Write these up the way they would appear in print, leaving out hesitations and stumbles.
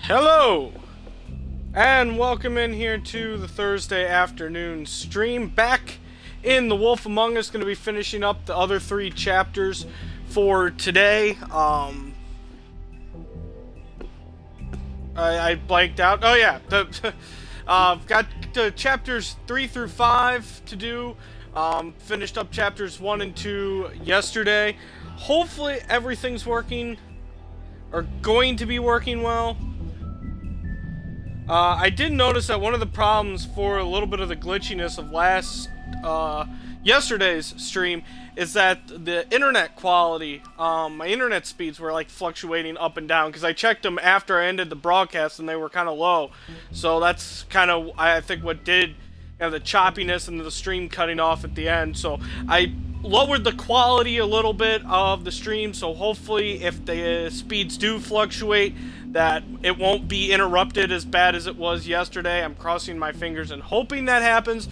Hello, and welcome in here to the Thursday afternoon stream. Back in The Wolf Among Us, going to be finishing up the other 3 chapters for today. I blanked out. Oh yeah, got chapters 3 through 5 to do. Finished up chapters 1 and 2 yesterday. Hopefully everything's working, or going to be working well. I did notice that one of the problems for a little bit of the glitchiness of yesterday's stream is that the internet quality, my internet speeds were like fluctuating up and down, because I checked them after I ended the broadcast and they were kind of low. So that's kind of, I think, what did the choppiness and the stream cutting off at the end. So I lowered the quality a little bit of the stream, so hopefully if the speeds do fluctuate, that it won't be interrupted as bad as it was yesterday. I'm crossing my fingers and hoping that happens.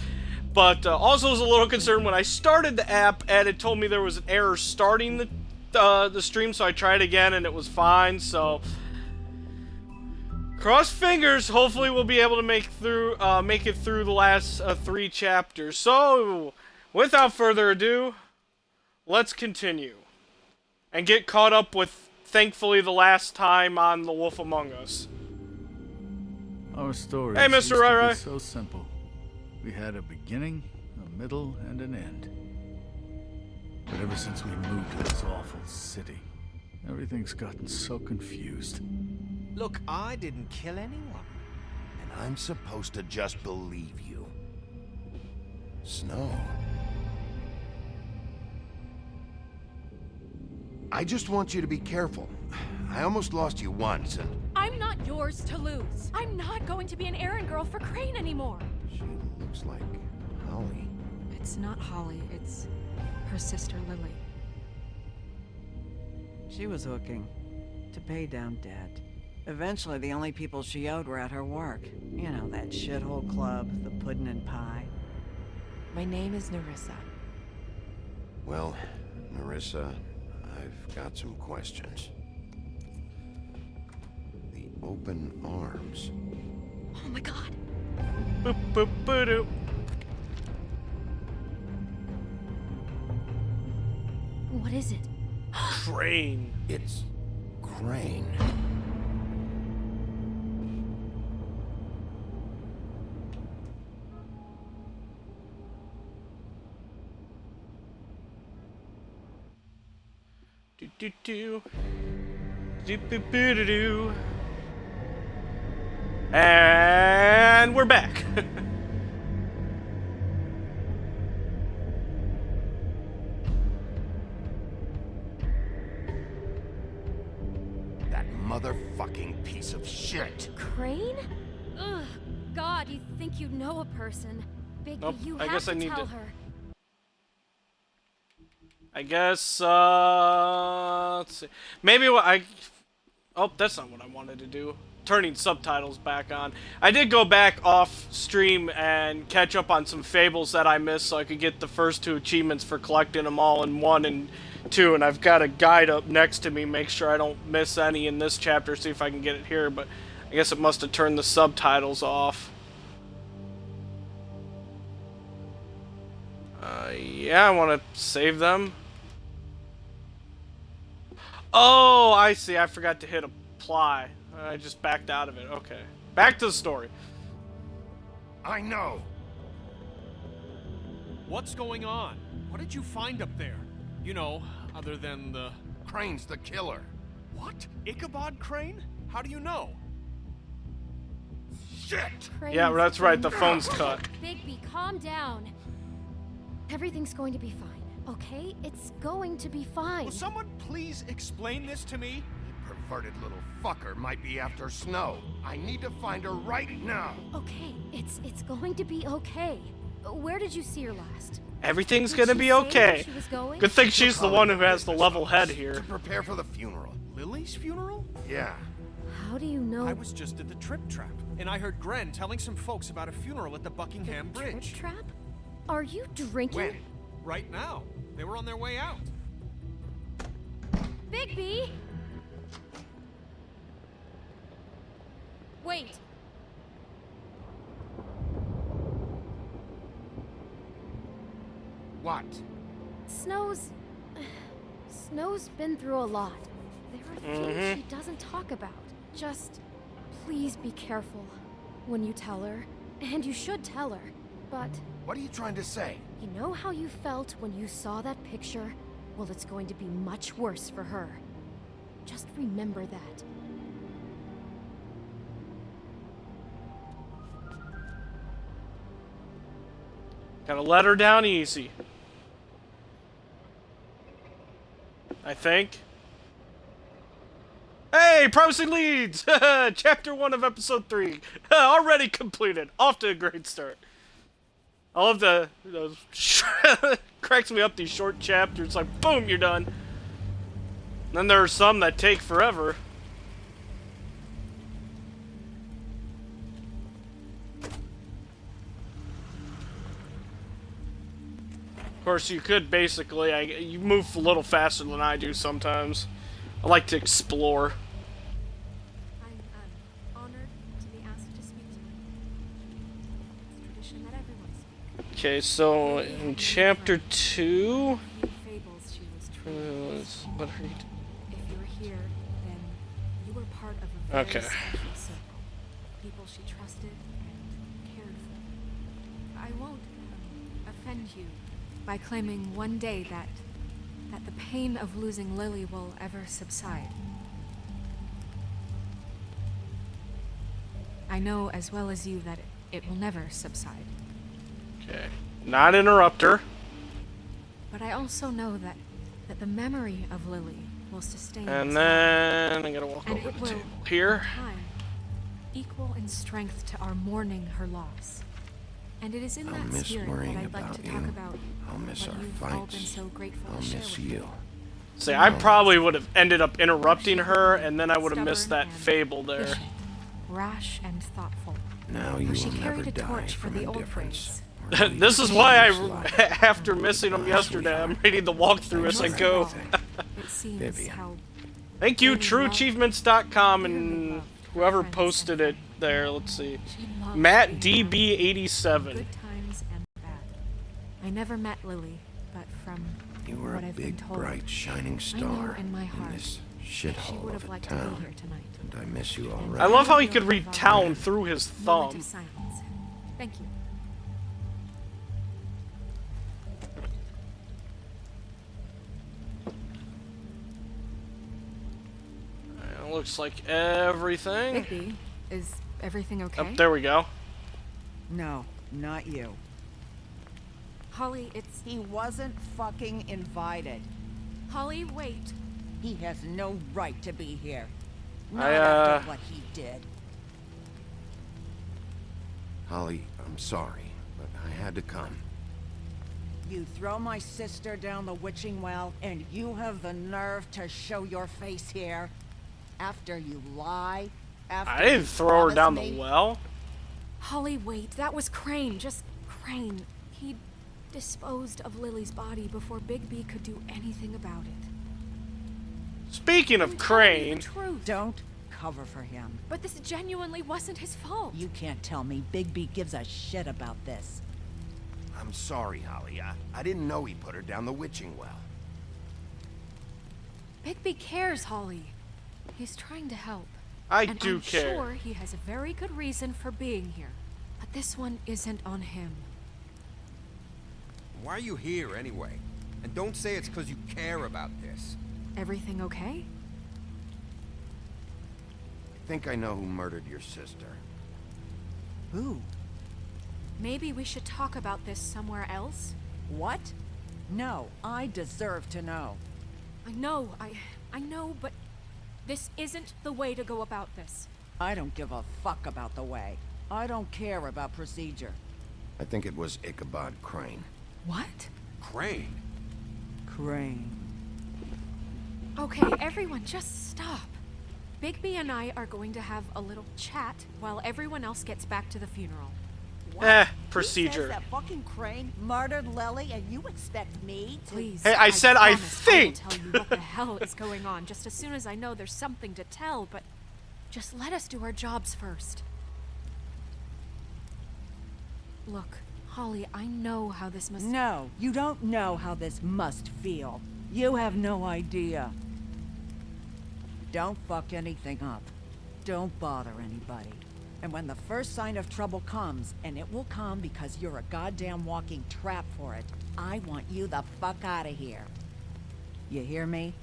But also was a little concerned when I started the app and it told me there was an error starting the stream, so I tried again and it was fine. So cross fingers. Hopefully we'll be able to make it through the last 3 chapters. So without further ado, let's continue and get caught up with, thankfully, the last time on The Wolf Among Us. Our story is so simple. We had a beginning, a middle, and an end. But ever since we moved to this awful city, everything's gotten so confused. Look, I didn't kill anyone. And I'm supposed to just believe you. Snow. I just want you to be careful. I almost lost you once, and... I'm not yours to lose. I'm not going to be an errand girl for Crane anymore. She looks like Holly. It's not Holly, it's her sister Lily. She was hooking to pay down debt. Eventually, the only people she owed were at her work. You know, that shithole club, the Puddin' and Pie. My name is Nerissa. Well, Nerissa, I've got some questions. The open arms. Oh my god. Boop, boop, boop. What is it? Crane. It's Crane. Do do do. Do do do do do. And we're back. That motherfucking piece of shit. Crane? Ugh. God, you think you know a person. Bigby, Nope, you I have guess to I need tell to- her. I guess, let's see. Maybe what oh, that's not what I wanted to do. Turning subtitles back on. I did go back off stream and catch up on some fables that I missed so I could get the first 2 achievements for collecting them all in 1 and 2. And I've got a guide up next to me, make sure I don't miss any in this chapter, see if I can get it here. But I guess it must have turned the subtitles off. Yeah, I want to save them. Oh, I see. I forgot to hit apply. I just backed out of it. Okay. Back to the story. I know. What's going on? What did you find up there? You know, other than the... Crane's the killer. What? Ichabod Crane? How do you know? Shit! Crane's Yeah, that's right. The Crane. phone's cut. Bigby, calm down. Everything's going to be fine, okay? It's going to be fine. Will someone please explain this to me? Perverted little fucker might be after Snow. I need to find her right now. Okay, it's going to be okay. Where did you see her last? Everything's Did gonna she be say okay. where she was going? Good thing she's the one who has the level head here. To prepare for the funeral. Lily's funeral? Yeah. How do you know? I was just at the Trip Trap, and I heard Gren telling some folks about a funeral at the Buckingham Bridge. Trip trap? Are you drinking? When? Right now. They were on their way out. Bigby! Wait! What? Snow's been through a lot. There are things she doesn't talk about. Just please be careful when you tell her. And you should tell her. But What are you trying to say? you know how you felt when you saw that picture? Well, it's going to be much worse for her. Just remember that. Gotta let her down easy. I think. Hey, promising leads! Chapter 1 of episode 3. Already completed. Off to a great start. I love those cracks me up, these short chapters. Like, boom, you're done. Then there are some that take forever. Of course, you could basically, you move a little faster than I do sometimes. I like to explore. I'm honored to be asked to speak to you. It's tradition that everyone speaks. Okay, so in chapter 2, Fables she was truly. what are you If you were here, then you were part of a very Okay. special circle. People she trusted and cared for. I won't offend you by claiming one day that the pain of losing Lily will ever subside. I know as well as you that it will never subside. Okay. Not interrupt her. But I also know that the memory of Lily will sustain us. And then I gotta walk And over it the will, table here. in time, equal in strength to our mourning her loss. And it is in I'll that miss spirit worrying that I'd like about to you. talk about I'll miss what our you've all been fights. so grateful I'll to share miss with you. me. See, I probably would have ended up interrupting her, and then I would have missed Stubborn that and fable there. patient, rash and thoughtful. Now you For she will never carried a die torch for from the old indifference. ways. or This is leave why this life. after missing them yesterday, I'm reading the walkthrough as I Most of go. all, it seems Vivian. how Thank you, Lily loved- TrueAchievements.com, dearly and loved whoever her friends posted and it there. Let's see. she loved Matt being around DB87. good times and bad. I never met Lily, but from You were what a I've been big, told, bright, shining I know star in my heart this she shithole would of have a liked to be here town. tonight. And I miss you And I already. love how he will could read provide town through his a moment thumb. of silence. Thank you. It looks like everything. Bigby, is everything okay? Oh, there we go. No, not you. Holly, it's He wasn't fucking invited. Holly. Wait. He has no right to be here. Not I, after what he did. Holly, I'm sorry, but I had to come. You throw my sister down the witching well, and you have the nerve to show your face here? After you lie? After I didn't you throw her promised down me? the well. Holly, wait. That was Crane. Just Crane. He disposed of Lily's body before Bigby could do anything about it. Speaking I'm of telling you Crane, the truth. Don't cover for him. But this genuinely wasn't his fault. You can't tell me Bigby gives a shit about this. I'm sorry, Holly. I didn't know he put her down the witching well. Bigby cares, Holly. He's trying to help. I And do I'm care. sure he has a very good reason for being here. But this one isn't on him. Why are you here anyway? And don't say it's because you care about this. Everything okay? I think I know who murdered your sister. Who? Maybe we should talk about this somewhere else? What? No, I deserve to know. I know, but this isn't the way to go about this. I don't give a fuck about the way. I don't care about procedure. I think it was Ichabod Crane. What? Crane? Crane. Okay, everyone, just stop. Bigby and I are going to have a little chat while everyone else gets back to the funeral. Procedure. That fucking Crane murdered Lily, and you expect me to? Please. Hey, I said I promise think. I will tell you what the hell is going on just as soon as I know there's something to tell, but Just let us do our jobs first. Look, Holly, I know how this must... No, you don't know how this must feel. You have no idea. Don't fuck anything up. Don't bother anybody. And when the first sign of trouble comes, and it will come because you're a goddamn walking trap for it, I want you the fuck out of here. You hear me?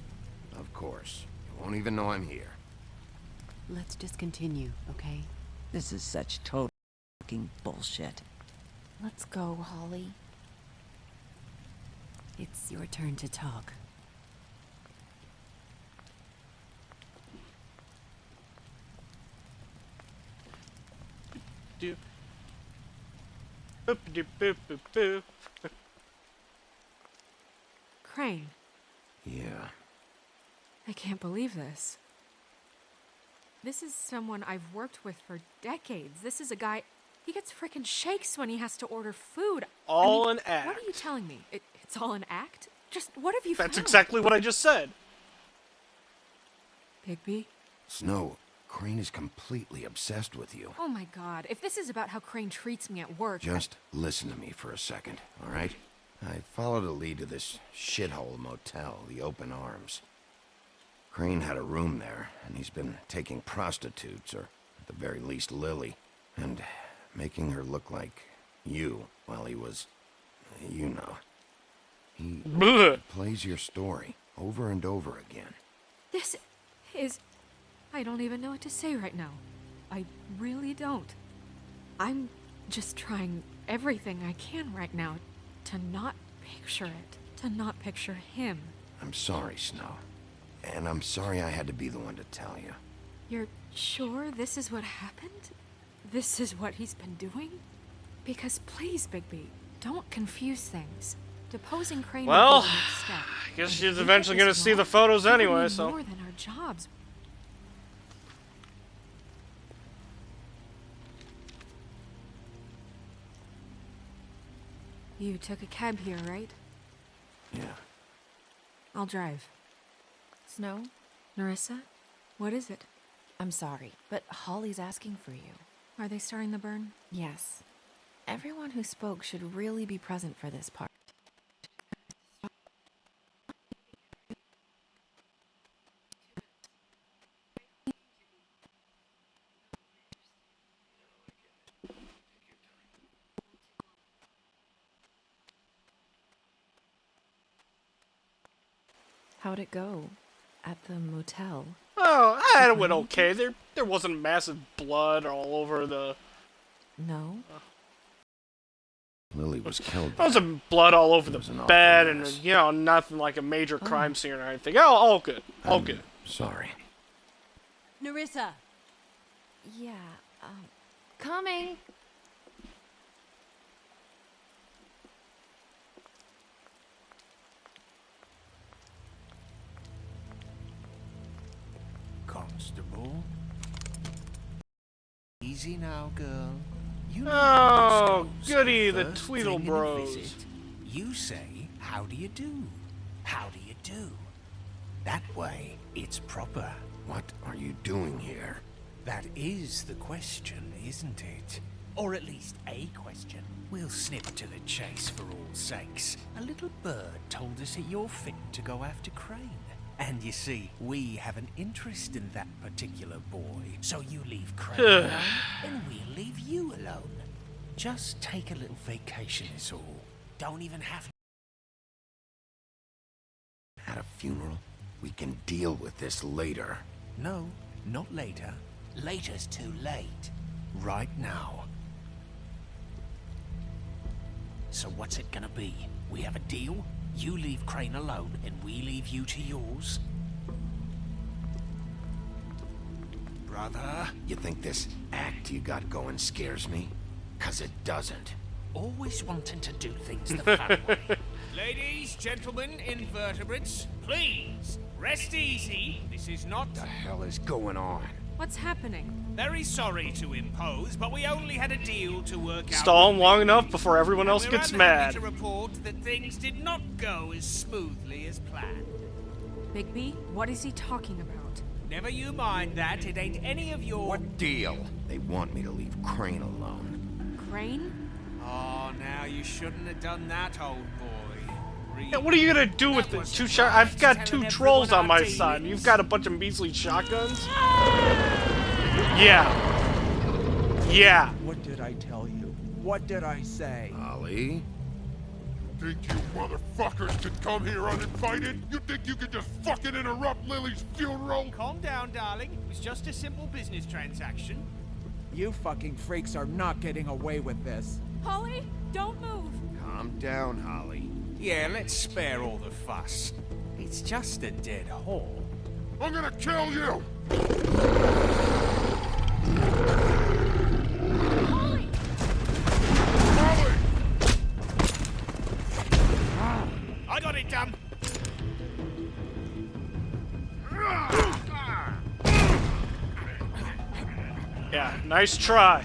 Of course. You won't even know I'm here. Let's just continue, okay? This is such total fucking bullshit. Let's go, Holly. It's your turn to talk. Do. Boop doop boop boop boop. Crane, Yeah. I can't believe this. This is someone I've worked with for decades. This is a guy... He gets frickin' shakes when he has to order food. All I mean, an act. What are you telling me? It's all an act? Just what have you found? That's exactly what I just said. Bigby? Snow, Crane is completely obsessed with you. Oh my god, if this is about how Crane treats me at work... Just listen to me for a second, all right? I followed a lead to this shithole motel, the Open Arms. Crane had a room there, and he's been taking prostitutes, or at the very least Lily, and making her look like you while he was, you know. He Blech. plays your story over and over again. This is... I don't even know what to say right now. I really don't. I'm just trying everything I can right now to not picture it. To not picture him. I'm sorry, Snow. And I'm sorry I had to be the one to tell you. You're sure this is what happened? This is what he's been doing? Because please, Bigby, don't confuse things. Deposing Crane will Well, be the next step. I guess And she's if we eventually get gonna this see the wrong, photos it will anyway, mean so... more than our jobs. You took a cab here, right? Yeah. I'll drive. Snow, Nerissa? What is it? I'm sorry, but Holly's asking for you. Are they starting the burn? Yes. Everyone who spoke should really be present for this part. How'd it go? At the motel? Oh, it went okay. There wasn't massive blood all over the... No? Lily was killed. There wasn't blood all over the was an awful bed, and, mess. you know, nothing like a major crime scene or anything. Oh, all good. All I'm good. Sorry. Nerissa! Yeah, coming! Constable? Easy now, girl. You know Oh, how this goes. goody, the First Tweedle thing in the Bros. visit, you say, how do you do? How do you do? That way, it's proper. What are you doing here? That is the question, isn't it? Or at least a question. We'll snip to the chase for all sakes. A little bird told us that you're fit to go after Crane. And you see, we have an interest in that particular boy. So you leave Crane alone, and we'll leave you alone. Just take a little vacation is all. Don't even have to. At a funeral? We can deal with this later. No, not later. Later's too late. Right now. So what's it gonna be? We have a deal? You leave Crane alone, and we leave you to yours? Brother? You think this act you got going scares me? 'Cause it doesn't. Always wanting to do things the fun way. Ladies, gentlemen, invertebrates, please, rest easy. This is not... What the hell is going on? What's happening? Very sorry to impose, but we only had a deal to work out. Stall him long enough before everyone else We're gets unhappy mad. to report that things did not go as smoothly as planned. Bigby, what is he talking about? never you mind that. It ain't any of your... What deal? They want me to leave Crane alone. Crane? Oh, now you shouldn't have done that, old boy. Yeah, what are you gonna do with the two shot? I've got two trolls on my side. You've got a bunch of measly shotguns. Yeah. Yeah. What did I tell you? What did I say? Ollie? Think you motherfuckers could come here uninvited? You think you could just fucking interrupt Lily's funeral? Calm down, darling. It was just a simple business transaction. You fucking freaks are not getting away with this. Holly, don't move. Calm down, Holly. Yeah, let's spare all the fuss. It's just a dead hole. I'm gonna kill you! Holly! Holly! I got it done. Yeah. Nice try.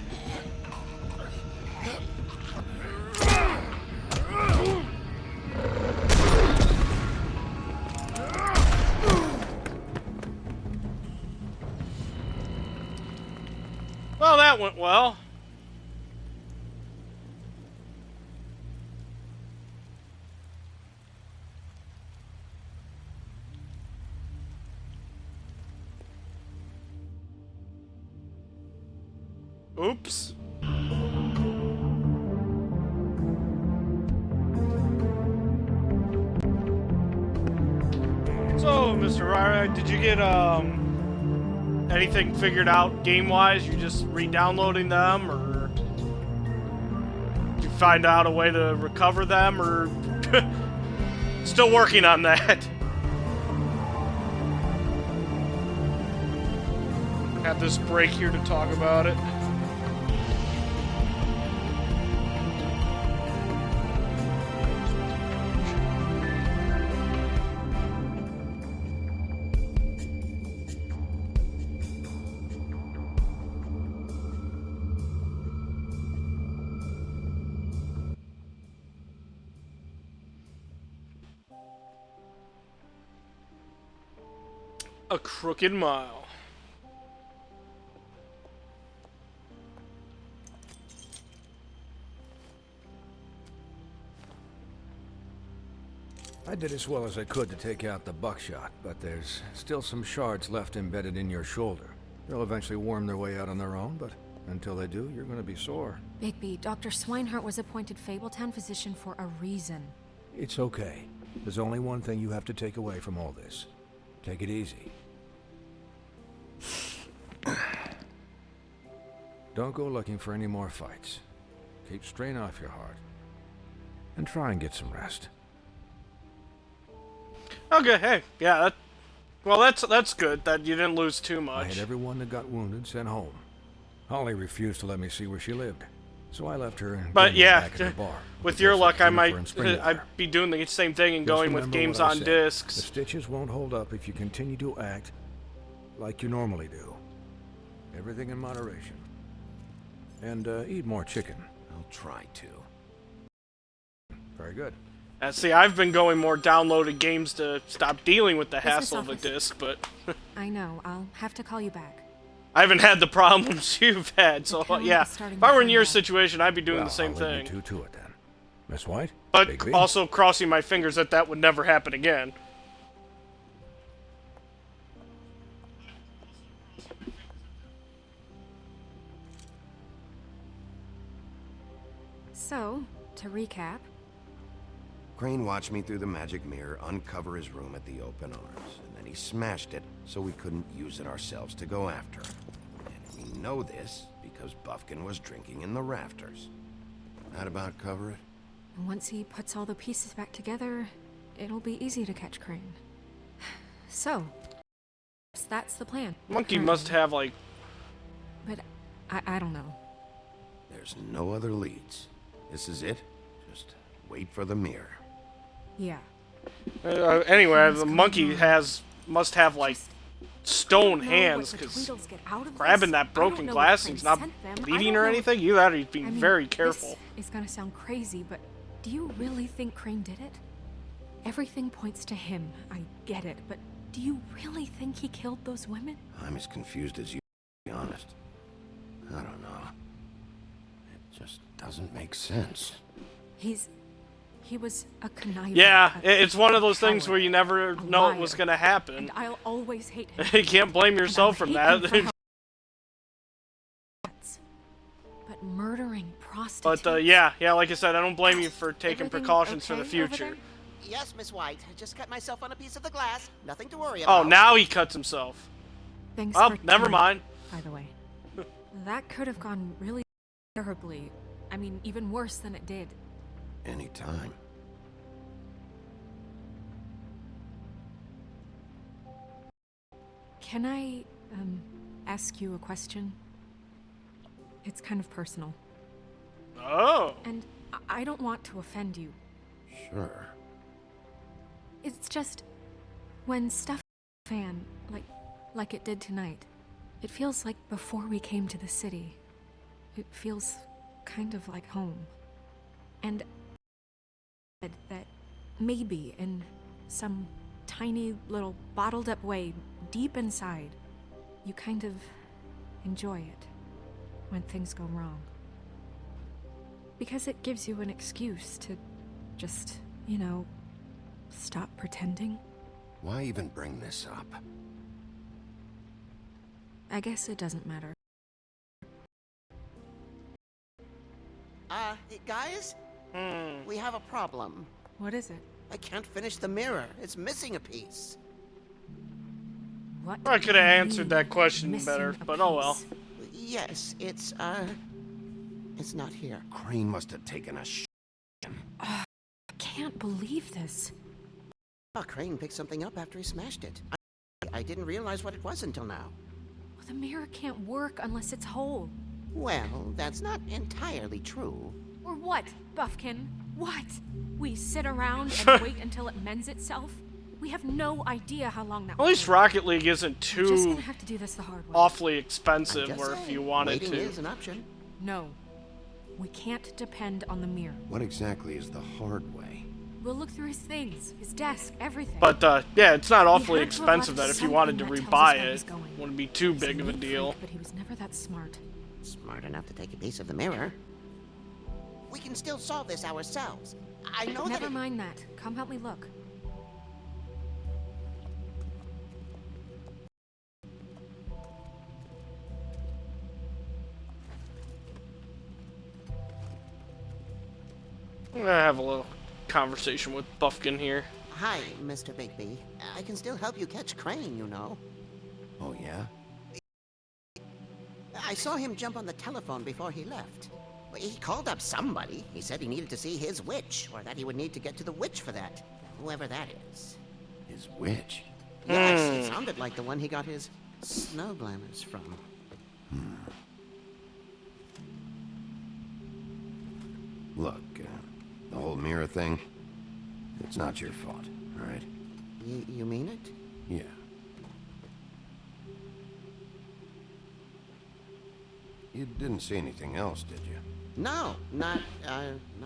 Well, that went well. Oops. So, Mr. Ryra, did you get anything figured out game-wise? You just re-downloading them, or did you find out a way to recover them, or still working on that? Have this break here to talk about it. A crooked mile. I did as well as I could to take out the buckshot, but there's still some shards left embedded in your shoulder. They'll eventually worm their way out on their own, but until they do, you're gonna be sore. Bigby, Dr. Swinehart was appointed Fabletown physician for a reason. It's okay. There's only one thing you have to take away from all this. Take it easy. Don't go looking for any more fights. Keep strain off your heart. And try and get some rest. Okay, hey, yeah, that's good that you didn't lose too I much. had everyone that got wounded sent home. Holly refused to let me see where she lived, so I left her and But yeah, back at the bar. with your luck, I might I'd I'd be doing the same thing and Just going with remember games what I on said. discs. The stitches won't hold up if you continue to act like you normally do. Everything in moderation. And eat more chicken. I'll try to. Very good. See, I've been going more downloaded games to stop dealing with the Business hassle of a office. disc, but I know, I'll have to call you back. I haven't had the problems you've had, so The yeah. is starting If I to were in find your out. situation, I'd be doing Well, the same I'll leave thing. you two to it then. Miss White? But Bigby? also crossing my fingers that that would never happen again. So, to recap, Crane watched me through the magic mirror uncover his room at the open arms, and then he smashed it so we couldn't use it ourselves to go after him. And we know this because Buffkin was drinking in the rafters. That about cover it? once he puts all the pieces back together, it'll be easy to catch Crane. So, that's the plan. Monkey must have, like... But I don't know. There's no other leads. This is it. Just wait for the mirror. Yeah. Anyway, the monkey must have, like, stone I don't know hands, what the because Tweedles get out of grabbing this. that I don't broken know glass, if he's Crane not sent them. I bleeding don't or know anything. You gotta be I mean, very careful. This is gonna sound crazy, but do you really think Crane did it? Everything points to him. I get it, but Do you really think he killed those women? I'm as confused as you, to be honest. I don't know. It just doesn't make sense. He was a conniver. Yeah, a it's one of those things coward, where you never a know what was liar, going to happen. And I'll always hate him. You can't blame yourself from that. But murdering prostitutes. But yeah, like I said, I don't blame you for taking Everything precautions for the okay over future. there? Yes, Miss White. I just cut myself on a piece of the glass. Nothing to worry about. Oh, now he cuts himself. Thanks Oh, for never tonight, mind. By the way, that could have gone really terribly. I mean, even worse than it did. Anytime. Can I, ask you a question? It's kind of personal. Oh. And I don't want to offend you. Sure. It's just, when stuff fan, like it did tonight, it feels like before we came to the city. It feels kind of like home. And that maybe in some tiny little bottled up way deep inside, you kind of enjoy it when things go wrong. Because it gives you an excuse to just, stop pretending. Why even bring this up? I guess it doesn't matter. Guys? We have a problem. What is it? I can't finish the mirror. It's missing a piece. What? I could have answered that question better, but oh well. Yes, it's not here. Crane must have taken a I can't believe this. Oh, Crane picked something up after he smashed it. I didn't realize what it was until now. Well, the mirror can't work unless it's whole. Well, that's not entirely true. Or what, Buffkin? What? We sit around and wait until it mends itself? We have no idea how long that At will least take. Rocket League isn't We're just too gonna have to do this the hard way. awfully I'm expensive, just or if saying, you wanted waiting to. is an option. No. We can't depend on the mirror. What exactly is the hard way? We'll look through his things, his desk, everything. But yeah, it's not He awfully had to have expensive left that if you wanted to something that rebuy tells us where it, he's going. wouldn't be too He's a big of a neat deal. freak, but he was never that smart. Smart enough to take a piece of the mirror. We can still solve this ourselves. I know that. Never mind that. Come help me look. I'm gonna have a little conversation with Buffkin here. Hi, Mr. Bigby. I can still help you catch Crane, you know. Oh, yeah? I saw him jump on the telephone before he left. He called up somebody. He said he needed to see his witch, or that he would need to get to the witch for that. Whoever that is. His witch? Yes, it sounded like the one he got his snow glamours from. Look, the whole mirror thing, it's not your fault, all right? You mean it? Yeah. You didn't see anything else, did you? No, not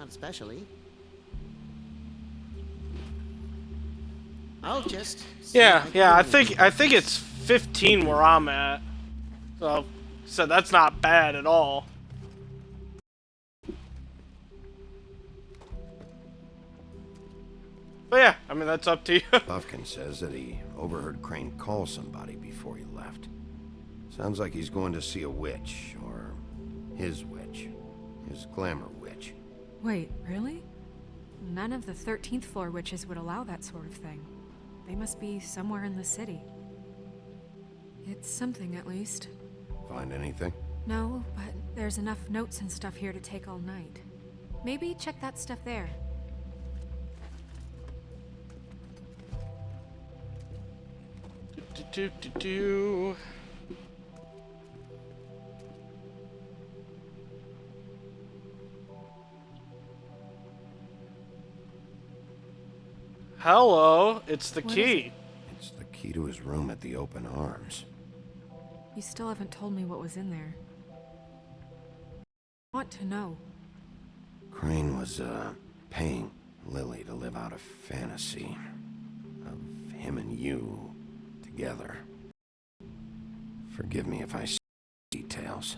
especially. I'll just... see Yeah, if yeah, I can- think it's 15 where I'm at. So that's not bad at all. But yeah, I mean that's up to you. Buffkin says that he overheard Crane call somebody before he left. Sounds like he's going to see a witch, or his witch. His glamour witch. Wait, really? None of the 13th floor witches would allow that sort of thing. They must be somewhere in the city. It's something, at least. Find anything? No, but there's enough notes and stuff here to take all night. Maybe check that stuff there. Do. Hello, it's the What is key. It's the key to his room at the Open Arms. You still haven't told me what was in there. I want to know. Crane was, paying Lily to live out a fantasy of him and you together. Forgive me if I details.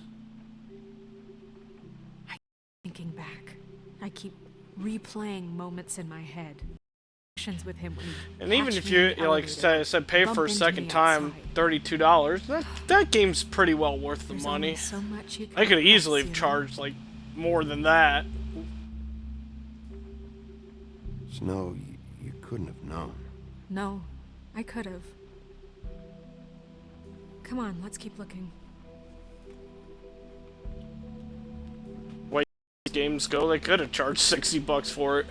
Thinking back, I keep replaying moments in my head. With him when he and even if catch me in you, the like elevator, said, pay bump for a into second me time, outside. $32. That game's pretty well worth the There's money. only so much you can I could press, easily you have know? charged like more than that. Snow, you couldn't have known. No, I could have. Come on, let's keep looking. Way games go, they could have charged $60 for it.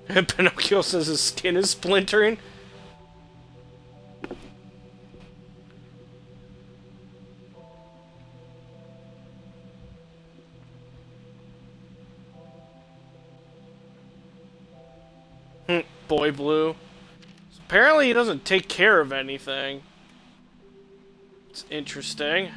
Pinocchio says his skin is splintering. Boy Blue. So apparently he doesn't take care of anything. It's interesting.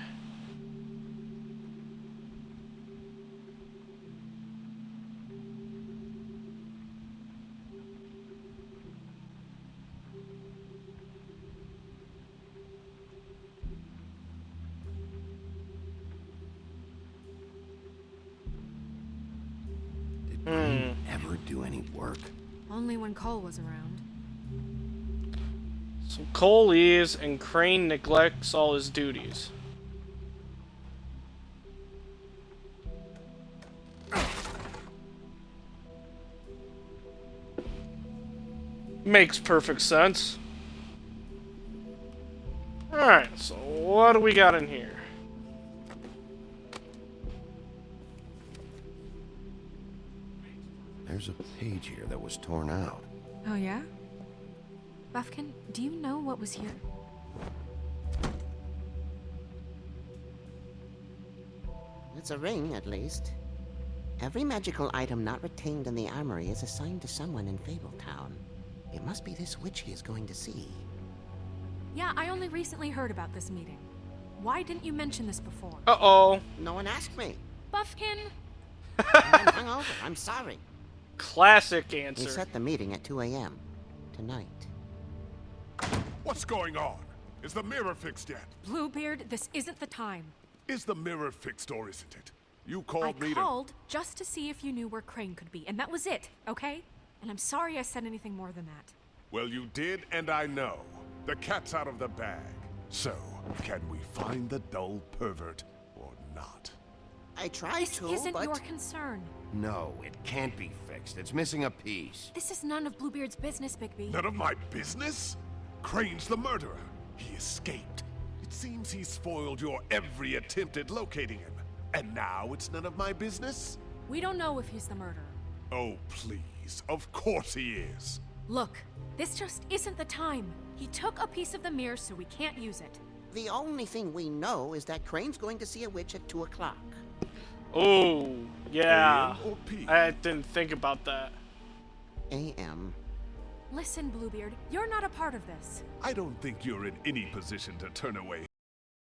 Did Crane ever do any work? Only when Cole was around. So Cole leaves and Crane neglects all his duties. Makes perfect sense. Alright, so what do we got in here? There's a page here that was torn out. Oh yeah? Buffkin, do you know what was here? It's a ring, at least. Every magical item not retained in the armory is assigned to someone in Fabletown. It must be this witch he is going to see. Yeah, I only recently heard about this meeting. Why didn't you mention this before? Uh-oh. No one asked me. Buffkin! I'm hungover. I'm sorry. Classic We answer. set the meeting at 2 a.m. tonight. What's going on? Is the mirror fixed yet? Bluebeard, this isn't the time. Is the mirror fixed or isn't it? You I called me to... called just to see if you knew where Crane could be, and that was it, okay? And I'm sorry I said anything more than that. Well, you did, and I know. The cat's out of the bag. So, can we find the dull pervert or not? I tried This to, isn't but... your concern. No, it can't be fixed. It's missing a piece. This is none of Bluebeard's business, Bigby. None of my business? Crane's the murderer. He escaped. It seems he spoiled your every attempt at locating him. And now it's none of my business? We don't know if he's the murderer. Oh, please. Of course he is. Look, this just isn't the time. He took a piece of the mirror, so we can't use it. The only thing we know is that Crane's going to see a witch at 2 o'clock. Oh, yeah. AM or P? I didn't think about that. A.M. Listen, Bluebeard, you're not a part of this. I don't think you're in any position to turn away.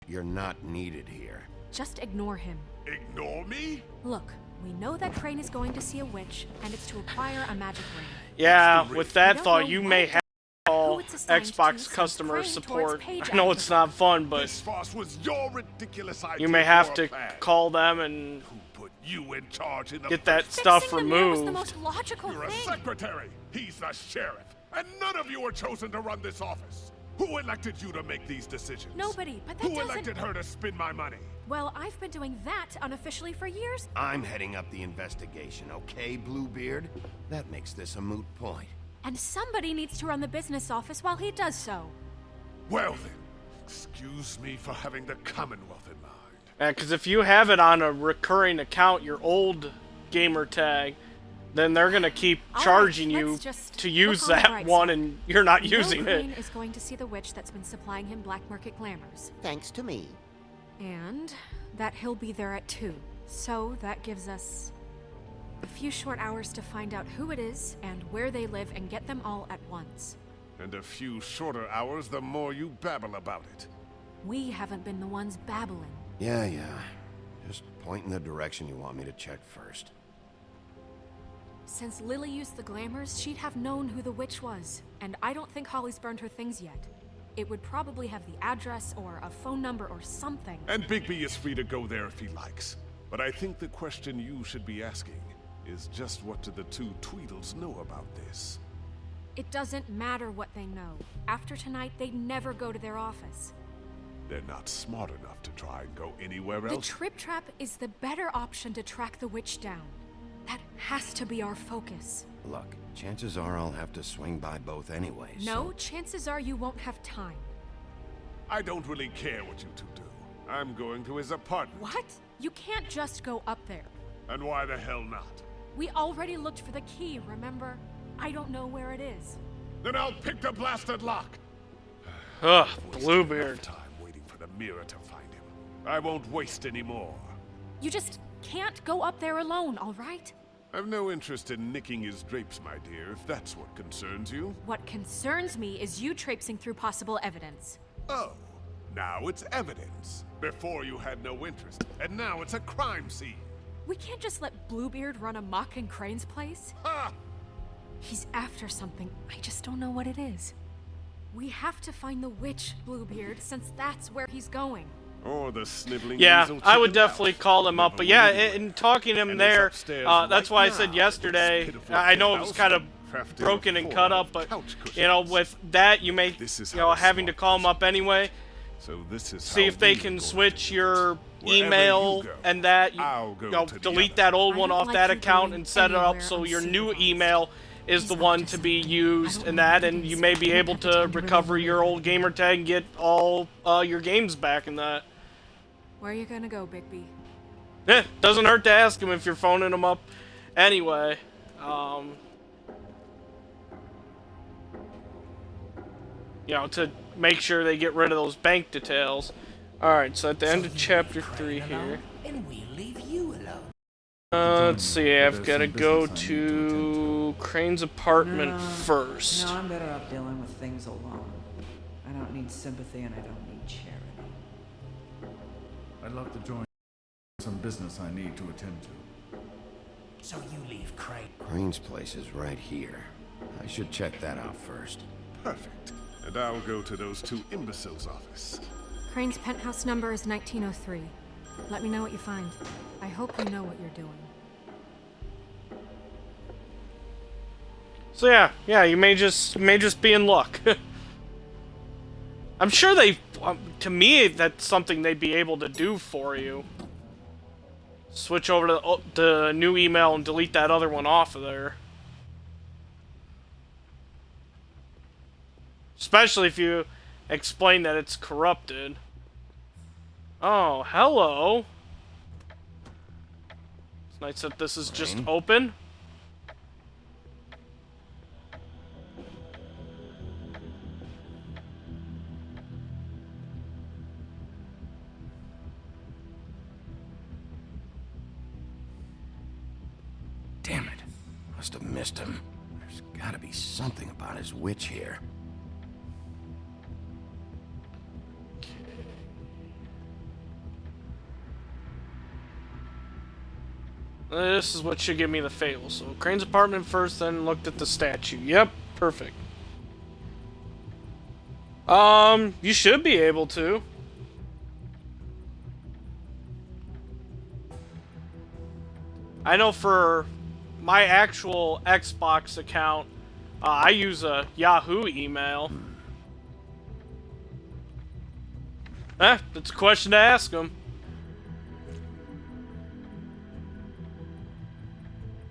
You're not needed here. Just ignore him. Ignore me? Look, we know that Crane is going to see a witch, and it's to acquire a magic ring. Yeah, with that We don't thought, know you what may the- have to call who it's assigned to Xbox since customer Crane support. towards Page I know after it's not fun, but This farce was your ridiculous idea. you may have for to a plan. call them and Who put you in charge in the get that first stuff Fixing the mirror was the removed. most logical You're a thing. secretary. He's the sheriff. And none of you were chosen to run this office. Who elected you to make these decisions? Nobody, but that Who doesn't... elected her to spend my money? Well, I've been doing that unofficially for years. I'm heading up the investigation, okay, Bluebeard? That makes this a moot point. And somebody needs to run the business office while he does so. Well then, excuse me for having the Commonwealth in mind. Because if you have it on a recurring account, your old gamer tag, then they're gonna keep All right, charging you let's just to use look on the that bright one, side. and you're not We using know it. Crane is going to see the witch that's been supplying him black market glamours. Thanks to me. And that he'll be there at 2. So that gives us a few short hours to find out who it is and where they live and get them all at once. And a few shorter hours, the more you babble about it. We haven't been the ones babbling. Yeah. Just point in the direction you want me to check first. Since Lily used the glamours, she'd have known who the witch was. And I don't think Holly's burned her things yet. It would probably have the address or a phone number or something. And Bigby is free to go there if he likes. But I think the question you should be asking is just what do the two Tweedles know about this? It doesn't matter what they know. After tonight, they'd never go to their office. They're not smart enough to try and go anywhere The else. Trip Trap is the better option to track the witch down. That has to be our focus. Look, chances are I'll have to swing by both anyways. No, chances are you won't have time. I don't really care what you two do. I'm going to his apartment. What? You can't just go up there. And why the hell not? We already looked for the key, remember? I don't know where it is. Then I'll pick the blasted lock. Ugh, Wasted Bluebeard. enough time waiting for the mirror to find him. I won't waste any more. You just can't go up there alone, all right? I've no interest in nicking his drapes, my dear, if that's what concerns you. What concerns me is you traipsing through possible evidence. Oh, now it's evidence. Before you had no interest, and now it's a crime scene. We can't just let Bluebeard run amok in Crane's place. Ha! He's after something. I just don't know what it is. We have to find the witch, Bluebeard, since that's where he's going. Or the sniveling Yeah, weasel I would chicken definitely mouse. call him up. Never But yeah, will. in talking to him And there, it's upstairs that's right why I now said with yesterday. this pitiful I know it was house kind of crafted broken and of cut foil up, but couch you know, cushions. with that, you may, This is you know, how a having to smart call him up person anyway. So this is See how if they we can are going switch to your Wherever email you go, and that. I'll go You know, to the delete other. that old I one don't off like that you account going and set it up anywhere so your new unsupervised. email is He's the up one to to be something. used I don't and know that, what it and you is. may be I able have to to really recover your worry. old gamer tag and get all your games back and that. Where are you gonna go, Bigby? Doesn't hurt to ask him if you're phoning him up. Anyway, you know, to make sure they get rid of those bank details. Alright, so at the end of chapter 3 here. And we leave you alone. Let's see, I've There's got to some go business I need to to Crane's apartment No, first. No, I'm better off dealing with things alone. I don't need sympathy and I don't need charity. I'd love to join some business I need to attend to. So you leave Crane. Crane's place is right here. I should check that out first. Perfect. And I'll go to those two imbeciles' office. Crane's penthouse number is 1903. Let me know what you find. I hope you know what you're doing. So yeah, you may just be in luck. I'm sure they, to me, that's something they'd be able to do for you. Switch over to the new email and delete that other one off of there. Especially if you explain that it's corrupted. Oh, hello. It's nice that this is just Crane? open. Damn it. Must have missed him. There's gotta be something about his witch here. This is what should give me the fable. So, Crane's apartment first, then looked at the statue. Yep, perfect. You should be able to. I know for my actual Xbox account, I use a Yahoo email. That's a question to ask them.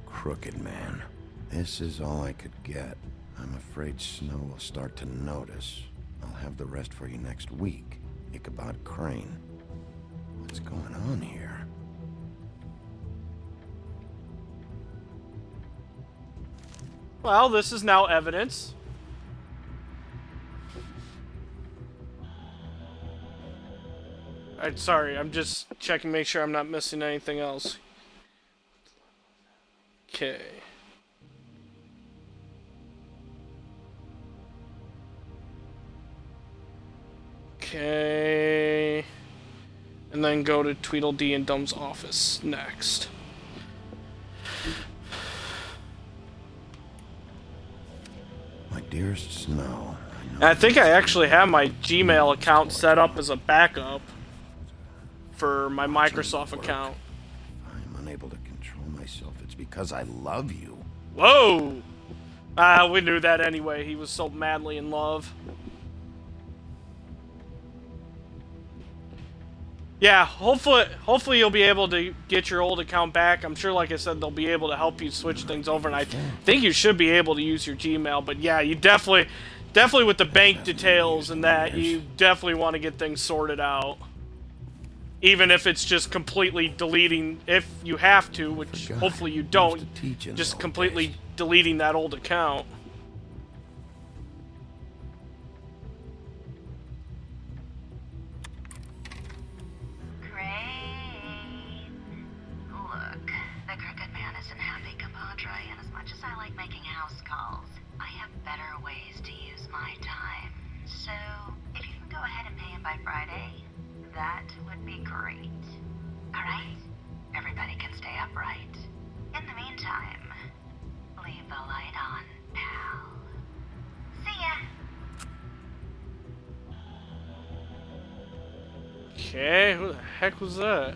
Crooked man. This is all I could get. I'm afraid Snow will start to notice. I'll have the rest for you next week. Ichabod Crane. What's going on here? Well, this is now evidence. Alright, sorry, I'm just checking, make sure I'm not missing anything else. Okay. Okay. And then go to Tweedledee and Dum's office next. My dearest Snow. I think I actually have my Gmail account set up as a backup for my Microsoft account. I'm unable to control myself. It's because I love you. Whoa! We knew that anyway. He was so madly in love. Yeah, hopefully you'll be able to get your old account back. I'm sure, like I said, they'll be able to help you switch things over, and I think you should be able to use your Gmail. But yeah, you definitely with the bank details and that, you definitely want to get things sorted out. Even if it's just completely deleting, if you have to, which hopefully you don't, just completely deleting that old account. Look, the Crooked Man isn't happy, compadre, and as much as I like making house calls, I have better ways to use my time. So, if you can go ahead and pay him by Friday, that would be great. Alright? Everybody can stay upright. In the meantime, leave the light on, pal. See ya! Okay, who the heck was that?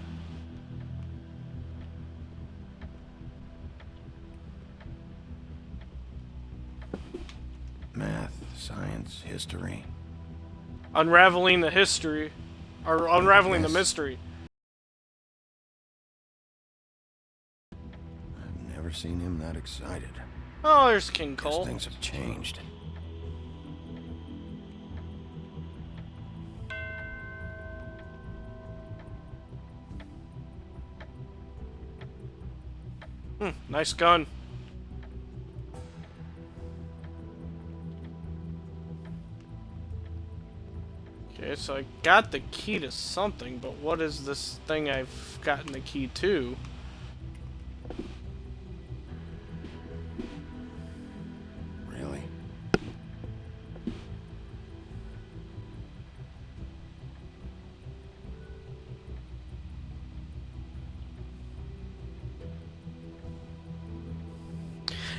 Math, science, history. Unraveling the history. Or unraveling the mystery. I've never seen him that excited. Oh, there's King Cole. Things have changed. Nice gun. Okay, so I got the key to something, but what is this thing I've gotten the key to? Really?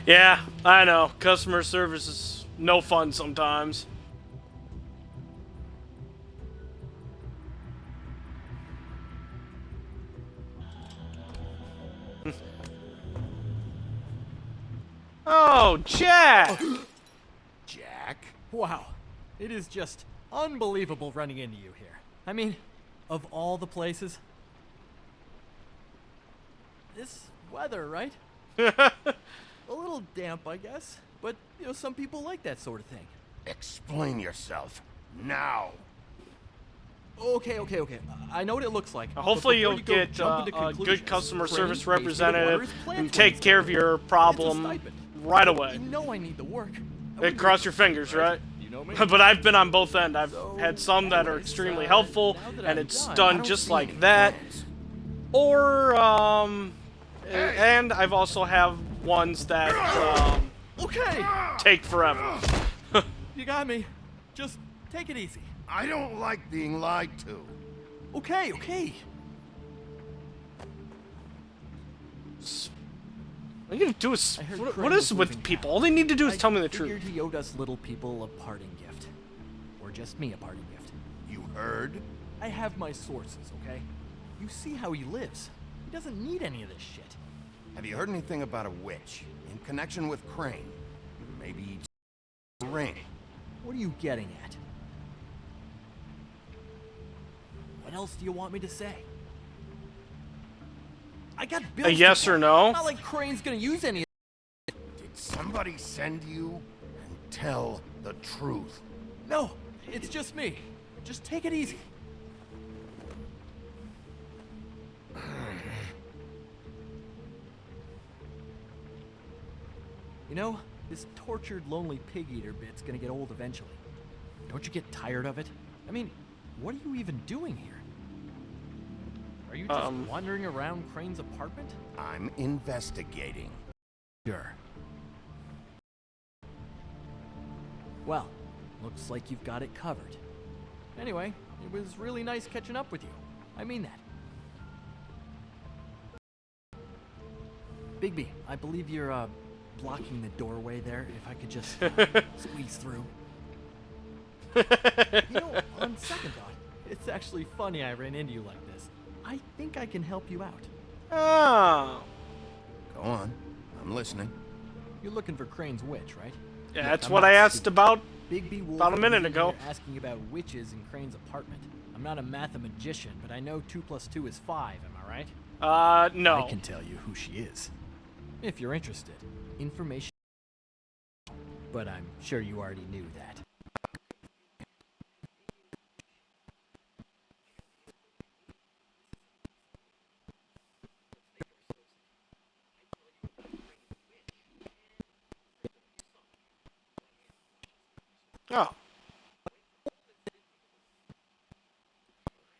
Yeah, I know. Customer service is no fun sometimes. Oh, Jack! Jack? Wow. It is just unbelievable running into you here. I mean, of all the places. This weather, right? A little damp, I guess. But, you know, some people like that sort of thing. Explain yourself. Now. Okay. I know what it looks like. Hopefully you'll get a good customer service representative and take care of your problem right away. You know I need the work. Cross your fingers, right? You know me. But I've been on both ends. I've had some that are extremely helpful, and it's done just like that. Or, and I've also have ones that, take forever. You got me. Just take it easy. I don't like being lied to. Okay. All you gotta do is, what is with people? All they need to do is tell me the truth. I figured he owed us little people a parting gift. Or just me a parting gift. You heard? I have my sources, okay? You see how he lives. He doesn't need any of this shit. Have you heard anything about a witch in connection with Crane? Maybe a ring. What are you getting at? What else do you want me to say? I got bills. A yes or no? Not like Crane's gonna use any of it. Did somebody send you? And tell the truth. No, it's just me. Just take it easy. You know, This tortured, lonely pig-eater bit's gonna get old eventually. Don't you get tired of it? I mean, what are you even doing here? Are you just wandering around Crane's apartment? I'm investigating. Sure. Well, looks like you've got it covered. Anyway, it was really nice catching up with you. I mean that. Bigby, I believe you're, blocking the doorway there. If I could just squeeze through. You know, on second thought, it's actually funny I ran into you like this. I think I can help you out. Oh. Go on. I'm listening. You're looking for Crane's witch, right? Yeah, Look, that's I'm what not I asked stupid. about Bigby Wolf about a minute was in ago. here asking about witches in Crane's apartment. I'm not a mathematician, but I know 2 + 2 is 5, am I right? No. I can tell you who she is. If you're interested. Information. But I'm sure you already knew that. Oh.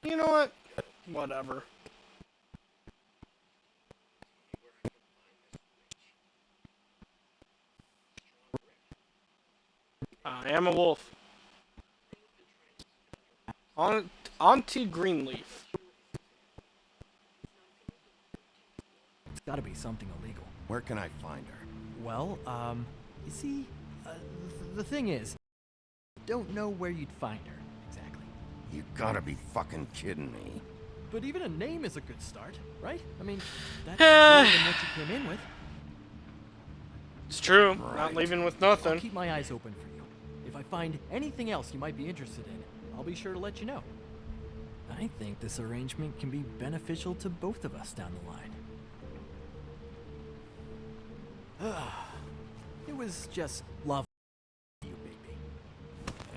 You know what? Whatever. I am a wolf. Auntie Greenleaf. It's gotta be something illegal. Where can I find her? Well, you see, the thing is, don't know where you'd find her, exactly. You gotta be fucking kidding me. But even a name is a good start, right? I mean, that's more than what you came in with. It's true. Right. Not leaving with I'll nothing. keep my eyes open for you. If I find anything else you might be interested in, I'll be sure to let you know. I think this arrangement can be beneficial to both of us down the line. It was just love, you baby.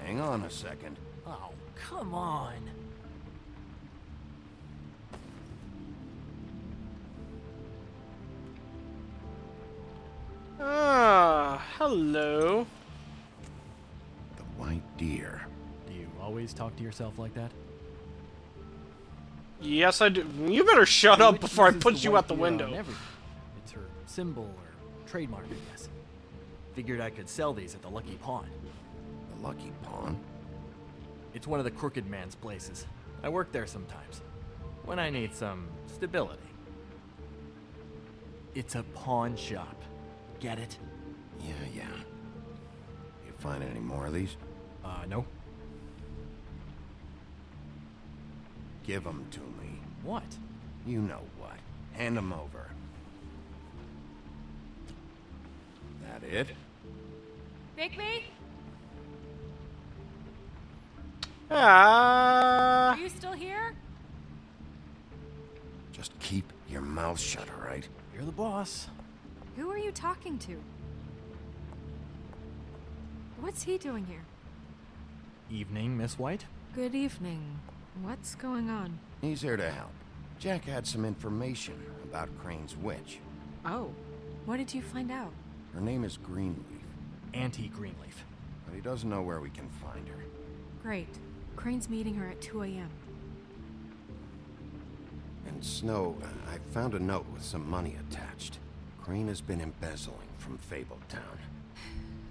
Hang on a second. Oh, come on. Ah, hello. The white deer. Do you always talk to yourself like that? Yes, I do. You better shut The up witch before I uses put the you white out the deer on window. everything. It's her symbol or trademark, I guess. Figured I could sell these at the Lucky Pawn. The Lucky Pawn? It's one of the crooked man's places. I work there sometimes. When I need some stability. It's a pawn shop. Get it? Yeah. You find any more of these? No. Give them to me. What? You know what. Hand them over. That it? Bigby? Ah. Are you still here? Just keep your mouth shut, all right? You're the boss. Who are you talking to? What's he doing here? Evening, Miss White. Good evening. What's going on? He's here to help. Jack had some information about Crane's witch. Oh, what did you find out? Her name is Greenleaf, Auntie Greenleaf. but he doesn't know where we can find her. Great. Crane's meeting her at 2 a.m. And Snow, I found a note with some money attached. Crane has been embezzling from Fabletown.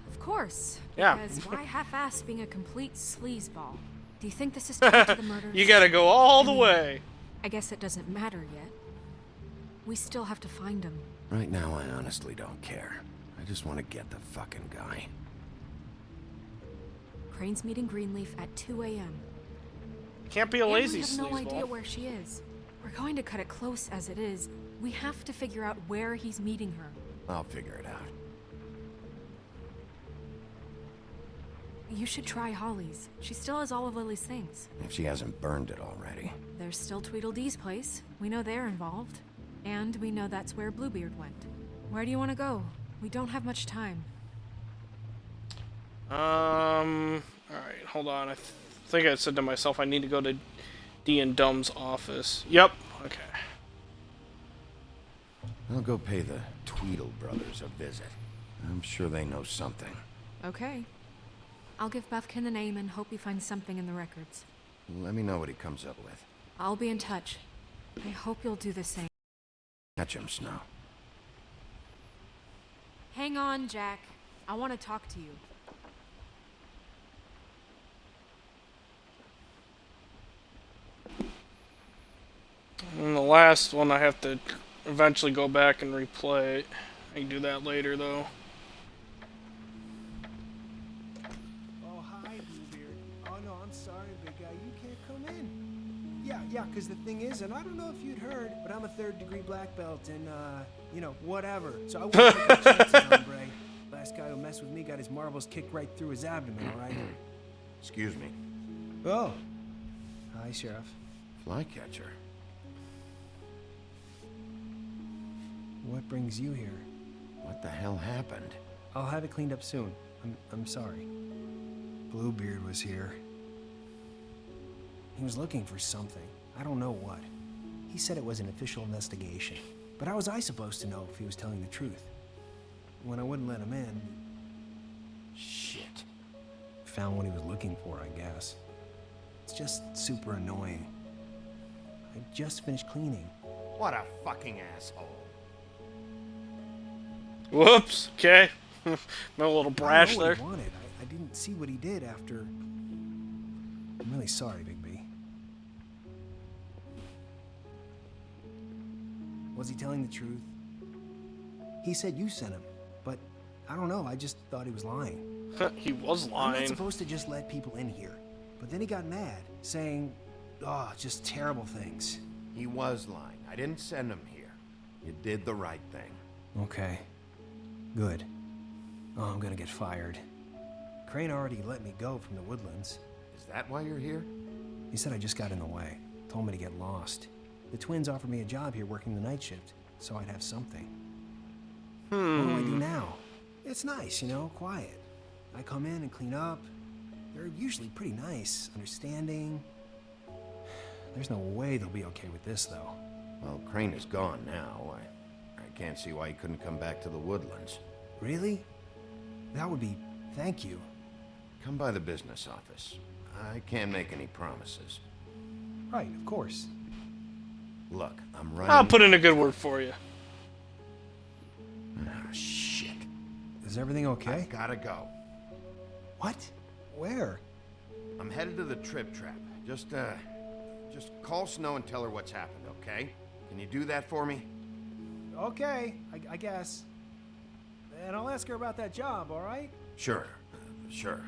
Of course. Yeah. Because why half-ass being a complete sleazeball? Do you think this is tied to the murders? You gotta go all the I mean, way. I guess it doesn't matter yet. We still have to find him. Right now, I honestly don't care. I just want to get the fucking guy. Crane's meeting Greenleaf at 2 a.m. Can't be a lazy We have no sleazeball. idea where she is. We're going to cut it close as it is. We have to figure out where he's meeting her. I'll figure it out. You should try Holly's. She still has all of Lily's things. If she hasn't burned it already. There's still Tweedledee's place. We know they're involved. And we know that's where Bluebeard went. Where do you want to go? We don't have much time. Alright, hold on. I think I said to myself I need to go to D and Dumb's office. Yep. Okay. I'll go pay the Tweedle brothers a visit. I'm sure they know something. Okay. I'll give Buffkin the name and hope he finds something in the records. Let me know what he comes up with. I'll be in touch. I hope you'll do the same. Catch him, Snow. Hang on, Jack. I want to talk to you. And the last one I have to eventually go back and replay. I can do that later, though. Oh, hi, Bluebeard. Oh, no, I'm sorry, big guy. You can't come in. Yeah, because the thing is, and I don't know if you'd heard, but I'm a third-degree black belt and, you know, whatever. So I wouldn't take any chances, hombre. Last guy who messed with me got his marbles kicked right through his abdomen, all right? Excuse me. Oh. Hi, Sheriff. Flycatcher. What brings you here? What the hell happened? I'll have it cleaned up soon. I'm sorry. Bluebeard was here. He was looking for something. I don't know what. He said it was an official investigation. But how was I supposed to know if he was telling the truth? When I wouldn't let him in... Shit. Found what he was looking for, I guess. It's just super annoying. I just finished cleaning. What a fucking asshole. Whoops. Okay. I'm a little brash I know there. what he wanted. I didn't see what he did after... I'm really sorry, Big B. Was he telling the truth? He said you sent him, but I don't know. I just thought he was lying. He was I'm lying. not supposed to just let people in here. But then he got mad, saying, oh, just terrible things. He was lying. I didn't send him here. You did the right thing. Okay. Good. Oh, I'm gonna get fired. Crane already let me go from the Woodlands. Is that why you're here? He said I just got in the way. Told me to get lost. The twins offered me a job here working the night shift, so I'd have something. What do I do now? It's nice, you know, quiet. I come in and clean up. They're usually pretty nice, understanding. There's no way they'll be okay with this, though. Well, Crane is gone now. I can't see why he couldn't come back to the Woodlands. Really? That would be... thank you. Come by the business office. I can't make any promises. Right, of course. Look, I'm running... I'll put in a good word for you. Ah, shit. Is everything okay? I gotta go. What? Where? I'm headed to the Trip Trap. Just call Snow and tell her what's happened, okay? Can you do that for me? Okay, I guess. And I'll ask her about that job, all right? Sure, sure.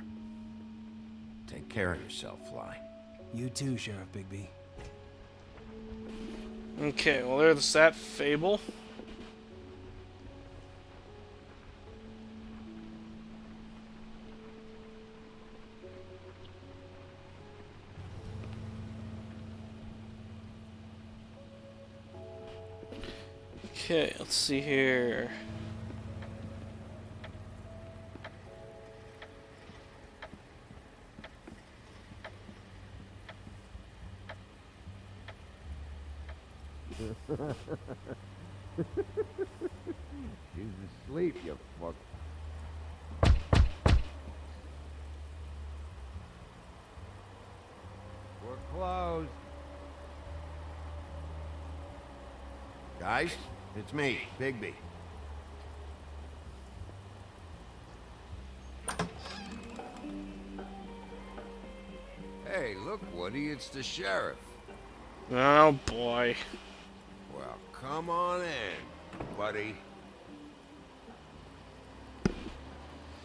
Take care of yourself, Fly. You too, Sheriff Bigby. Okay, well, there's that fable. Okay, let's see here. He's asleep, you fuck. We're closed. Guys, it's me, Bigby. Hey, look, Woody, it's the sheriff. Oh boy. Well, come on in, buddy.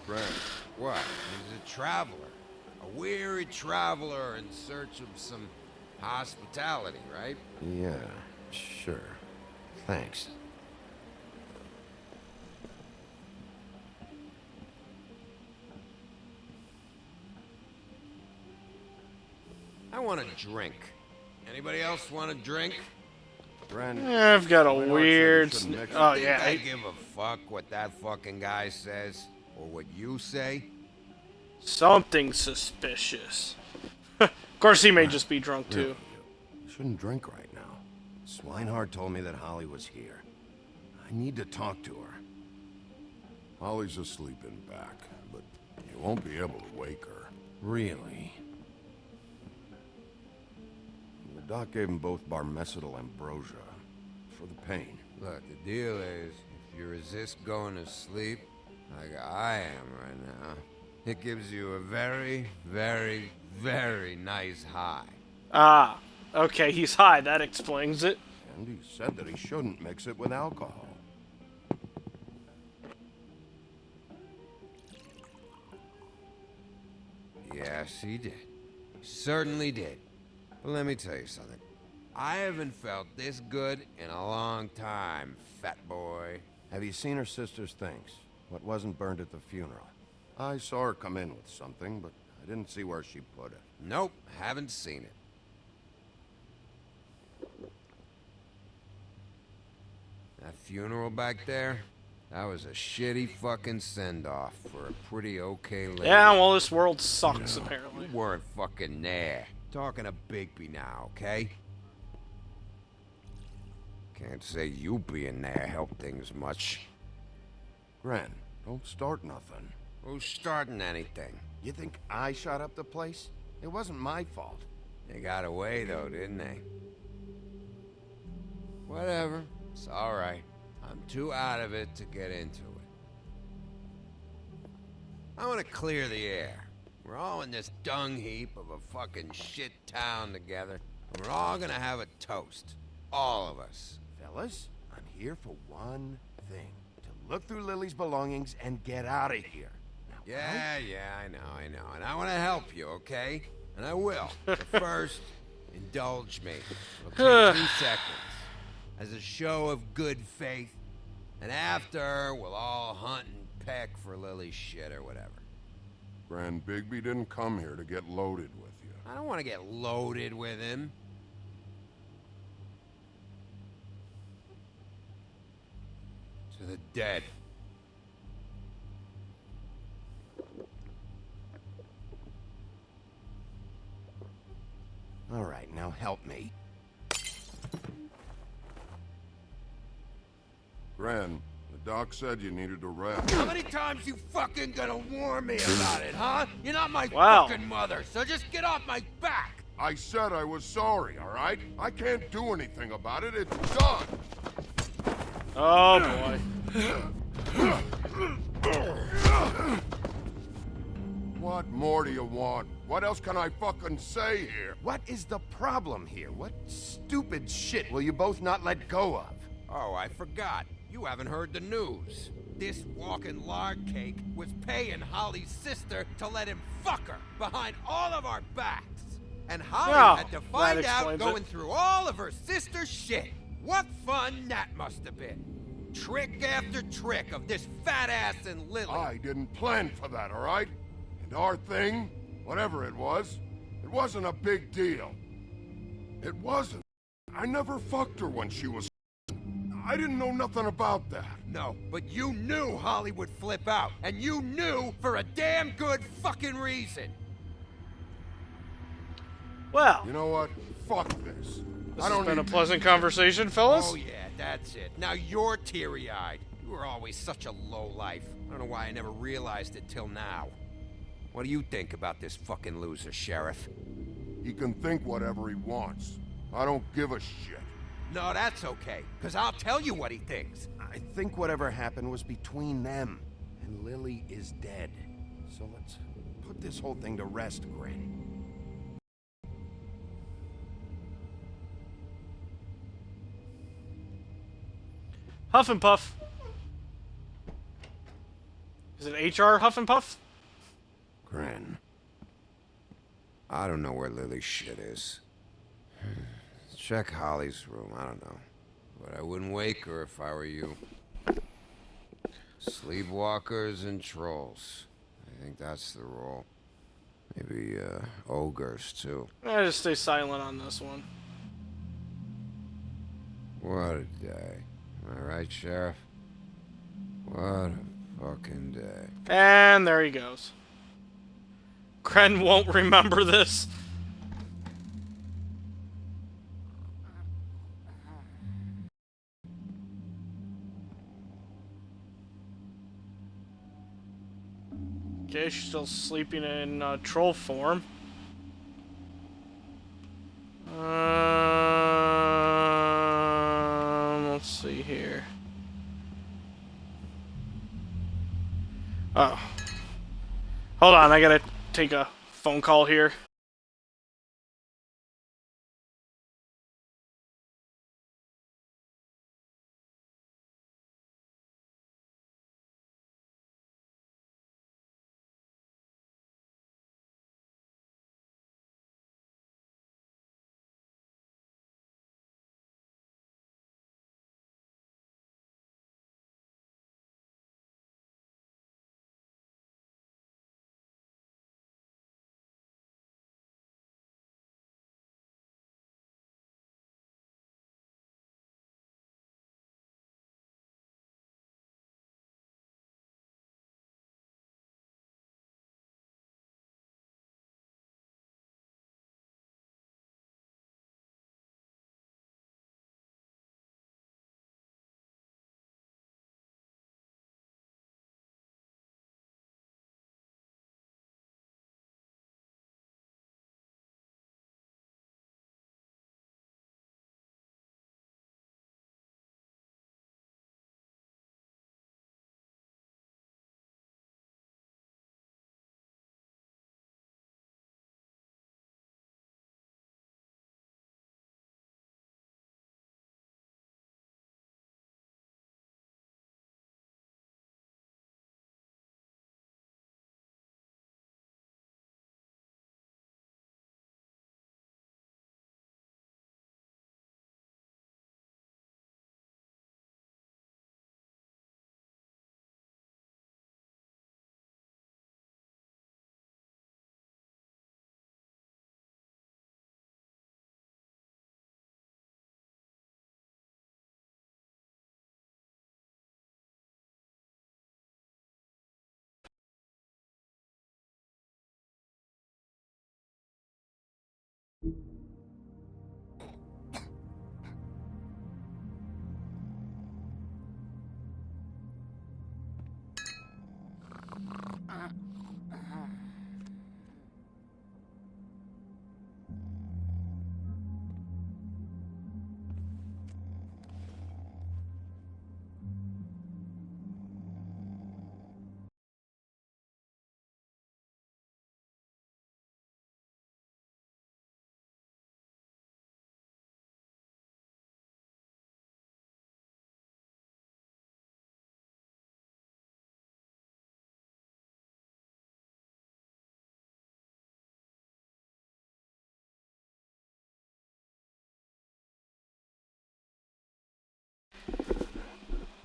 Friend, what? He's a traveler. A weary traveler in search of some hospitality, right? Yeah, sure. Thanks. I want a drink. Anybody else want a drink? Bren, I've got a weird... Oh, Think yeah. I give a fuck what that fucking guy says? Or what you say? Something suspicious. Of course, he may just be drunk, too. You shouldn't drink right now. Swinehart told me that Holly was here. I need to talk to her. Holly's asleep in back, but you won't be able to wake her. Really? The doc gave them both Barmecidal ambrosia for the pain. Look, the deal is, if you resist going to sleep, like I am right now, it gives you a very, very, very nice high. Ah, okay, he's high. That explains it. And he said that he shouldn't mix it with alcohol. Yes, he did. He certainly did. But let me tell you something. I haven't felt this good in a long time, fat boy. Have you seen her sister's things? What wasn't burned at the funeral? I saw her come in with something, but I didn't see where she put it. Nope, haven't seen it. That funeral back there, that was a shitty fucking send-off for a pretty okay lady. Yeah, well, this world sucks, apparently. You weren't fucking there. Talking to Bigby now, okay? Can't say you being there helped things much. Gren, don't start nothing. Who's starting anything? You think I shot up the place? It wasn't my fault. They got away, though, didn't they? Whatever. It's alright. I'm too out of it to get into it. I want to clear the air. We're all in this dung heap of a fucking shit town together, and we're all gonna have a toast. All of us. Fellas, I'm here for one thing. To look through Lily's belongings and get out of here. Now, Yeah, I know. And I want to help you, okay? And I will. But first, indulge me. It'll take 2 seconds. As a show of good faith. And after, we'll all hunt and peck for Lily's shit or whatever. Grand Bigby didn't come here to get loaded with you. I don't want to get loaded with him. To the dead. All right, now help me. Gran, the doc said you needed to rest. How many times you fucking gonna warn me about it, huh? You're not my Wow. fucking mother, so just get off my back! I said I was sorry, all right? I can't do anything about it. It's done. Oh, boy. What more do you want? What else can I fucking say here? What is the problem here? What stupid shit will you both not let go of? Oh, I forgot. You haven't heard the news. This walking lard cake was paying Holly's sister to let him fuck her behind all of our backs. And Holly Yeah, had to that find out explains going it. through all of her sister's shit. What fun that must have been. Trick after trick of this fat ass and Lily. I didn't plan for that, all right? And our thing, whatever it wasn't a big deal. It wasn't. I never fucked her when she was... I didn't know nothing about that. No, but you knew Holly would flip out, and you knew for a damn good fucking reason. Well, you know what? Fuck this. This has been a pleasant conversation, fellas. Oh yeah, that's it. Now you're teary-eyed. You were always such a lowlife. I don't know why I never realized it till now. What do you think about this fucking loser, Sheriff? He can think whatever he wants. I don't give a shit. No, that's okay, because I'll tell you what he thinks. I think whatever happened was between them, and Lily is dead. So let's put this whole thing to rest, Gren. Huff and Puff. Is it HR Huff and Puff? Gren. I don't know where Lily's shit is. Check Holly's room, I don't know. But I wouldn't wake her if I were you. Sleepwalkers and trolls. I think that's the rule. Maybe, ogres, too. I just stay silent on this one. What a day. Am I right, Sheriff? What a fucking day. And there he goes. Kren won't remember this. Okay, she's still sleeping in troll form. Let's see here. Oh. Hold on, I gotta take a phone call here.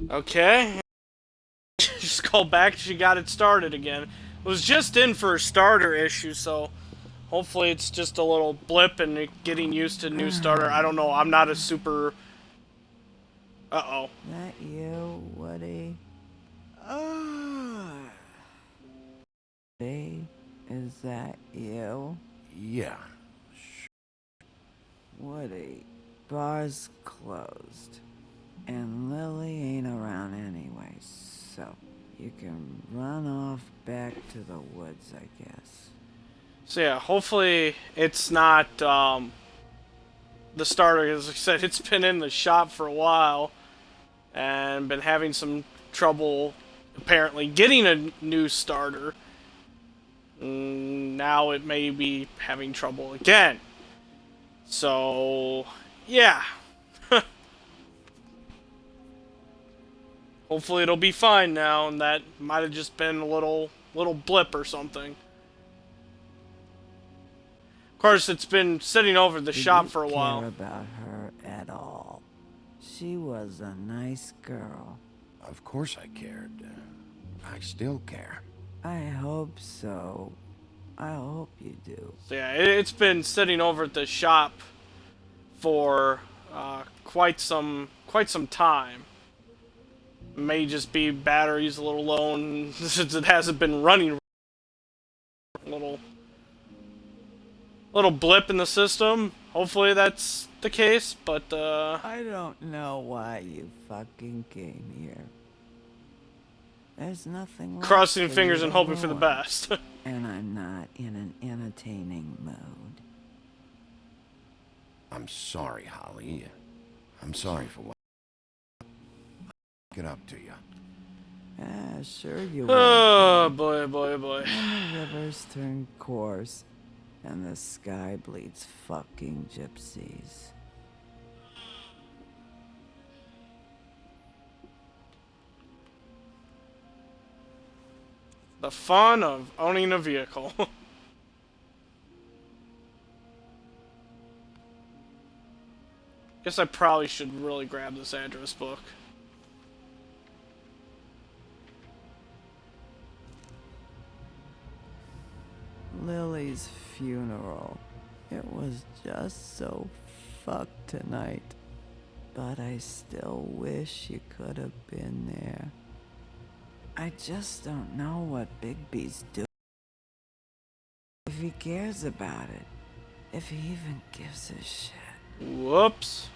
Okay. Just called back. She got it started again. It was just in for a starter issue, so hopefully it's just a little blip and getting used to new starter. I don't know. I'm not a super... Uh-oh. That you, Woody? Woody, is that you? Yeah. Woody, bar's closed. And Lily ain't around anyway, so you can run off back to the woods, I guess. So yeah, hopefully it's not the starter. As I said, it's been in the shop for a while and been having some trouble apparently getting a new starter. Now it may be having trouble again. So yeah. Hopefully it'll be fine now, and that might have just been a little blip or something. Of course, it's been sitting over the shop for a while. Did you care about her at all? She was a nice girl. Of course I cared. I still care. I hope so. I hope you do. So yeah, it's been sitting over at the shop for quite some time. May just be batteries a little low, and since it hasn't been running, little blip in the system. Hopefully that's the case, but I don't know why you fucking came here. There's nothing left Crossing for fingers you and to hoping for the ruin. best. And I'm not in an entertaining mood. I'm sorry, Holly. I'm sorry for what get up to you. Ah, sure you will. Oh, boy, boy, boy. When the rivers turn coarse and the sky bleeds fucking gypsies. The fun of owning a vehicle. Guess I probably should really grab this address book. Lily's funeral. It was just so fucked tonight. But I still wish you could have been there. I just don't know what Bigby's doing. If he cares about it. If he even gives a shit. Whoops.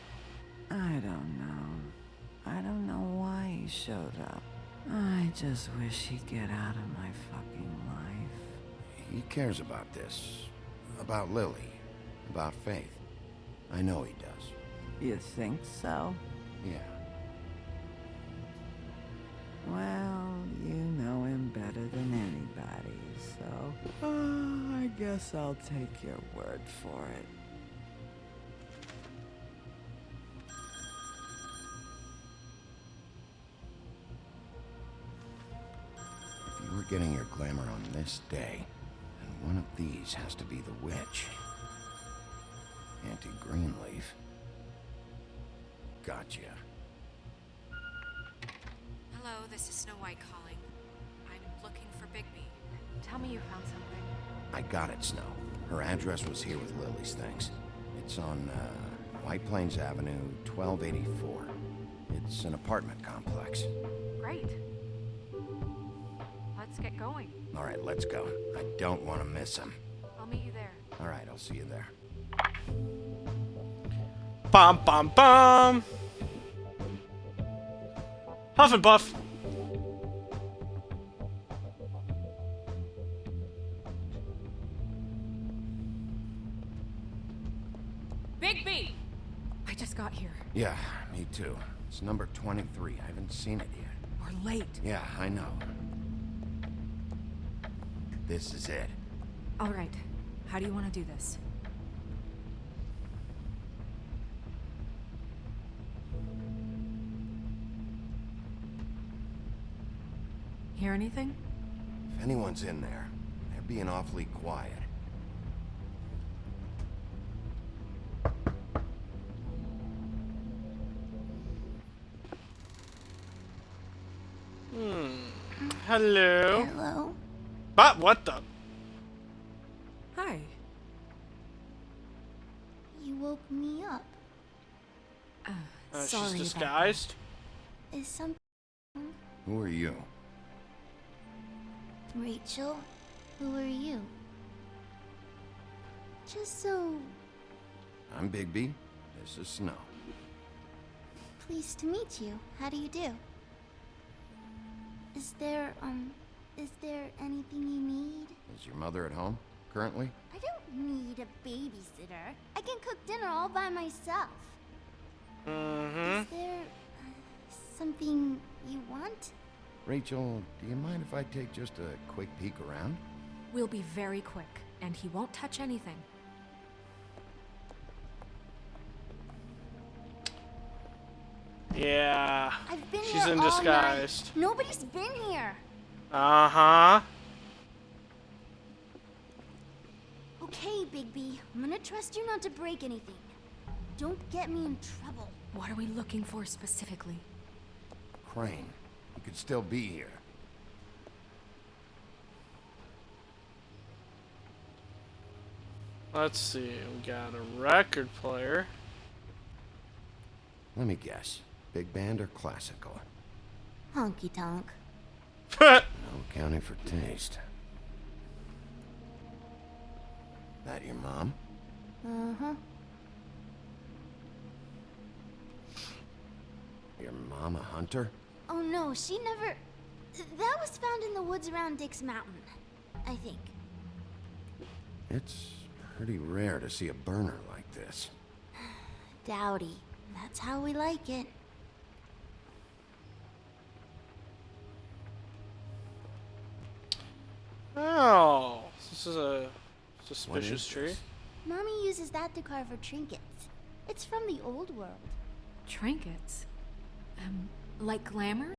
I don't know. I don't know why he showed up. I just wish he'd get out of my fucking life. He cares about this. About Lily. About Faith. I know he does. You think so? Yeah. Well, you know him better than anybody, so I guess I'll take your word for it. If you were getting your glamour on this day, then one of these has to be the witch. Auntie Greenleaf. Gotcha. Hello, this is Snow White calling. I'm looking for Bigby. Tell me you found something. I got it, Snow. Her address was here with Lily's things. It's on, White Plains Avenue, 1284. It's an apartment complex. Great. Let's get going. All right, let's go. I don't want to miss him. I'll meet you there. All right, I'll see you there. Bum bum bum. Huff and Puff. Bigby! I just got here. Yeah, me too. It's number 23. I haven't seen it yet. We're late. Yeah, I know. This is it. All right. How do you want to do this? Hear anything? If anyone's in there, they're being awfully quiet. Hello. Hello? But what the? Hi. You woke me up. Sorry She's about disguised. Is something wrong? Who are you? Rachel? Who are you? Just so I'm Bigby. This is Snow. pleased to meet you. How do you do? Is there anything you need? Is your mother at home, currently? I don't need a babysitter. I can cook dinner all by myself. Mm-hmm. Is there something you want? Rachel, do you mind if I take just a quick peek around? We'll be very quick, and he won't touch anything. Yeah. I've been She's here in all disguise. night. Nobody's been here. Uh-huh. Okay, Bigby. I'm gonna trust you not to break anything. Don't get me in trouble. What are we looking for specifically? Crane, he could still be here. Let's see. We got a record player. Let me guess. Big band or classical? Honky tonk. No accounting for taste. That your mom? Uh-huh. Your mom a hunter? Oh no, she never... That was found in the woods around Dick's Mountain, I think. It's pretty rare to see a burner like this. Dowdy. That's how we like it. Oh, this is a suspicious tree. Mommy uses that to carve her trinkets. It's from the old world. Trinkets? Like glamour?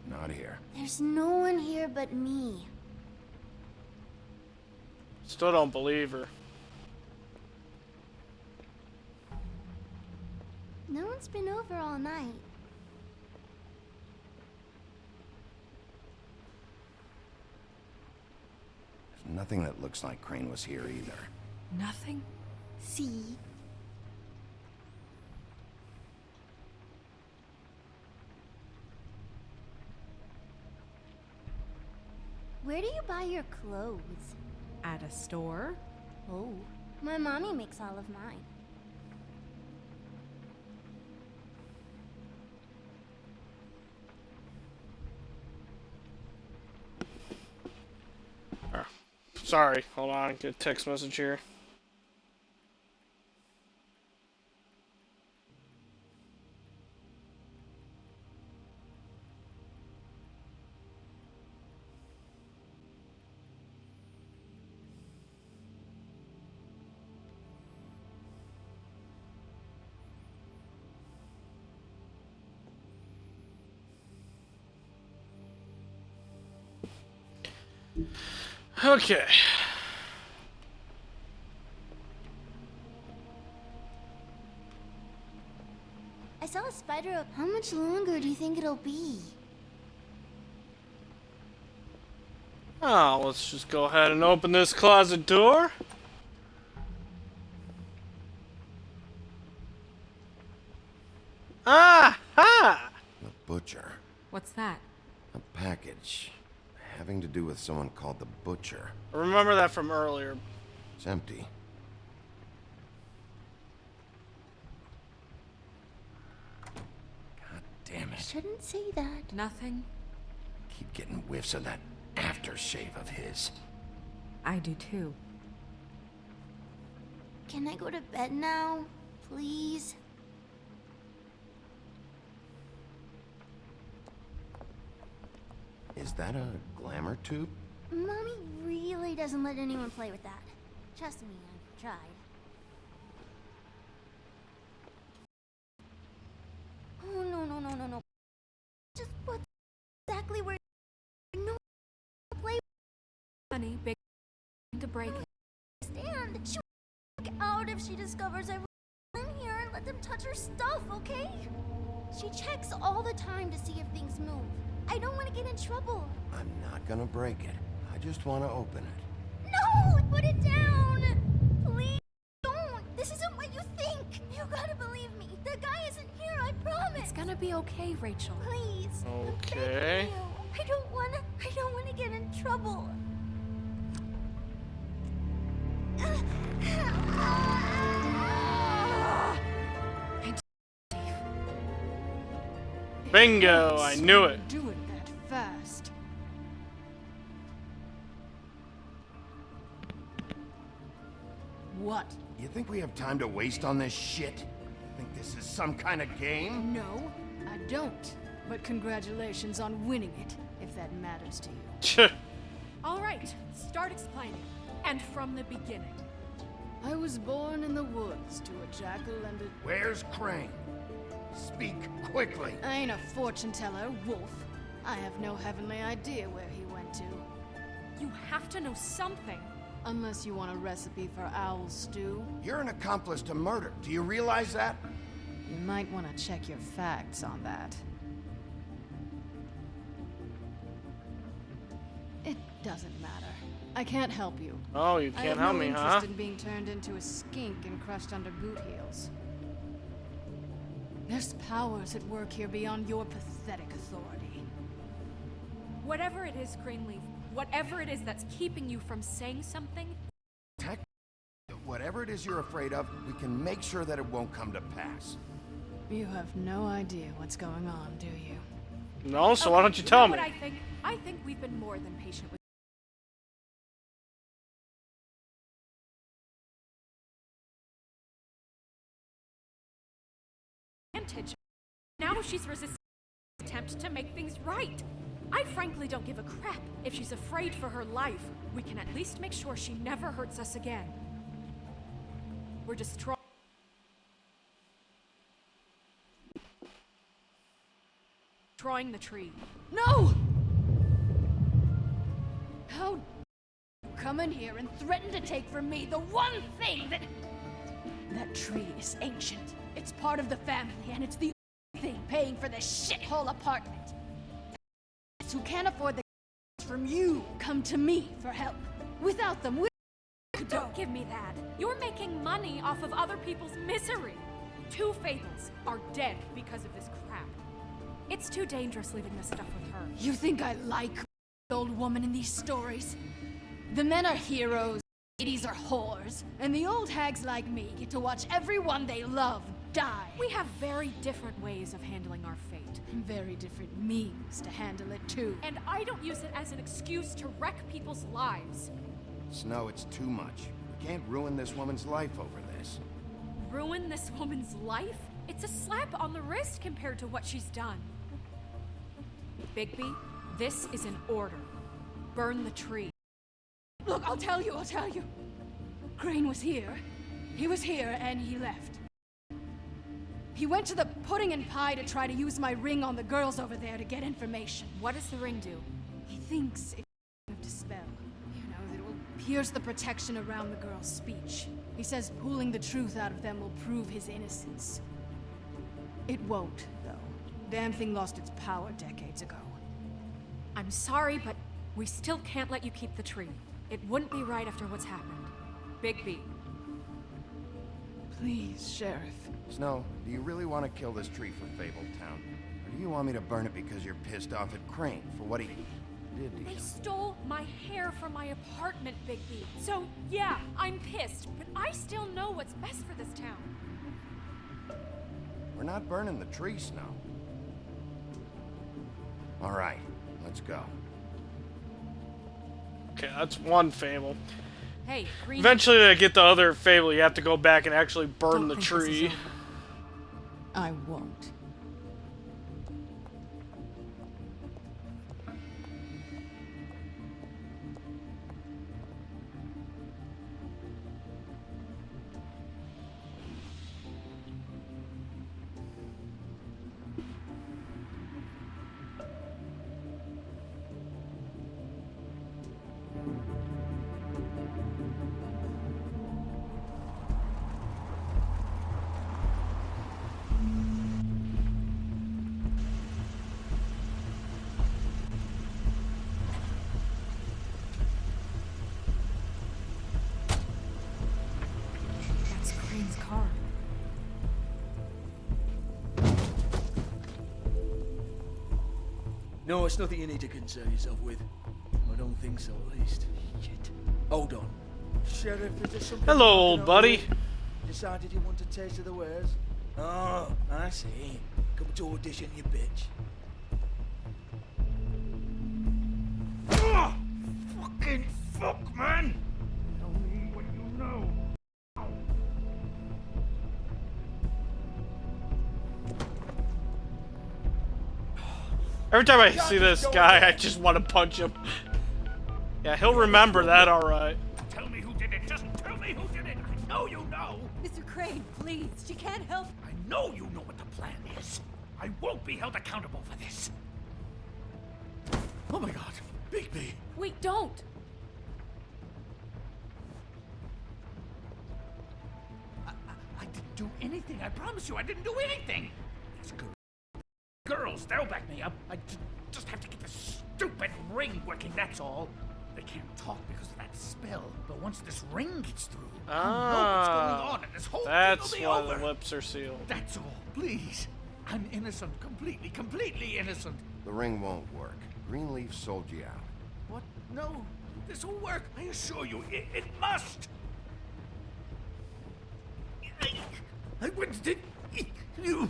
Not here. There's no one here but me. Still don't believe her. No one's been over all night. There's nothing that looks like Crane was here either. Nothing? See? Where do you buy your clothes? At a store? Oh, my mommy makes all of mine. Sorry, hold on, get a text message here. Okay. I saw a spider up. How much longer do you think it'll be? Oh, let's just go ahead and open this closet door. Ah! Ha! The Butcher. What's that? A package. Having to do with someone called the Butcher. I remember that from earlier. It's empty. God damn it. Shouldn't say that. Nothing? Keep getting whiffs of that aftershave of his. I do too. Can I go to bed now? Please? Is that a glamour tube? Mommy really doesn't let anyone play with that. Trust me, I've tried. Oh, no. Just put exactly where no play. Honey, big to break it. Stand. She'll freak out if she discovers everyone in here and let them touch her stuff, okay? She checks all the time to see if things move. I don't want to get in trouble. I'm not gonna break it. I just want to open it. No! Put it down! Please don't! This isn't what you think! You gotta believe me. The guy isn't here, I promise! It's gonna be okay, Rachel. Please. Okay. I don't wanna get in trouble. Bingo! I knew it. Doing that fast. What? You think we have time to waste on this shit? Think this is some kind of game? No, I don't. But congratulations on winning it, if that matters to you. All right, start explaining. And from the beginning. I was born in the woods to a jackal and a... Where's Crane? Speak quickly. I ain't a fortune teller, Wolf. I have no heavenly idea where he went to. You have to know something. Unless you want a recipe for owl stew. You're an accomplice to murder. Do you realize that? You might want to check your facts on that. It doesn't matter. I can't help you. Oh, you can't help me, huh? I have no interest in being turned into a skink and crushed under boot heels. There's powers at work here beyond your pathetic authority. Whatever it is, Greenleaf, whatever it is that's keeping you from saying something... Whatever it is you're afraid of, we can make sure that it won't come to pass. You have no idea what's going on, do you? No, so why don't you tell me? What I think we've been more than patient with. Now she's resisting the attempt to make things right. I frankly don't give a crap if she's afraid for her life. We can at least make sure she never hurts us again. We're destroying the tree. No! How you come in here and threaten to take from me the one thing that... That tree is ancient. It's part of the family, and it's the only thing paying for this shithole apartment. Who can't afford the from you come to me for help. Without them, don't give me that. You're making money off of other people's misery. 2 Fables are dead because of this crap. It's too dangerous leaving this stuff with her. You think I like the old woman in these stories? The men are heroes, the ladies are whores, and the old hags like me get to watch everyone they love die. We have very different ways of handling our fate. Very different means to handle it, too. And I don't use it as an excuse to wreck people's lives. Snow, it's too much. We can't ruin this woman's life over this. Ruin this woman's life? It's a slap on the wrist compared to what she's done. Bigby, this is an order. Burn the tree. Look, I'll tell you. Crane was here. He was here, and he left. He went to the pudding and pie to try to use my ring on the girls over there to get information. What does the ring do? He thinks it's of dispel. You know, that it will pierce the protection around the girls' speech. He says pulling the truth out of them will prove his innocence. It won't, though. Damn thing lost its power decades ago. I'm sorry, but we still can't let you keep the tree. It wouldn't be right after what's happened. Bigby. Please, Sheriff. Snow, do you really want to kill this tree for Fabletown? Or do you want me to burn it because you're pissed off at Crane for what he did to you? They stole my hair from my apartment, Bigby. So, yeah, I'm pissed, but I still know what's best for this town. We're not burning the tree, Snow. All right, let's go. Okay, that's one fable. Hey, Green... Eventually, to get the other fable, you have to go back and actually burn the tree. I won't. No, it's nothing you need to concern yourself with. I don't think so, at least. Shit. Hold on. Sheriff, is there something... Hello, old buddy. Decided you want a taste of the wares? Oh, I see. Come to audition, you bitch. Oh, fucking fuck, man! Tell me what you know. Every time I see this guy, I just want to punch him. Yeah, he'll remember that, alright. Tell me who did it. Just tell me who did it. I know you know. Mr. Crane, please. She can't help. I know you know what the plan is. I won't be held accountable for this. Oh my god. Bigby. Wait, don't. I didn't do anything. I promise you, I didn't do anything. These girls, they'll back me up. I just have to get this stupid ring working, that's all. They can't talk because of that spell, but once this ring gets through, I'll know what's going on and this whole that's thing will be why over. The lips are sealed. That's all. Please. I'm innocent. Completely innocent. The ring won't work. Greenleaf sold you out. What? No. This will work. I assure you, it must. I went to you.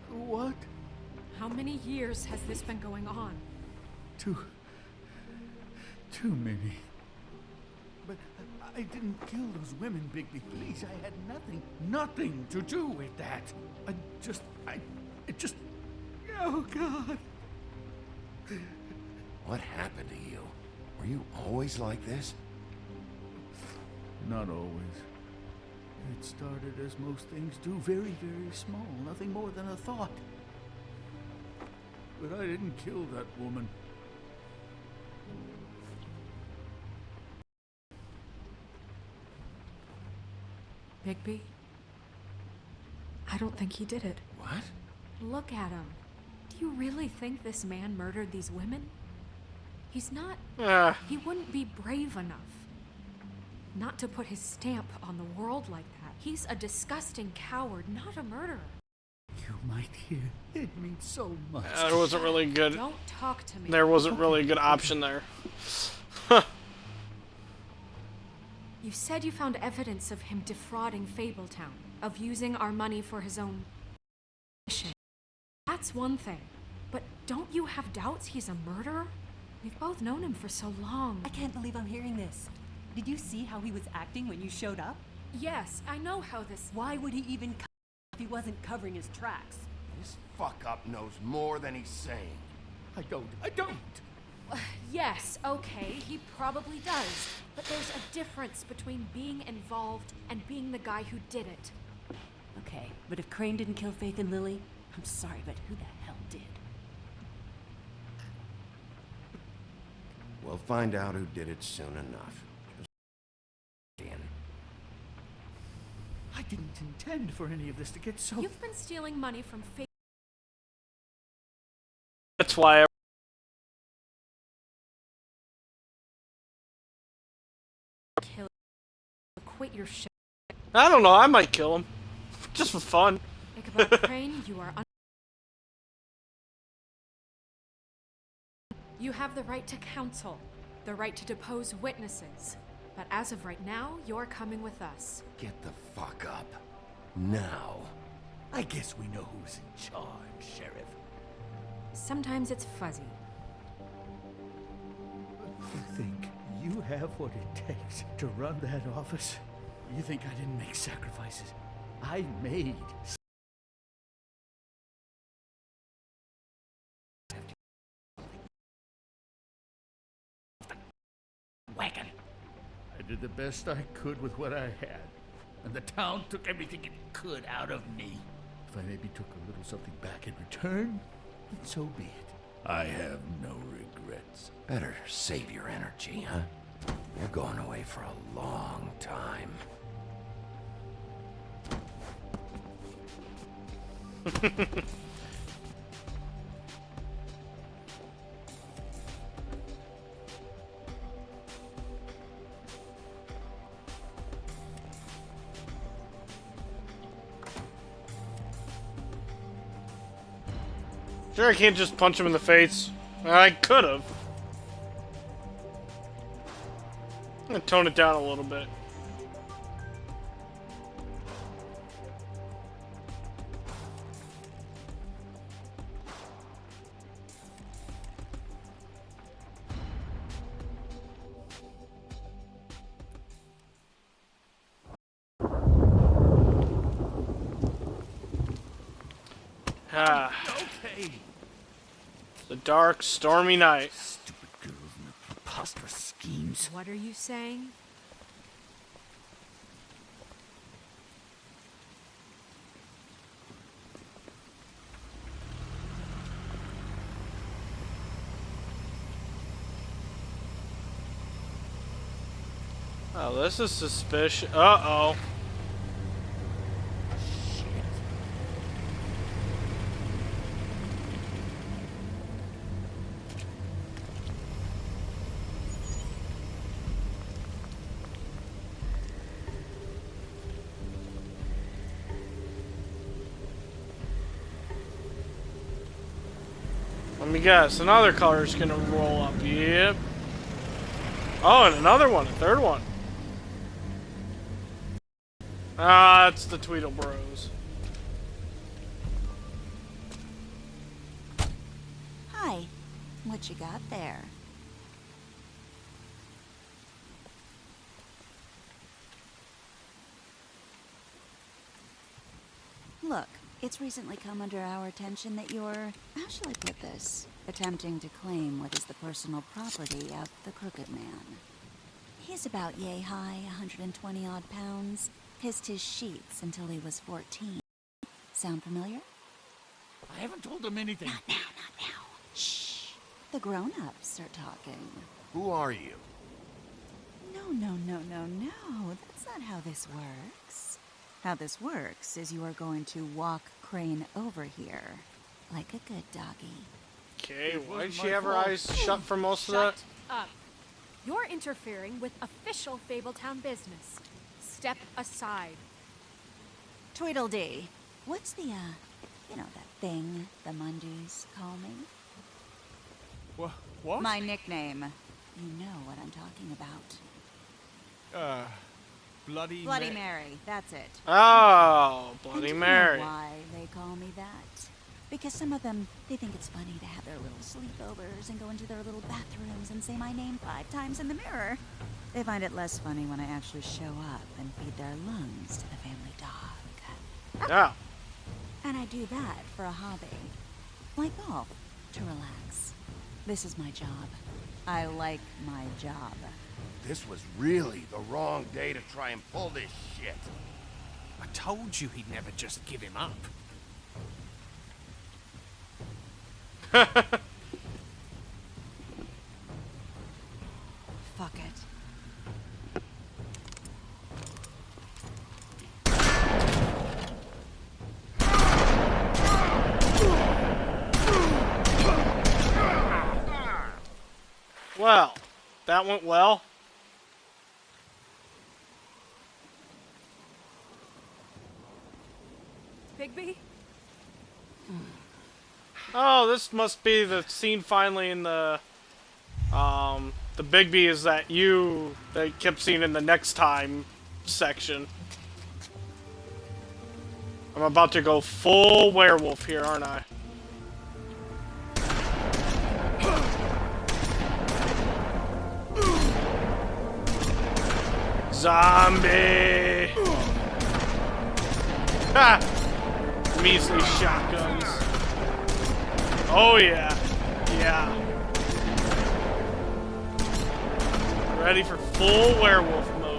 What? How many years has this been going on? Too many. But I didn't kill those women, Bigby. Please, I had nothing to do with that. Oh, God. What happened to you? Were you always like this? Not always. It started as most things do, very, very small, nothing more than a thought. But I didn't kill that woman. Bigby? I don't think he did it. What? Look at him. Do you really think this man murdered these women? He's not... He wouldn't be brave enough. Not to put his stamp on the world like that. He's a disgusting coward, not a murderer. You might hear. It means so much. There wasn't really good. Don't talk to me. There wasn't really a good option there. You said you found evidence of him defrauding Fabletown, of using our money for his own mission. That's one thing. But don't you have doubts he's a murderer? We've both known him for so long. I can't believe I'm hearing this. Did you see how he was acting when you showed up? Yes, I know how this... Why would he even come if he wasn't covering his tracks? This fuck-up knows more than he's saying. I don't. Yes, okay, he probably does. But there's a difference between being involved and being the guy who did it. Okay, but if Crane didn't kill Faith and Lily, I'm sorry, but who the hell did? We'll find out who did it soon enough. Just in. I didn't intend for any of this to get so... You've been stealing money from Faith. That's why Quit your shit. I don't know, I might kill him. Just for fun. Ichabod Crane, you are You have the right to counsel, the right to depose witnesses. But as of right now, you're coming with us. Get the fuck up. Now. I guess we know who's in charge, Sheriff. Sometimes it's fuzzy. You think you have what it takes to run that office? You think I didn't make sacrifices? I made... Wagon. I did the best I could with what I had, and the town took everything it could out of me. If I maybe took a little something back in return, then so be it. I have no regrets. Better save your energy, huh? You're going away for a long time. Sure, I can't just punch him in the face. I could have. I'm gonna tone it down a little bit. Okay. The dark, stormy night. Stupid girls and their preposterous schemes. What are you saying? Oh, this is suspicious. Uh-oh. Let me guess, another color's gonna roll up. Yep. Oh, and another one, a third one. Ah, it's the Tweedle Bros. What you got there? Look, it's recently come under our attention that you're, how shall I put this, attempting to claim what is the personal property of the Crooked Man. He's about yay high, 120 odd pounds, pissed his sheets until he was 14. Sound familiar? I haven't told him anything. Not now, not now. Shh. The grown-ups are talking. Who are you? No. That's not how this works. How this works is you are going to walk Crane over here, like a good doggy. Okay, why did she have her eyes shut for most of that? Shut up. You're interfering with official Fabletown business. Step aside. Tweedledee. What's the, you know, that thing the Mundys call me? What? My nickname. You know what I'm talking about. Bloody Mary, that's it. Oh, Bloody And Mary. You know why they call me that? Because some of them, they think it's funny to have their little sleepovers and go into their little bathrooms and say my name 5 times in the mirror. They find it less funny when I actually show up and feed their lungs to the family dog. Yeah. And I do that for a hobby. Like golf, to relax. This is my job. I like my job. This was really the wrong day to try and pull this shit. I told you he'd never just give him up. Fuck it. Well, that went well. Bigby? Oh, this must be the scene finally in the Bigby is that you they kept seeing in the next time section. I'm about to go full werewolf here, aren't I? Zombie! Ha! Measly shotguns. Oh yeah. Yeah. Ready for full werewolf mode.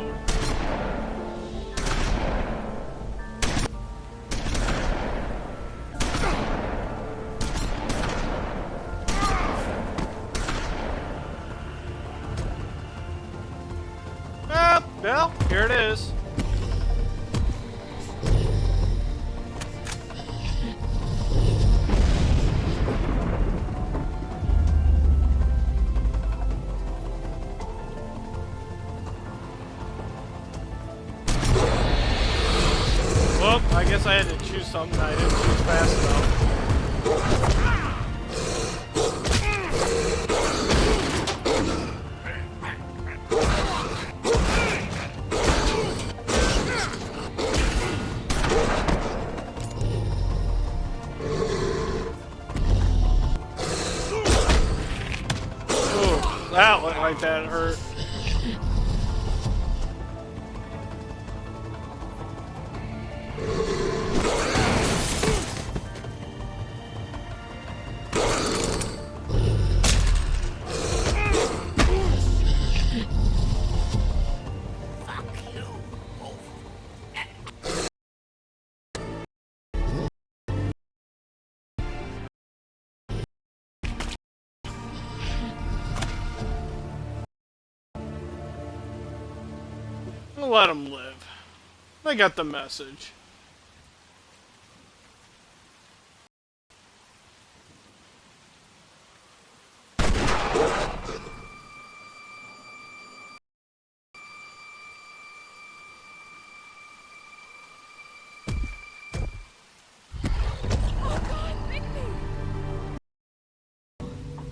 Well, here it is. Well, I guess I had to choose something I didn't choose fast enough. Ooh, that looked like that hurt. Let them live. They got the message.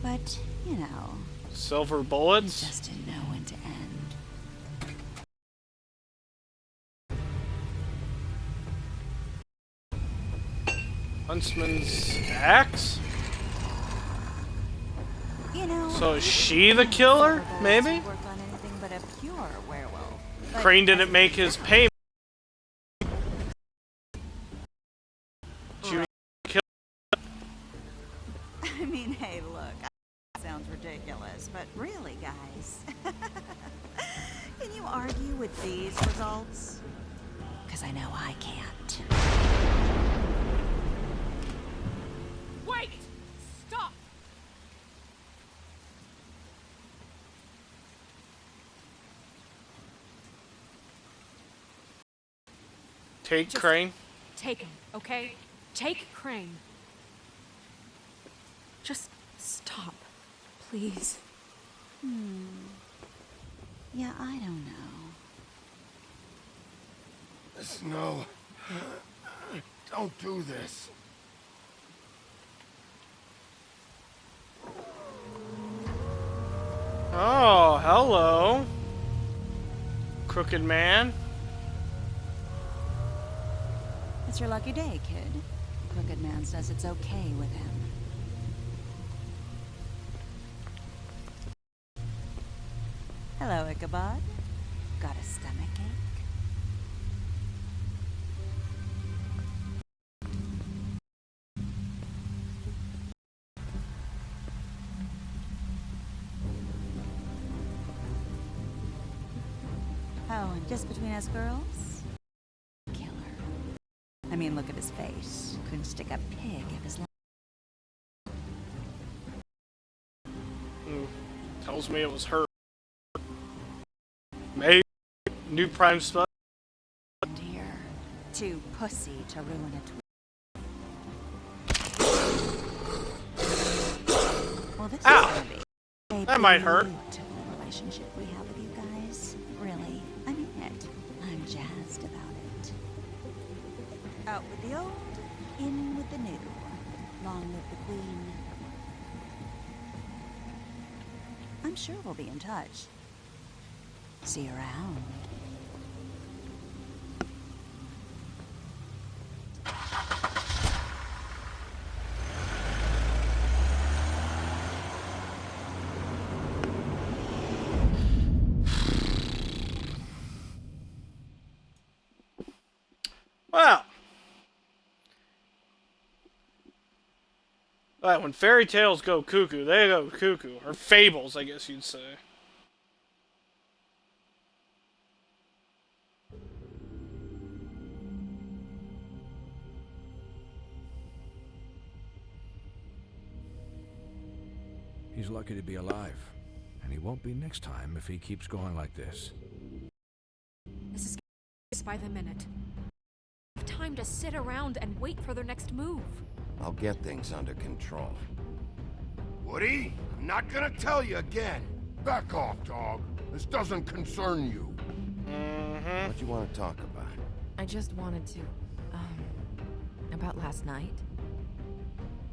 But, you know, Silver bullets? just didn't know when to end. Huntsman's axe? You know, So is she the killer? Maybe? work on anything but a pure werewolf. But Crane didn't make his payment. I mean, hey, look, sounds ridiculous, but really, guys, can you argue with these results? Because I know I can't. Wait! Stop! Take Just Crane. Take him, okay? Take Crane. Just stop, please. Yeah, I don't know. Snow, don't do this. Oh, hello. Crooked Man. It's your lucky day, kid. Crooked Man says it's okay with him. Hello, Ichabod. Got a stomachache? Oh, and just between us girls? Killer. I mean, look at his face. Couldn't stick a pig if his life. Tells me it was her. Maybe. New Prime Spell. Dear. Too pussy to ruin a twist. Well, this is gonna be a That might hurt. beautiful relationship we have with you guys. Really, I mean it. I'm jazzed about it. Out with the old, in with the new. Long live the queen. I'm sure we'll be in touch. See you around. Well. Right, when fairy tales go cuckoo, they go cuckoo. Or fables, I guess you'd say. He's lucky to be alive. And he won't be next time if he keeps going like this. This is by the minute. I have time to sit around and wait for their next move. I'll get things under control. Woody, I'm not gonna tell you again. Back off, dog. This doesn't concern you. What do you want to talk about? I just wanted to, about last night.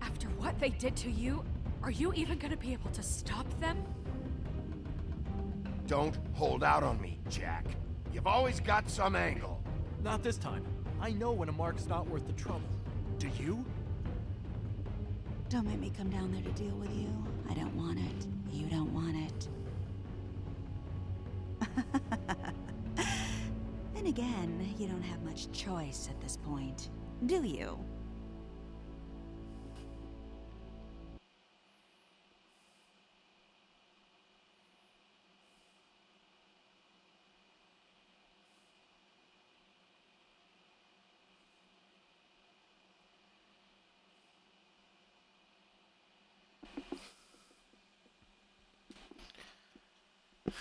After what they did to you, are you even gonna be able to stop them? Don't hold out on me, Jack. You've always got some angle. Not this time. I know when a mark's not worth the trouble. Do you? Don't make me come down there to deal with you. I don't want it. You don't want it. Then again, you don't have much choice at this point, do you?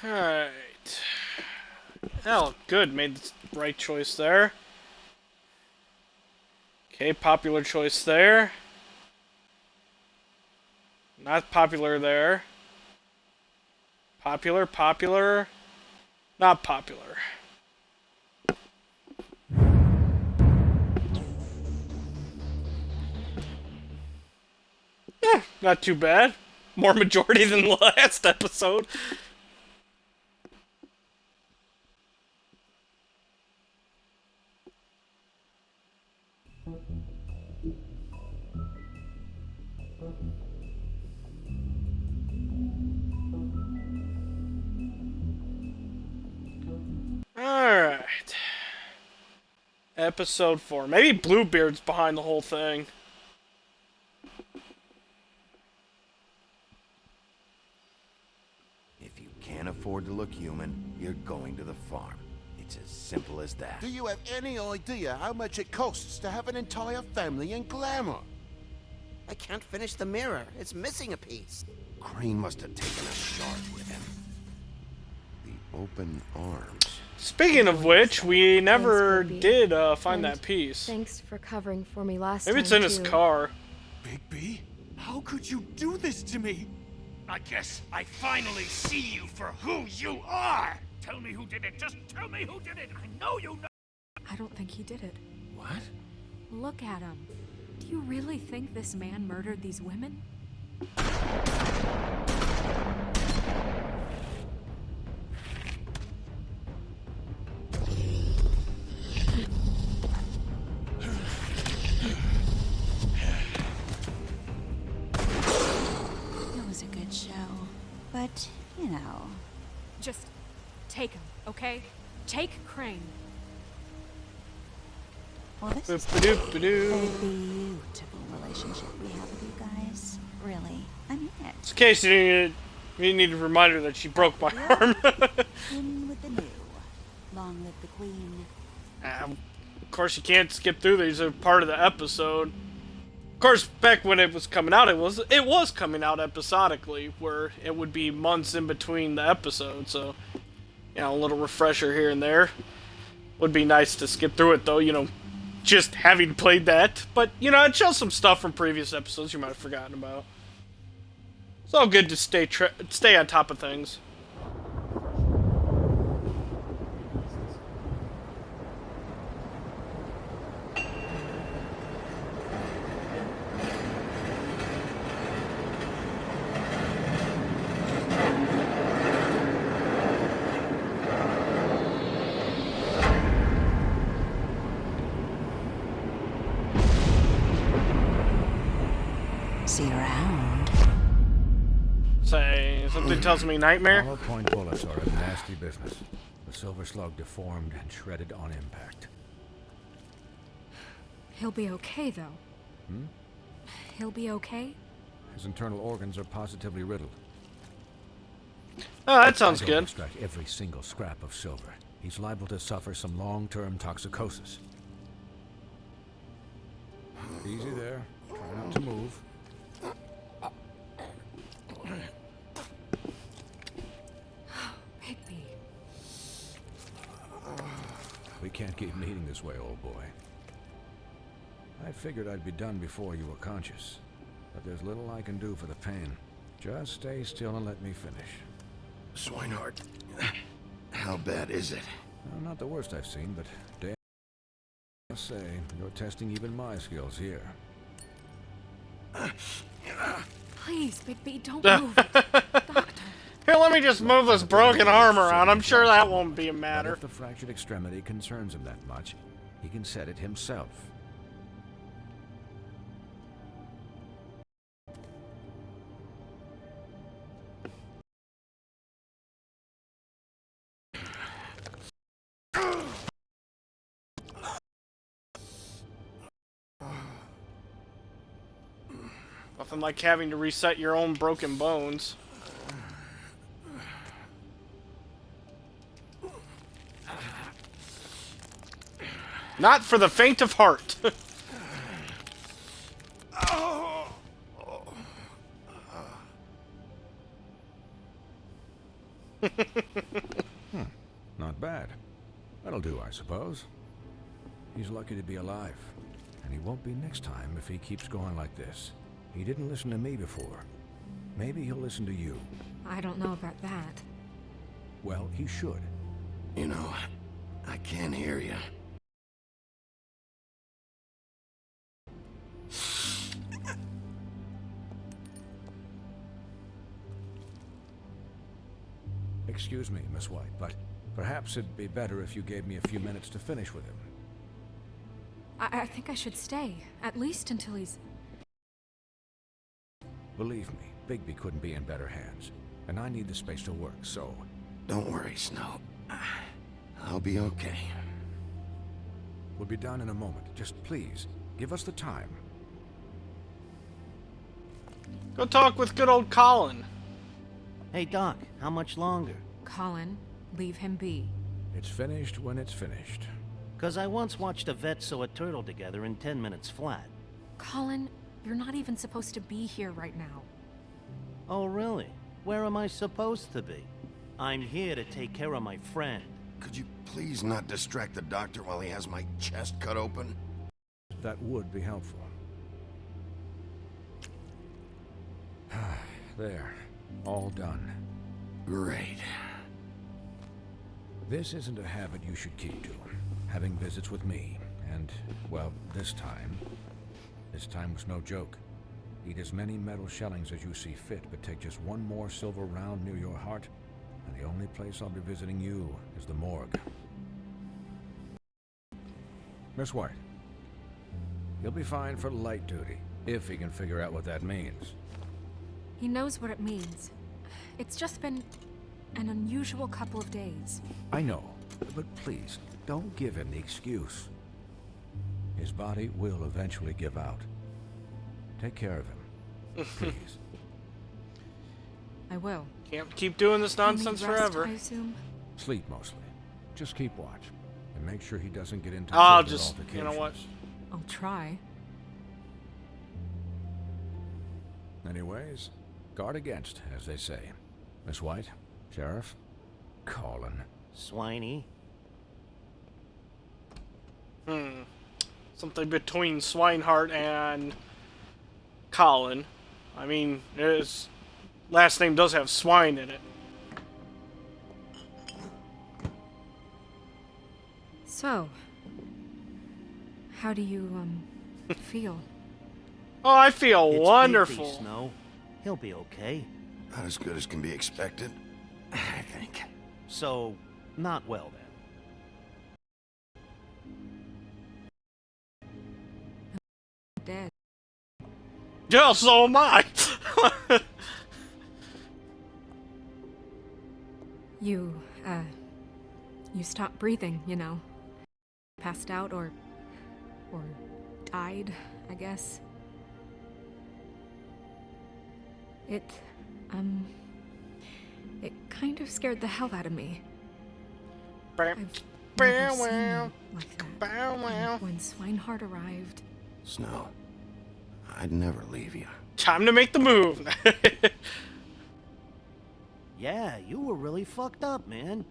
Alright. Oh, good. Made the right choice there. Okay, popular choice there. Not popular there. Popular, popular. Not popular. Not too bad. More majority than the last episode. Episode 4. Maybe Bluebeard's behind the whole thing. If you can't afford to look human, you're going to the farm. It's as simple as that. Do you have any idea how much it costs to have an entire family in Glamour? I can't finish the mirror. It's missing a piece. Crane must have taken a shard with him. The open arms. Speaking of which, we never Thanks, did find And that piece. Thanks for covering for me last Maybe time, it's in his too. car. Bigby, how could you do this to me? I guess I finally see you for who you are! Tell me who did it! Just tell me who did it! I know you know! I don't think he did it. What? Look at him. Do you really think this man murdered these women? It was a good show. But, you know. Just take him, okay? Take Crane. Well, this is a Boop-a-doop-a-doo. beautiful relationship we have with you guys. Really. I mean it. Just in case you need a reminder that she broke my arm. In with the new. Long live the queen. Of course, you can't skip through these. They're part of the episode. Of course, back when it was coming out, it was coming out episodically, where it would be months in between the episodes. So, you know, a little refresher here and there. Would be nice to skip through it, though. You know, just having played that. But you know, it shows some stuff from previous episodes you might have forgotten about. It's all good to stay on top of things. See you around. Say, something tells me nightmare. Hollow point bullets are a nasty business. The Silver Slug deformed and shredded on impact. He'll be okay, though. Hmm? He'll be okay? His internal organs are positively riddled. Oh, that sounds I don't good. extract every single scrap of silver. He's liable to suffer some long-term toxicosis. Easy there. Try not to move. Bigby. We can't keep meeting this way, old boy. I figured I'd be done before you were conscious. But there's little I can do for the pain. Just stay still and let me finish. Swinehart, how bad is it? Well, not the worst I've seen, but damn, I must say, you're testing even my skills here. Please, Bigby, don't move it. Here, let me just move this broken arm around. I'm sure that won't be a But matter. if the fractured extremity concerns him that much, he can set it himself. Nothing like having to reset your own broken bones. Not for the faint of heart. Not bad. That'll do, I suppose. He's lucky to be alive. And he won't be next time if he keeps going like this. He didn't listen to me before. Maybe he'll listen to you. I don't know about that. Well, he should. You know, I can't hear you. Excuse me, Miss White, but perhaps it'd be better if you gave me a few minutes to finish with him. I think I should stay, at least until he's... Believe me, Bigby couldn't be in better hands. And I need the space to work, so... Don't worry, Snow. I'll be okay. We'll be done in a moment. Just please, give us the time. Go talk with good old Colin. Hey, Doc, how much longer? Colin, leave him be. It's finished when it's finished. 'Cause I once watched a vet sew a turtle together in 10 minutes flat. Colin, you're not even supposed to be here right now. Oh, really? Where am I supposed to be? I'm here to take care of my friend. Could you please not distract the doctor while he has my chest cut open? That would be helpful. There. All done. Great. This isn't a habit you should keep to. Having visits with me. And, well, this time was no joke. Eat as many metal shellings as you see fit, but take just one more silver round near your heart, and the only place I'll be visiting you is the morgue. Miss White, you'll be fine for light duty, if he can figure out what that means. He knows what it means. It's just been an unusual couple of days. I know, but please, don't give him the excuse. His body will eventually give out. Take care of him, please. I will. Can't keep doing this nonsense Rest, forever. I assume? Sleep mostly. Just keep watch. And make sure he doesn't get into I'll further just, you know what? I'll try. Anyways, guard against, as they say. Miss White, Sheriff, Colin. Swiney. Something between Swinehart and Colin. I mean, his last name does have swine in it. So, how do you, feel? Oh, I feel It's wonderful. Bigby, Snow. He'll be okay. Not as good as can be expected, I think. So, not well then. Dead. Yeah, so am I. You stopped breathing, you know. Passed out or died, I guess. It kind of scared the hell out of me. I've never seen him like that. When Swinehart arrived... Snow, I'd never leave you. Time to make the move. Yeah, you were really fucked up, man.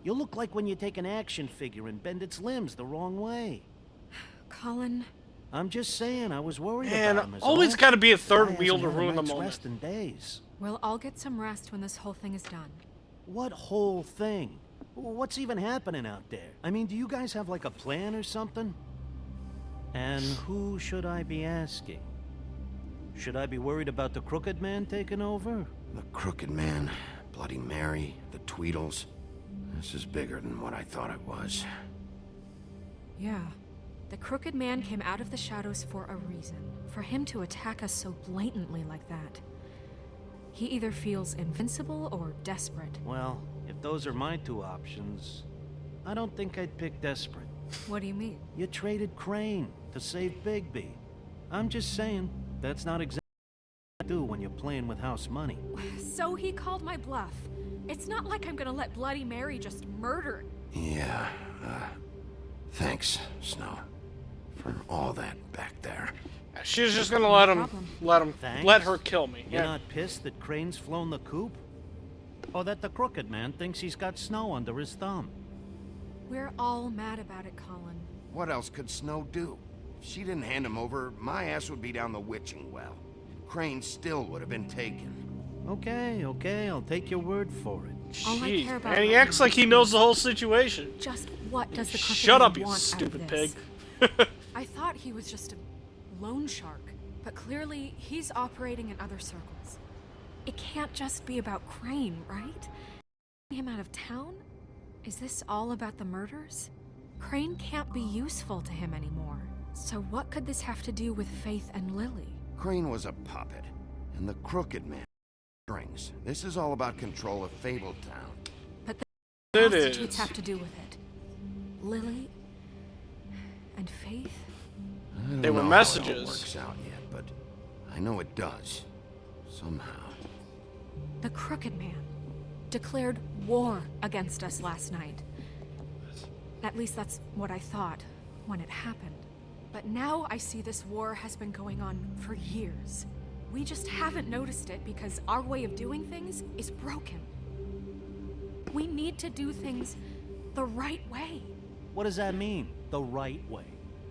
You look like when you take an action figure and bend its limbs the wrong way. Colin... I'm just saying, I was worried Man, about him. is always all. got to be a third Guy wheel hasn't to had a ruin the night's moment. rest in days. Well, I'll get some rest when this whole thing is done. What whole thing? What's even happening out there? I mean, do you guys have like a plan or something? And who should I be asking? Should I be worried about the Crooked Man taking over? The Crooked Man, Bloody Mary, the Tweedles. This is bigger than what I thought it was. Yeah. The Crooked Man came out of the shadows for a reason. For him to attack us so blatantly like that. He either feels invincible or desperate. Well, if those are my two options, I don't think I'd pick desperate. What do you mean? You traded Crane to save Bigby. I'm just saying, that's not exactly what you do when you're playing with house money. So he called my bluff. It's not like I'm gonna let Bloody Mary just murder. Yeah, thanks, Snow, for all that back there. She's just gonna let Thanks. her kill me. You're Yeah. not pissed that Crane's flown the coop? Or that the Crooked Man thinks he's got Snow under his thumb? We're all mad about it, Colin. What else could Snow do? If she didn't hand him over, my ass would be down the witching well. Crane still would have been taken. Okay, I'll take your word for it. All I care about And he right acts now like he knows the whole situation. Just what does the Crooked Shut Man up, you want stupid out of this? pig. I thought he was just a loan shark, but clearly he's operating in other circles. It can't just be about Crane, right? Him out of town? Is this all about the murders? Crane can't be useful to him anymore. So what could this have to do with Faith and Lily? Crane was a puppet, and the Crooked Man strings. This is all about control of Fabletown. But the It prostitutes is. have to do with it. Lily And Faith? I don't They were know messages. How it all works out yet, but I know it does. Somehow. The Crooked Man declared war against us last night. At least that's what I thought when it happened. But now I see this war has been going on for years. We just haven't noticed it because our way of doing things is broken. We need to do things the right way. What does that mean, the right way?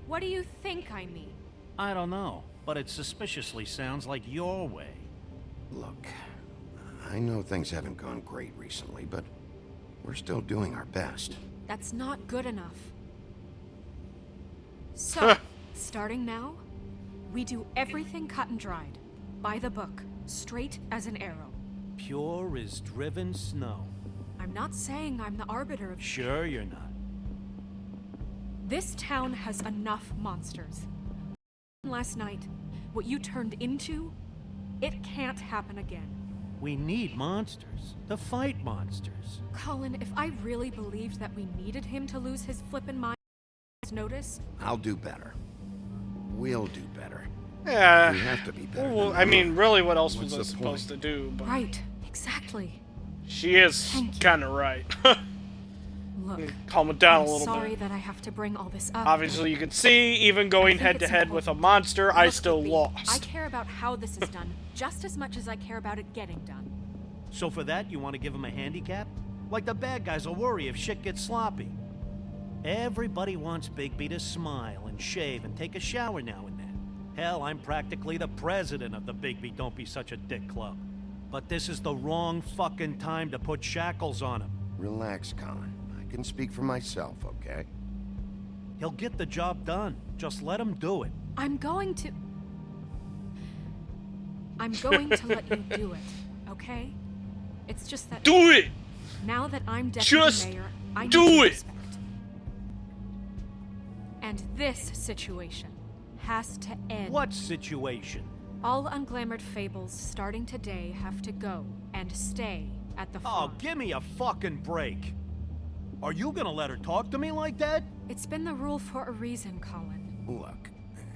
What do you think I mean? I don't know, but it suspiciously sounds like your way. Look, I know things haven't gone great recently, but we're still doing our best. That's not good enough. So, starting now, we do everything cut and dried. By the book, straight as an arrow. Pure as driven snow. I'm not saying I'm the arbiter of... Sure you're not. This town has enough monsters. Last night, what you turned into, it can't happen again. We need monsters to fight monsters. Colin, if I really believed that we needed him to lose his flippin' mind, notice? I'll do better. We'll do better. Yeah. We have to be better. Well, I mean, really, what else was I supposed to do? But right, exactly. She is kind of right. Look, calm it down I'm a little sorry bit. that I have to bring all this up. Obviously, you can see, even going head to head with a monster, I still I lost. care about how this is done just as much as I care about it getting done. So for that, you want to give him a handicap? Like the bad guys will worry if shit gets sloppy. Everybody wants Bigby to smile and shave and take a shower now and then. Hell, I'm practically the president of the Bigby Don't Be Such a Dick Club. But this is the wrong fucking time to put shackles on him. Relax, Colin. I can speak for myself, okay? He'll get the job done. Just let him do it. I'm going to let you do it, okay? It's just that... Do it! Now that I'm deputy Just mayor, I need do some it! respect. And this situation has to end. What situation? All unglamored fables starting today have to go and stay at the farm. Oh, give me a fucking break. Are you gonna let her talk to me like that? It's been the rule for a reason, Colin. Look,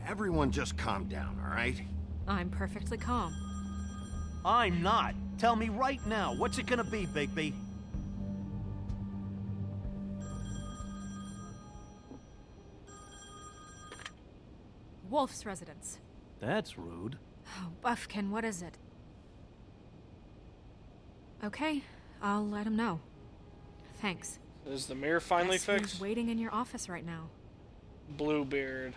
everyone just calm down, all right? I'm perfectly calm. I'm not. Tell me right now, what's it gonna be, Bigby? Wolf's residence. That's rude. Oh, Buffkin, what is it? Okay, I'll let him know. Thanks. Is the mirror finally Guess who's fixed? waiting in your office right now? Bluebeard.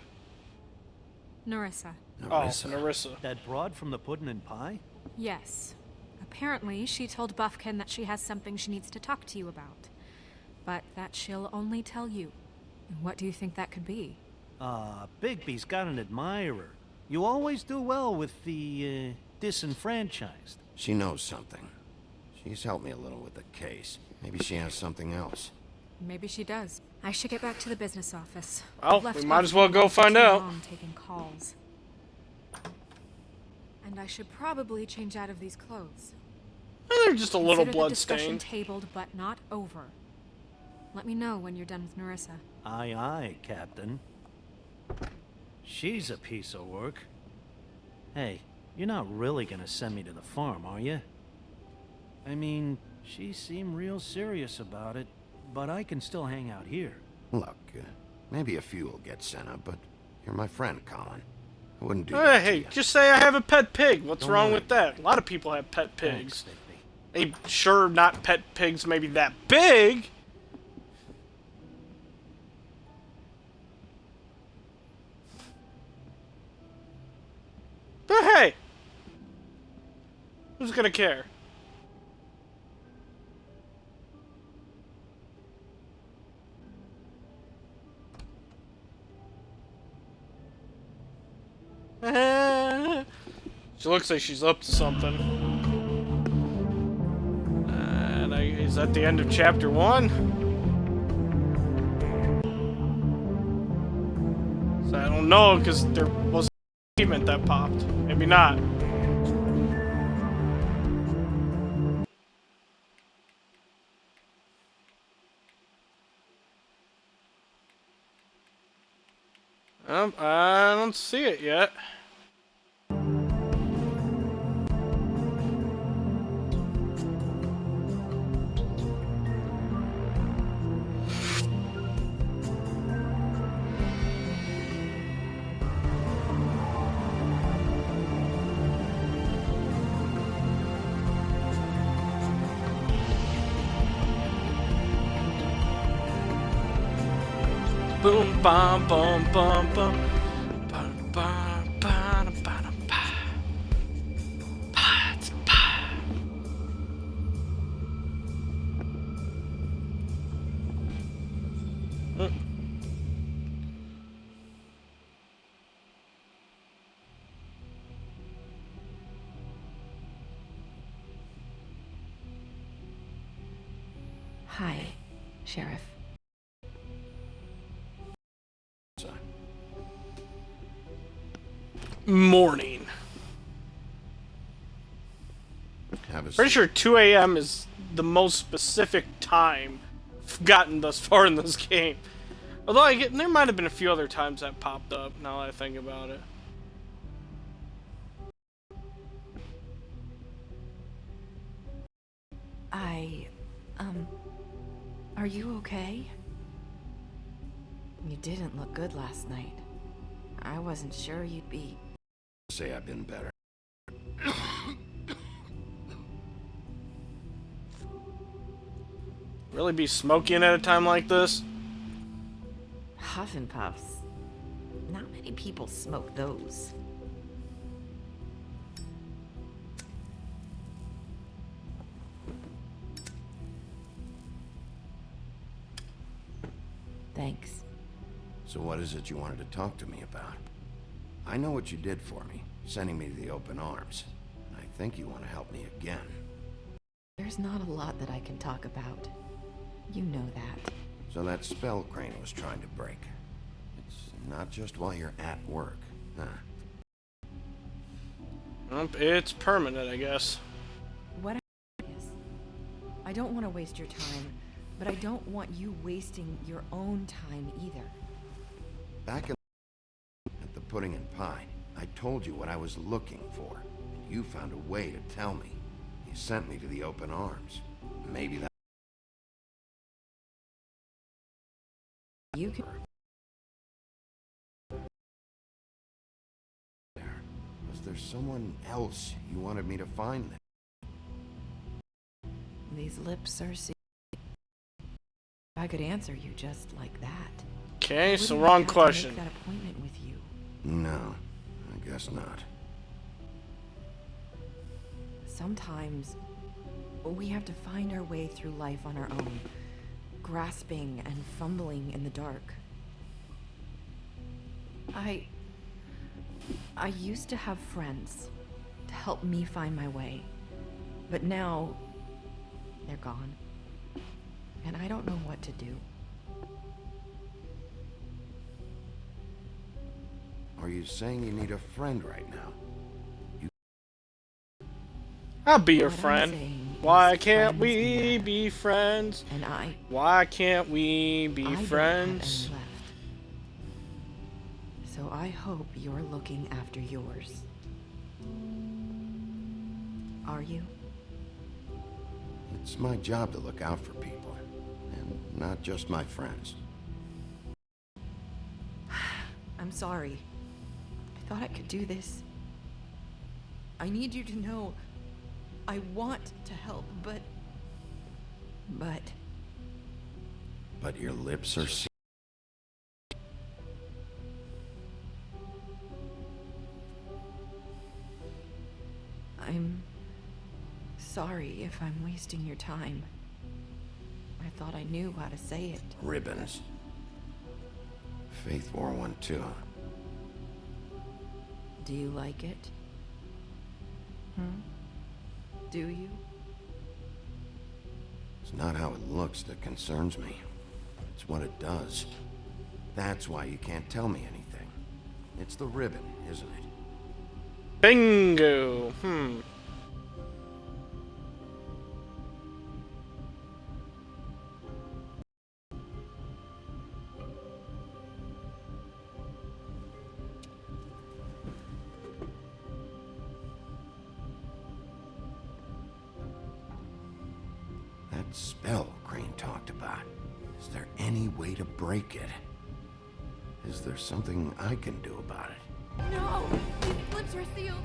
Narissa. Oh, Narissa. That broad from the Puddin' and Pie? Yes. Apparently, she told Buffkin that she has something she needs to talk to you about. But that she'll only tell you. And what do you think that could be? Bigby's got an admirer. You always do well with the, disenfranchised. She knows something. She's helped me a little with the case. Maybe she has something else. Maybe she does. I should get back to the business office. Well, I've left we might as well Buffkin go on for find too out. long taking calls. And I should probably change out of these clothes. They're just a little Consider the discussion blood-stained. tabled, but not over. Let me know when you're done with Narissa. Aye, aye, Captain. She's a piece of work. Hey, you're not really gonna send me to the farm, are you? I mean, she seemed real serious about it, but I can still hang out here. Look, maybe a few will get sent up, but you're my friend, Colin. I wouldn't do that to Hey, you. just say I have a pet pig. What's Don't wrong worry. with that? A lot of people have pet pigs. Hey, sure, not pet pigs maybe that big. But hey, who's gonna care? She looks like she's up to something. And is that the end of chapter 1? So I don't know, because there was an achievement that popped. Maybe not. I don't see it yet. Boom, bum, bum, bum, bum. Bum, bum, bum, bum, bum. Pots, pie. Hi, Sheriff. Morning. Pretty sure 2 a.m. is the most specific time I've gotten thus far in this game. Although there might have been a few other times that popped up, now that I think about it. Are you okay? You didn't look good last night. I wasn't sure you'd be... Say I've been better. Really be smoking at a time like this? Huff and puffs. Not many people smoke those. Thanks. So what is it you wanted to talk to me about? I know what you did for me, sending me to the open arms. And I think you want to help me again. There's not a lot that I can talk about. You know that. So that spell Crane was trying to break. It's not just while you're at work, huh? It's permanent, I guess. What I don't want to waste your time, but I don't want you wasting your own time either. Back at the Pudding and Pie, I told you what I was looking for, and you found a way to tell me. You sent me to the open arms. Maybe that... You can... Was there someone else you wanted me to find there? These lips are sealed. I could answer you just like that. Okay, so wrong question. Make that appointment with you. No, I guess not. Sometimes we have to find our way through life on our own, grasping and fumbling in the dark. I used to have friends to help me find my way, but now they're gone, and I don't know what to do. Are you saying you need a friend right now? I'll be your friend. Why can't we be friends? And Why can't we be friends? So I hope you're looking after yours. Are you? It's my job to look out for people, and not just my friends. I'm sorry. I thought I could do this. I need you to know I want to help, but... But your lips are sealed. I'm sorry if I'm wasting your time. I thought I knew how to say it. Ribbons. Faith wore one too. Do you like it? Do you? It's not how it looks that concerns me. It's what it does. That's why you can't tell me anything. It's the ribbon, isn't it? Bingo! spell Crane talked about. Is there any way to break it? Is there something I can do about it? No! These lips are sealed.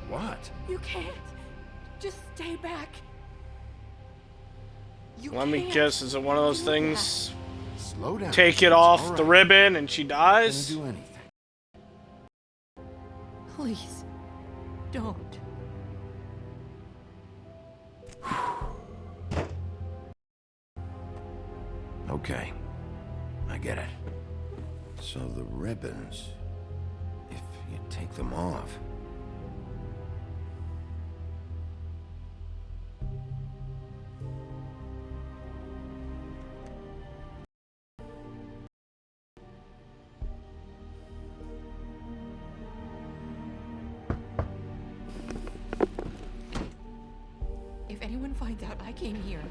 What? You can't. Just stay back. Let me guess, is it one of those things? Slow down. Take it It's off all the right. ribbon and she dies? Don't do anything. Please, don't. Okay, I get it. So the ribbons, if you take them off... If anyone finds out I came here...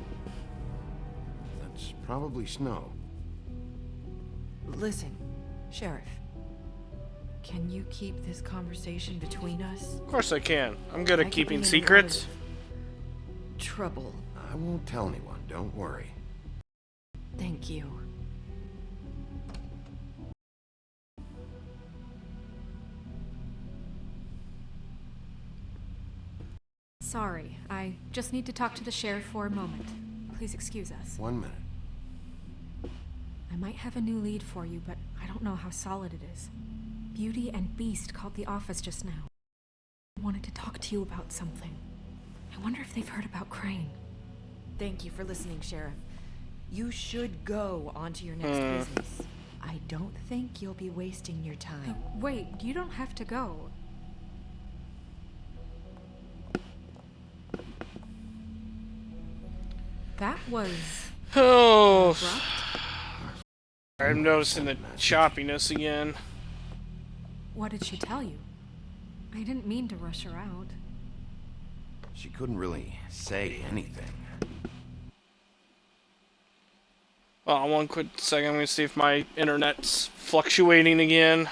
That's probably Snow. Listen, Sheriff. Can you keep this conversation between us? Of course I can. I'm good at I could keeping be in a lot secrets. of trouble. I won't tell anyone, don't worry. Thank you. Sorry, I just need to talk to the sheriff for a moment. Please excuse us. 1 minute. I might have a new lead for you, but I don't know how solid it is. Beauty and Beast called the office just now. I wanted to talk to you about something. I wonder if they've heard about Crane. Thank you for listening, Sheriff. You should go on to your next business. I don't think you'll be wasting your time. Wait, you don't have to go. That was... Oh. abrupt. I'm noticing the choppiness again. What did she tell you? I didn't mean to rush her out. She couldn't really say anything. Well, one quick second. I'm going to see if my internet's fluctuating again.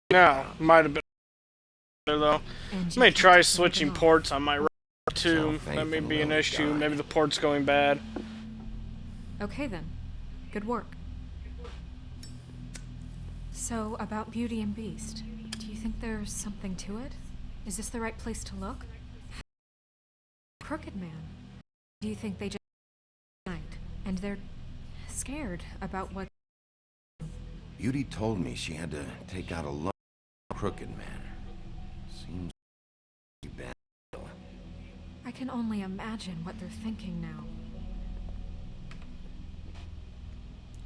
Now, might have been better though. I may try switching ports on my router too. That may be an issue. Maybe the port's going bad. Okay then. Good work. So, about Beauty and Beast, do you think there's something to it? Is this the right place to look? Crooked Man. Do you think they just night and they're scared about what... Beauty told me she had to take out a lump Crooked Man. Seems bad. I can only imagine what they're thinking now.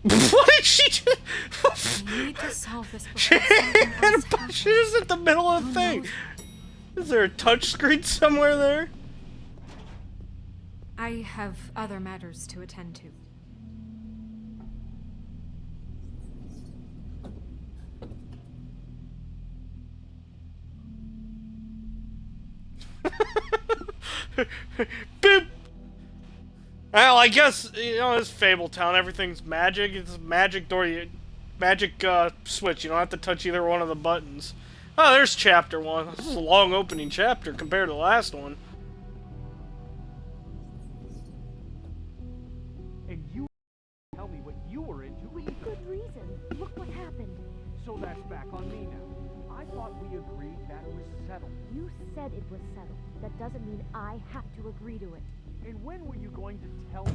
What did she do? We need to solve this She before something else happens. She's at the middle of the thing. Is there a touch screen somewhere there? I have other matters to attend to. Boop. Well, I guess, you know, it's Fabletown. Everything's magic. It's a magic door. Magic switch. You don't have to touch either one of the buttons. Oh, there's chapter 1. This is a long opening chapter compared to the last one. And you tell me what you were into. With good reason. Look what happened. So that's back on me now. I thought we agreed that was settled. You said it was settled. That doesn't mean I have to agree to it. And when were you going to tell me?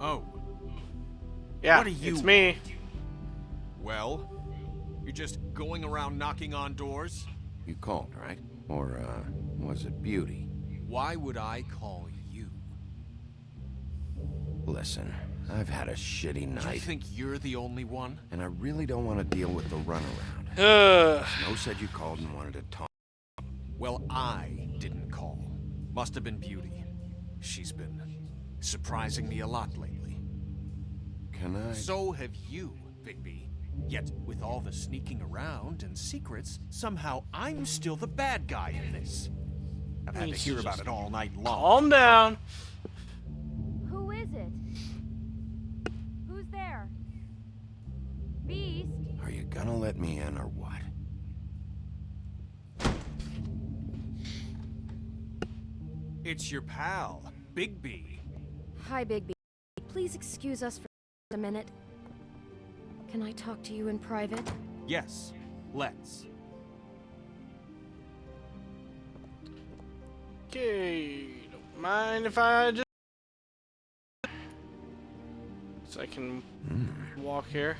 Oh. Yeah, what are you? it's me. Well, you're just going around knocking on doors? You called, right? Or, was it Beauty? Why would I call you? Listen, I've had a shitty night. You think you're the only one? And I really don't want to deal with the runaround. Snow said you called and wanted to talk. Well, I didn't call. Must have been Beauty. She's been surprising me a lot lately. Can I? So have you, Bigby. Yet, with all the sneaking around and secrets, somehow I'm still the bad guy in this. I've had to hear about it all night long. Calm down. Who is it? Who's there? Beast? Are you gonna let me in or what? It's your pal, Bigby. Hi, Bigby. Please excuse us for a minute. Can I talk to you in private? Yes, let's. Okay, don't mind if I just... So I can walk here.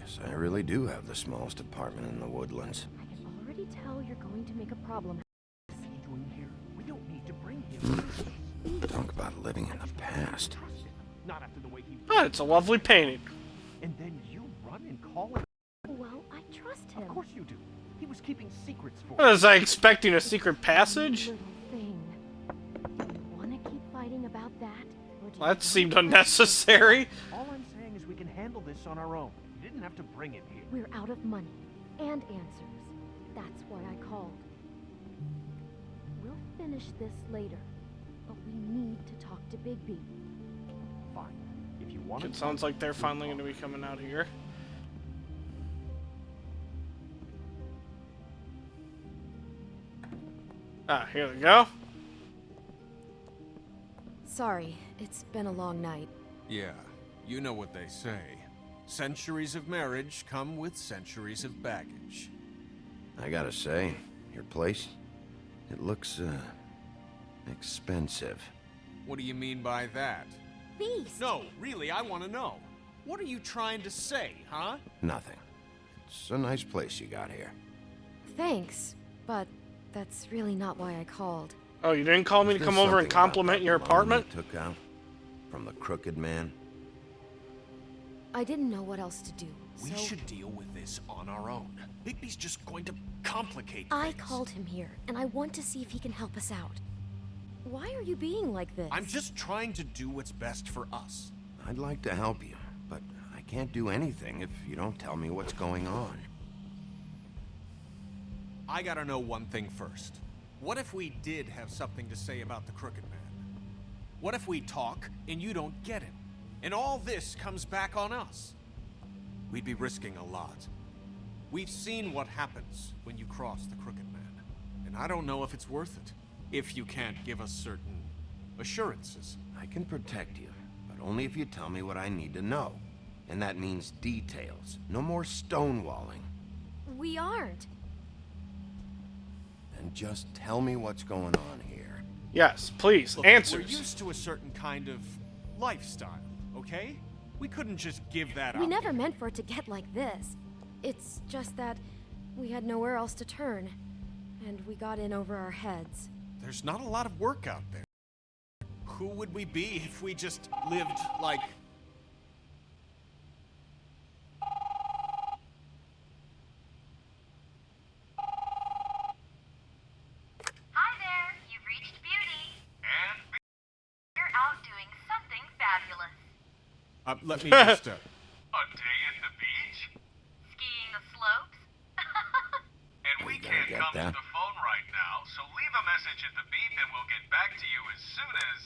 Guess I really do have the smallest apartment in the Woodlands. I can already tell you're going to make a problem. What's he doing here? We don't need to bring him. Talk about living in the past. Not after the way he... Oh, it's a lovely painting. And then you run and call him. Well, I trust him. Of course you do. He was keeping secrets for Was I expecting a secret passage? Little thing. Do you want to keep fighting about that? Or do Well, that seemed unnecessary. All I'm saying is we can handle this on our own. You didn't have to bring him here. We're out of money and answers. That's why I called. We'll finish this later, but we need to talk to Bigby. Fine. If you want It sounds like they're finally going to be coming out here. Ah, here we go. Sorry, it's been a long night. Yeah, you know what they say. Centuries of marriage come with centuries of baggage. I gotta say, your place, it looks, expensive. What do you mean by that? Beast! No, really, I want to know. What are you trying to say, huh? Nothing. It's a nice place you got here. Thanks, but that's really not why I called. Oh, you didn't call me to Is come there over and something about compliment that your loan apartment? you took out from the Crooked Man? I didn't know what else to do, We so should deal with this on our own. Bigby's just going to complicate I things. called him here, and I want to see if he can help us out. Why are you being like this? I'm just trying to do what's best for us. I'd like to help you, but I can't do anything if you don't tell me what's going on. I gotta know one thing first. What if we did have something to say about the Crooked Man? What if we talk and you don't get him? And all this comes back on us? We'd be risking a lot. We've seen what happens when you cross the Crooked Man. And I don't know if it's worth it. If you can't give us certain assurances. I can protect you, but only if you tell me what I need to know. And that means details. No more stonewalling. We aren't. Then just tell me what's going on here. Yes, please. Look, Answers. We're used to a certain kind of lifestyle, okay? We couldn't just give that We up. never meant for it to get like this. It's just that we had nowhere else to turn, and we got in over our heads. There's not a lot of work out there. Who would we be if we just lived like... Hi there, you've reached Beauty. And you're out doing something fabulous. let me just, A day at the beach? Skiing the slopes? And we can't get come that. to the phone right now, so leave a message at the beep and we'll get back to you as soon as...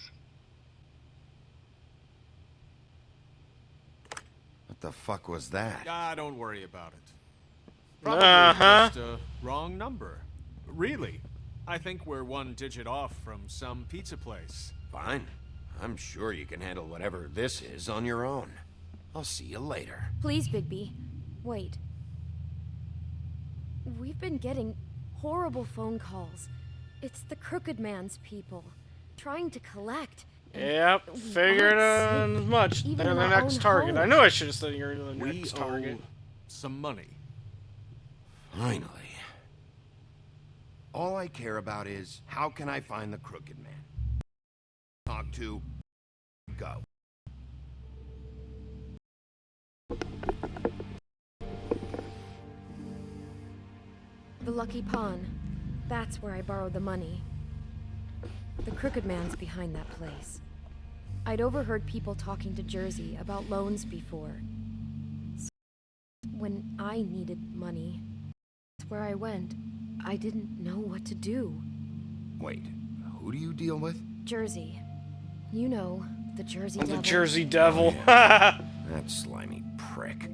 What the fuck was that? Ah, don't worry about it. Probably just a wrong number. Really. I think we're one digit off from some pizza place. Fine. I'm sure you can handle whatever this is on your own. I'll see you later. Please, Bigby. Wait. We've been getting horrible phone calls. It's the Crooked Man's people, trying to collect. Yep, figured as much. Even They're in the our next own target. home. I knew I should have said you're the We next target. owe some money. Finally. All I care about is, how can I find the Crooked Man? Talk to... Go. The Lucky Pawn. That's where I borrowed the money. The Crooked Man's behind that place. I'd overheard people talking to Jersey about loans before. So when I needed money, that's where I went. I didn't know what to do. Wait, who do you deal with? Jersey. You know, the Jersey The Devil. Jersey Devil. That slimy prick.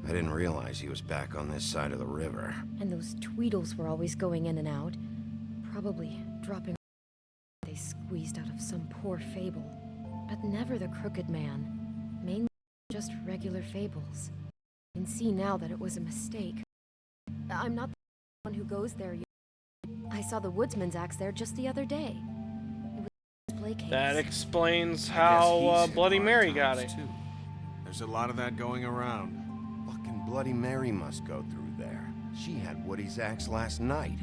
I didn't realize he was back on this side of the river. And those Tweedles were always going in and out. Probably dropping they squeezed out of some poor fable. But never the Crooked Man. Mainly just regular fables. I can see now that it was a mistake. I'm not the one who goes there yet. I saw the woodsman's axe there just the other day. It was a display case. That explains how Bloody Mary got it. Too. There's a lot of that going around. Fucking Bloody Mary must go through there. She had Woody's axe last night.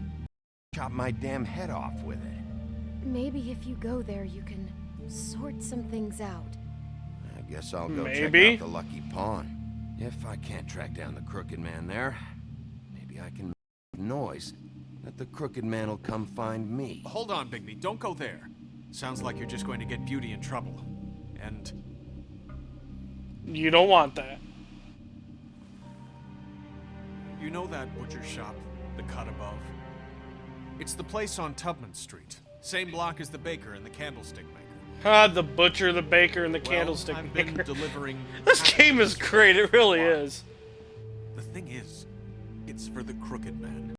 Chopped my damn head off with it. Maybe if you go there, you can sort some things out. I guess I'll go check Maybe. out the Lucky Pawn. If I can't track down the Crooked Man there, maybe I can make noise that the Crooked Man will come find me. Hold on, Bigby. Don't go there. Sounds like you're just going to get Beauty in trouble. And... You don't want that. You know that butcher shop, the cut above? It's the place on Tubman Street. Same block as the baker and the candlestick maker. Ah, the butcher, the baker, and the candlestick I've maker. been delivering... This game is great, it really is. The thing is, it's for the Crooked Man.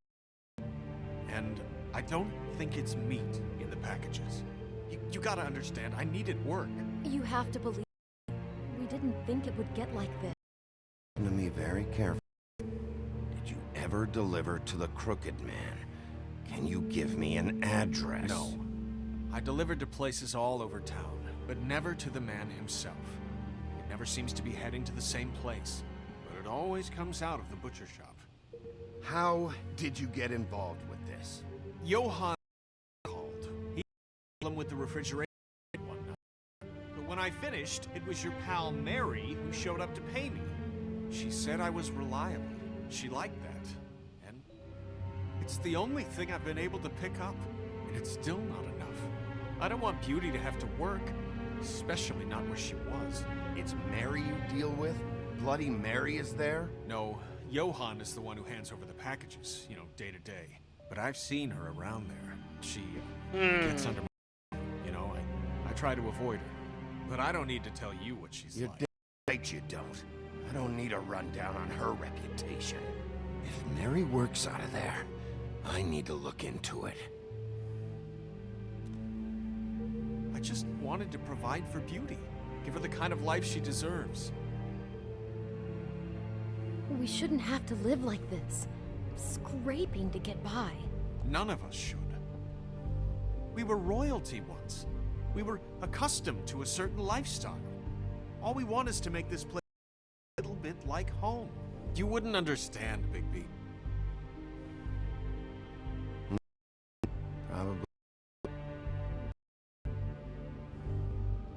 And I don't think it's meat in the packages. You gotta understand, I needed work. You have to believe. We didn't think it would get like this. Listen to me very carefully. Did you ever deliver to the Crooked Man? Can you give me an address? No. I delivered to places all over town, but never to the man himself. It never seems to be heading to the same place, but it always comes out of the butcher shop. How did you get involved with this? Johann called. He had him with the refrigerator one night. But when I finished, it was your pal Mary who showed up to pay me. She said I was reliable. She liked that. And it's the only thing I've been able to pick up, and it's still not enough. I don't want Beauty to have to work, especially not where she was. It's Mary you deal with? Bloody Mary is there? No, Johann is the one who hands over the packages, you know, day to day. But I've seen her around there. She gets under my... You know, I try to avoid her. But I don't need to tell you what she's You're like. damn right you don't. I don't need a rundown on her reputation. If Mary works out of there, I need to look into it. I just wanted to provide for Beauty. Give her the kind of life she deserves. We shouldn't have to live like this. Scraping to get by. None of us should. We were royalty once. We were accustomed to a certain lifestyle. All we want is to make this place a little bit like home. You wouldn't understand, Bigby. Probably.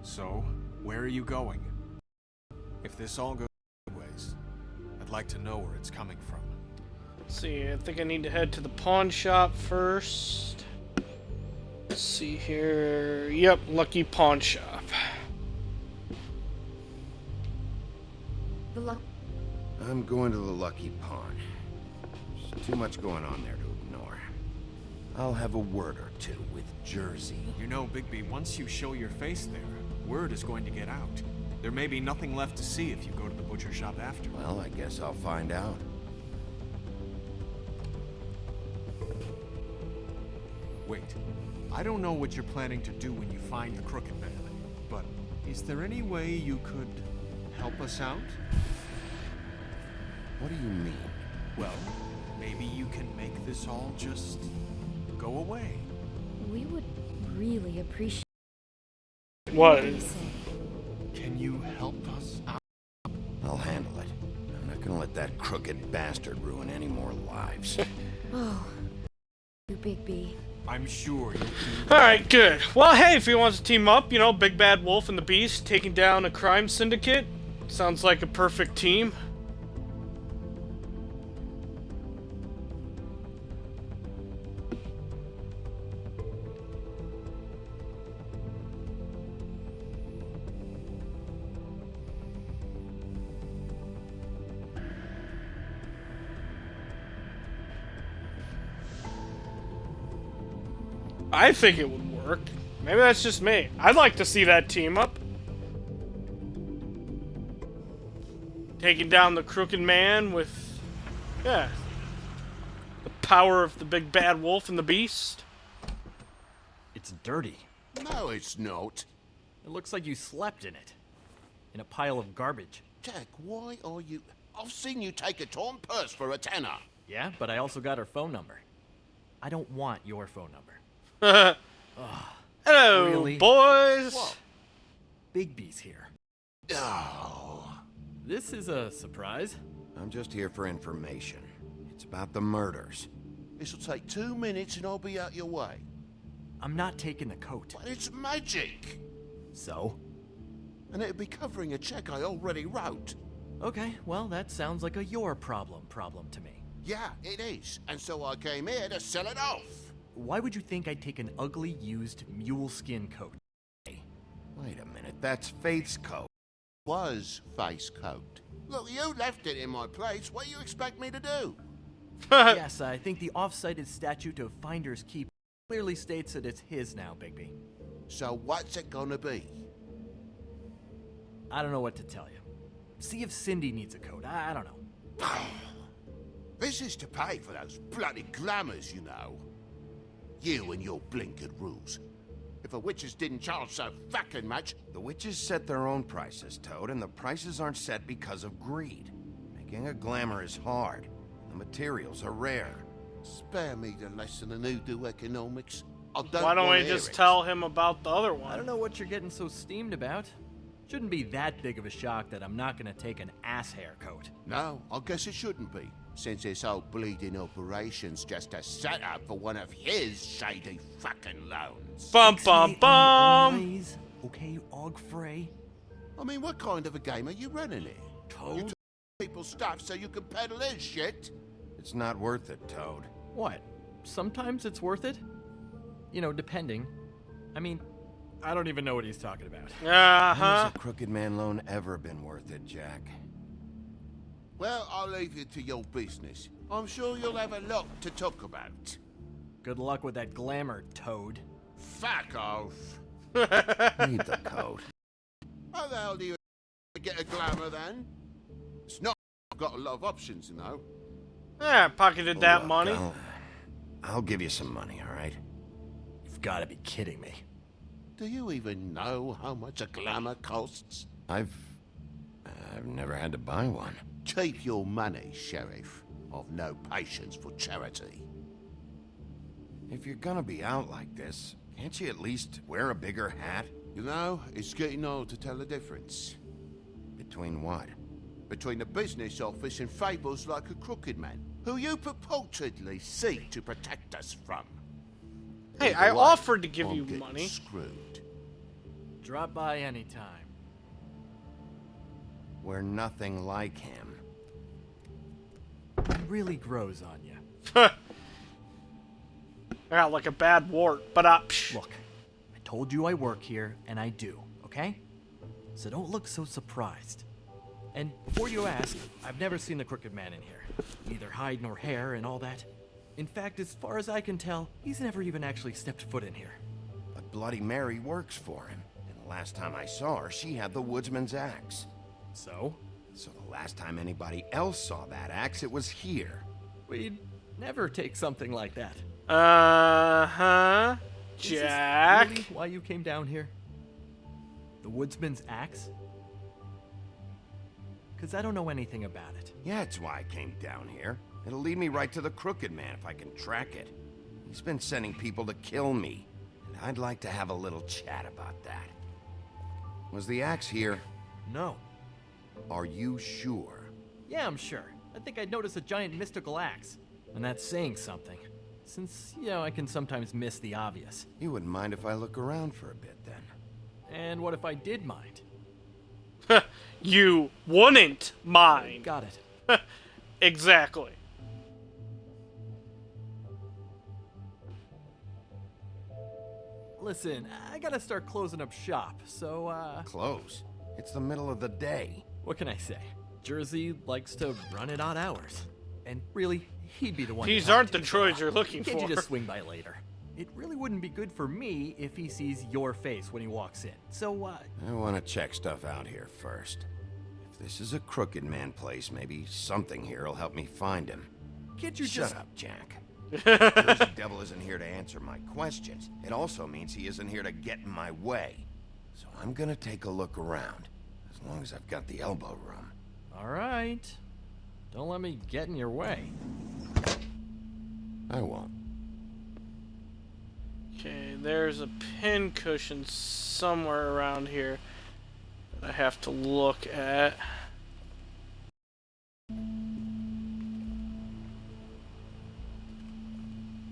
So, where are you going? If this all goes sideways, I'd like to know where it's coming from. Let's see, I think I need to head to the pawn shop first. Let's see here. Yep, Lucky Pawn Shop. I'm going to the Lucky Pawn. There's too much going on there to ignore. I'll have a word or two with Jersey. You know, Bigby, once you show your face there, word is going to get out. There may be nothing left to see if you go to the butcher shop after. Well, I guess I'll find out. Wait, I don't know what you're planning to do when you find the Crooked Man, but is there any way you could help us out? What do you mean? Well, maybe you can make this all just go away. We would really appreciate What? you say. Can you help us out? I'll handle it. I'm not gonna let that crooked bastard ruin any more lives. Oh, you, Bigby. I'm sure you'll do. Alright, good. Well, hey, if he wants to team up, you know, Big Bad Wolf and the Beast taking down a crime syndicate, sounds like a perfect team. I think it would work. Maybe that's just me. I'd like to see that team up. Taking down the Crooked Man with, yeah, the power of the Big Bad Wolf and the Beast. It's dirty. No, it's not. It looks like you slept in it. In a pile of garbage. Jack, why are you... I've seen you take a torn purse for a tenner. Yeah, but I also got her phone number. I don't want your phone number. Hello, really? boys. Whoa. Bigby's here. Oh. This is a surprise. I'm just here for information. It's about the murders. This'll take 2 minutes and I'll be out your way. I'm not taking the coat. But it's magic. So? And it'd be covering a check I already wrote. Okay, well, that sounds like a your problem to me. Yeah, it is. And so I came here to sell it off. Why would you think I'd take an ugly, used mule skin coat? Wait a minute, that's Faith's coat. Was face coat. Look, you left it in my place. What do you expect me to do? Yes, I think the off-cited statute of Finder's Keep clearly states that it's his now, Bigby. So what's it gonna be? I don't know what to tell you. See if Cindy needs a coat. I don't know. This is to pay for those bloody glamours, you know. You and your blinkered rules. If the witches didn't charge so fucking much... The witches set their own prices, Toad, and the prices aren't set because of greed. Making a glamour is hard. The materials are rare. Spare me the lesson in hoodoo economics. Why don't we just tell him about the other one? I don't know what you're getting so steamed about. Shouldn't be that big of a shock that I'm not gonna take an ass hair coat. No, I guess it shouldn't be. Since this whole bleeding operation's just a setup for one of his shady fucking loans. Bum bum bum! Okay, Og Frey. I mean, what kind of a game are you running here? Toad? You take people's stuff so you can peddle his shit? It's not worth it, Toad. What? Sometimes it's worth it? You know, depending. I mean, I don't even know what he's talking about. Uh-huh. How has a Crooked Man loan ever been worth it, Jack? Well, I'll leave you to your business. I'm sure you'll have a lot to talk about. Good luck with that glamour, Toad. Fuck off. Need the coat. How the hell do you get a glamour then? It's not. I've got a lot of options, you know. Yeah, pocketed that Look, money. I'll give you some money, all right? You've got to be kidding me. Do you even know how much a glamour costs? I've never had to buy one. Keep your money, Sheriff. I've no patience for charity. If you're gonna be out like this, can't you at least wear a bigger hat? You know, it's getting old to tell the difference. Between what? Between the business office and fables like a Crooked Man, who you purportedly seek to protect us from. Hey, I offered to give you money. Screwed. Drop by anytime. We're nothing like him. It really grows on you. I got like a bad wart, but Look, I told you I work here, and I do, okay? So don't look so surprised. And before you ask, I've never seen the Crooked Man in here. Neither hide nor hair and all that. In fact, as far as I can tell, he's never even actually stepped foot in here. But Bloody Mary works for him. And the last time I saw her, she had the woodsman's axe. So? So the last time anybody else saw that axe, it was here. We'd never take something like that. Uh-huh. Is this Jack. really why you came down here? The woodsman's axe? Because I don't know anything about it. Yeah, it's why I came down here. It'll lead me right to the Crooked Man if I can track it. He's been sending people to kill me, and I'd like to have a little chat about that. Was the axe here? No. Are you sure? Yeah, I'm sure. I think I'd notice a giant mystical axe. And that's saying something. since, you know, I can sometimes miss the obvious. You wouldn't mind if I look around for a bit, then? And what if I did mind? You wouldn't mind. Got it. Exactly. Listen, I gotta start closing up shop, so, Close? It's the middle of the day. What can I say? Jersey likes to run at odd hours. And really, he'd be the one. These to talk aren't to, the so, droids you're looking can't for. you just swing by later? It really wouldn't be good for me if he sees your face when he walks in. So, I want to check stuff out here first. If this is a Crooked Man place, maybe something here will help me find him. Can't you Shut just... up, Jack. Jersey Devil isn't here to answer my questions. It also means he isn't here to get in my way. So I'm gonna take a look around, as long as I've got the elbow room. All right. Don't let me get in your way. I won't. Okay, there's a pin cushion somewhere around here that I have to look at.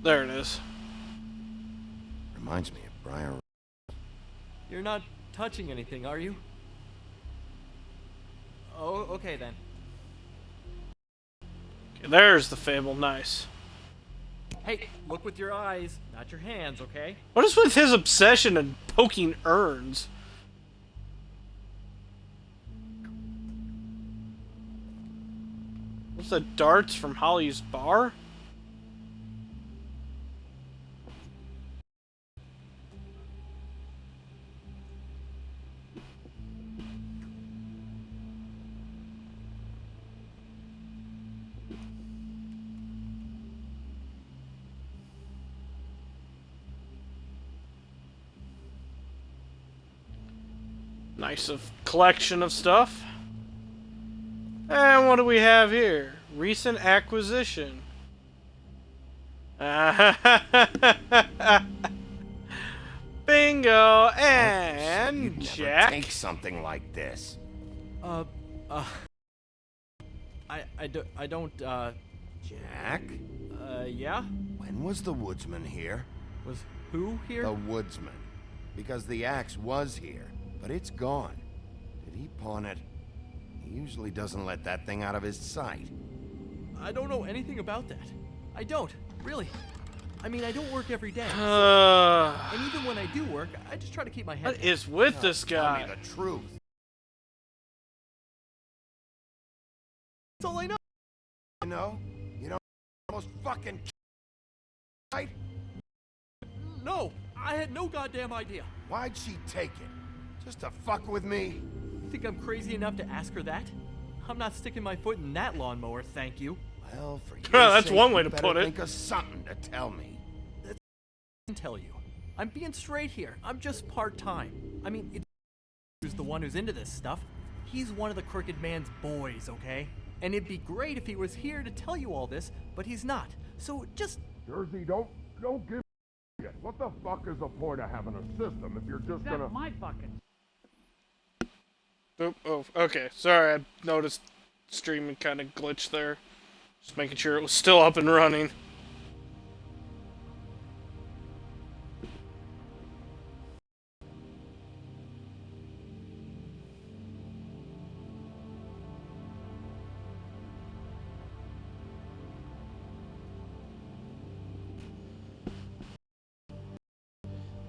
There it is. Reminds me of Brian. You're not touching anything, are you? Oh, okay then. Okay, there's the Fable. Nice. Hey, look with your eyes, not your hands, okay? What is with his obsession in poking urns? What's the darts from Holly's bar? Nice collection of stuff. And what do we have here? Recent acquisition. Bingo! And You'd never Jack. take something like this. I don't, Jack? Yeah? When was the woodsman here? Was who here? The woodsman. Because the axe was here, but it's gone. Did he pawn it? He usually doesn't let that thing out of his sight. I don't know anything about that. I don't, really. I mean, I don't work every day. And even when I do work, I just try to keep my head What down. is with this Tell guy? me the truth. That's all I know. You know? You don't almost fucking right? No, I had no goddamn idea. Why'd she take it? Just to fuck with me? You think I'm crazy enough to ask her that? I'm not sticking my foot in that lawnmower, thank you. Well, for your That's sake, one way you to better put it. Think of something to tell me. I can tell you. I'm being straight here. I'm just part-time. I mean, it's who's the one who's into this stuff. He's one of the Crooked Man's boys, okay? And it'd be great if he was here to tell you all this, but he's not. So just... Jersey, don't give me shit. What the fuck is the point of having a system if you're just That's gonna... my fucking... Oh, okay. Sorry, I noticed streaming kind of glitched there. Just making sure it was still up and running.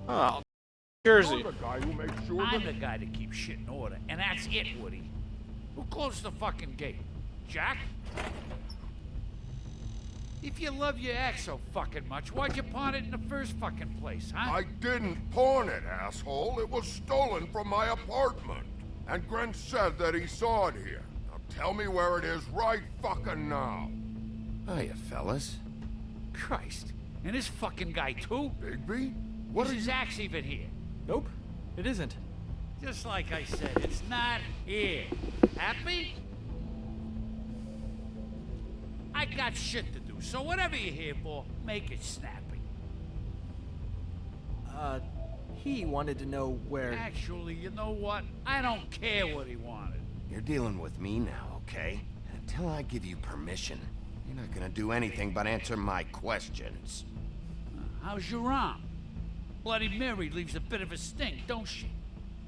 Oh, Jersey. You're the guy who makes sure I'm that... the guy that keeps shit in order, and that's it, Woody. Who closed the fucking gate? Jack? If you love your axe so fucking much, why'd you pawn it in the first fucking place, huh? I didn't pawn it, asshole. It was stolen from my apartment. And Gren said that he saw it here. Now tell me where it is right fucking now. Hiya, fellas. Christ. And this fucking guy, too? Bigby? What is his axe even here? Nope, it isn't. Just like I said, it's not here. Happy? I got shit to do, so whatever you're here for, make it snappy. He wanted to know where... Actually, you know what? I don't care what he wanted. You're dealing with me now, okay? And until I give you permission, you're not gonna do anything but answer my questions. how's your arm? Bloody Mary leaves a bit of a stink, don't she?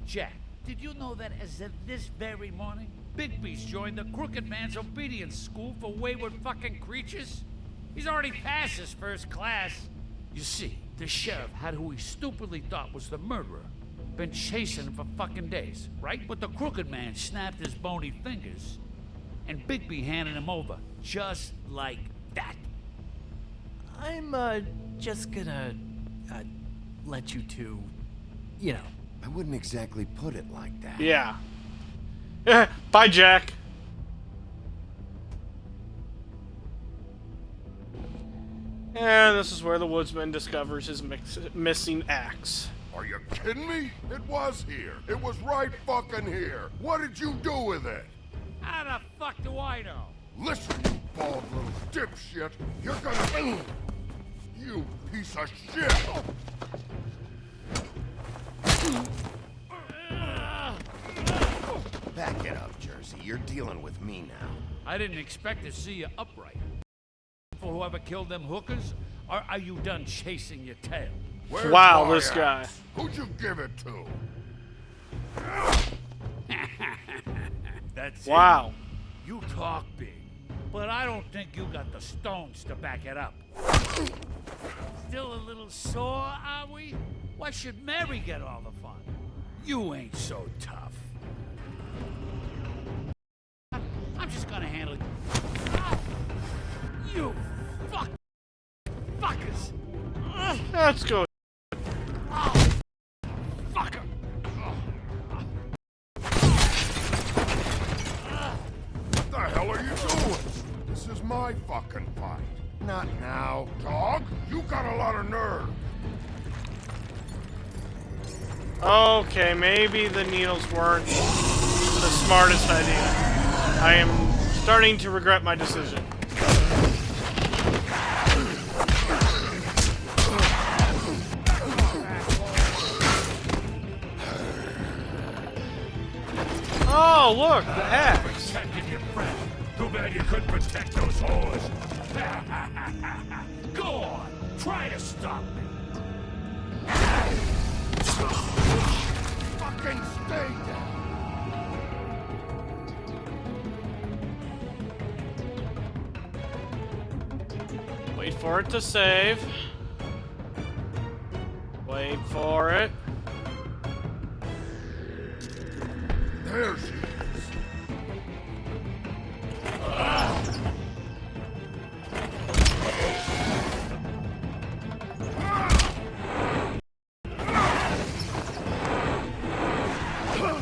Jack, did you know that as of this very morning, Bigby's joined the Crooked Man's obedience school for wayward fucking creatures? He's already passed his first class. You see, the sheriff had who he stupidly thought was the murderer. Been chasing him for fucking days, right? But the Crooked Man snapped his bony fingers, and Bigby handed him over, just like that. I'm, just gonna, let you two, you know. I wouldn't exactly put it like that. Yeah. Bye, Jack. And this is where the woodsman discovers his missing axe. Are you kidding me? It was here. It was right fucking here. What did you do with it? How the fuck do I know? Listen, you bald little dipshit. You're gonna... You piece of shit! Back it up, Jersey. You're dealing with me now. I didn't expect to see you upright. For whoever killed them hookers, or are you done chasing your tail? Where's wow, my this axe? guy. Who'd you give it to? That's wow. It. You talk big, but I don't think you got the stones to back it up. Still a little sore, are we? Why should Mary get all the fun? You ain't so tough. I'm just gonna handle it. You fuckers! Let's go. Fucker! What the hell are you doing? This is my fucking fight. Not now. Dog, you got a lot of nerve. Okay, maybe the needles weren't the smartest idea. I am starting to regret my decision. Oh, look, the axe. Protected your friend. Too bad you couldn't protect those whores. Go on, try to stop me. Fucking stay down. Wait for it to save. Wait for it. There she is.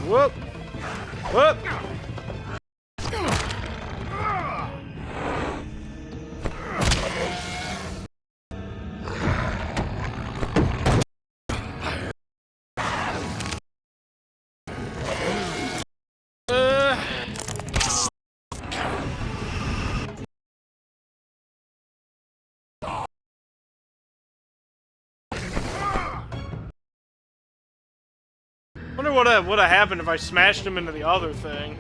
Whoop! Whoop! Wonder what would have happened if I smashed him into the other thing.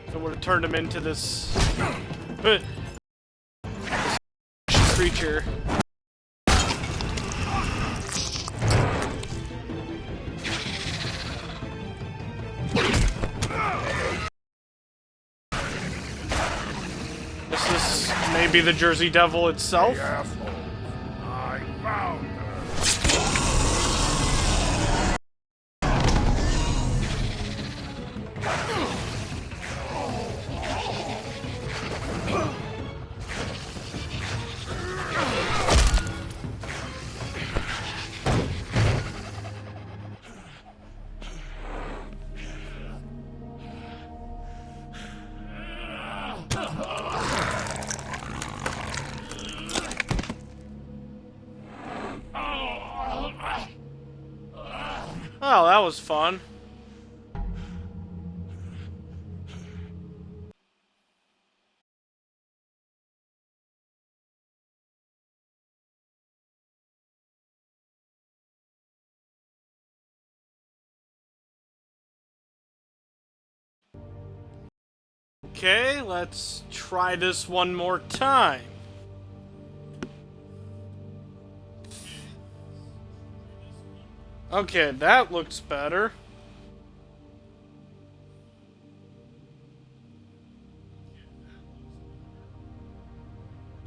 If it would have turned him into this creature. This is maybe the Jersey Devil itself. Hey, asshole. I found her. Oh, that was fun. Okay, let's try this one more time. Okay, that looks better.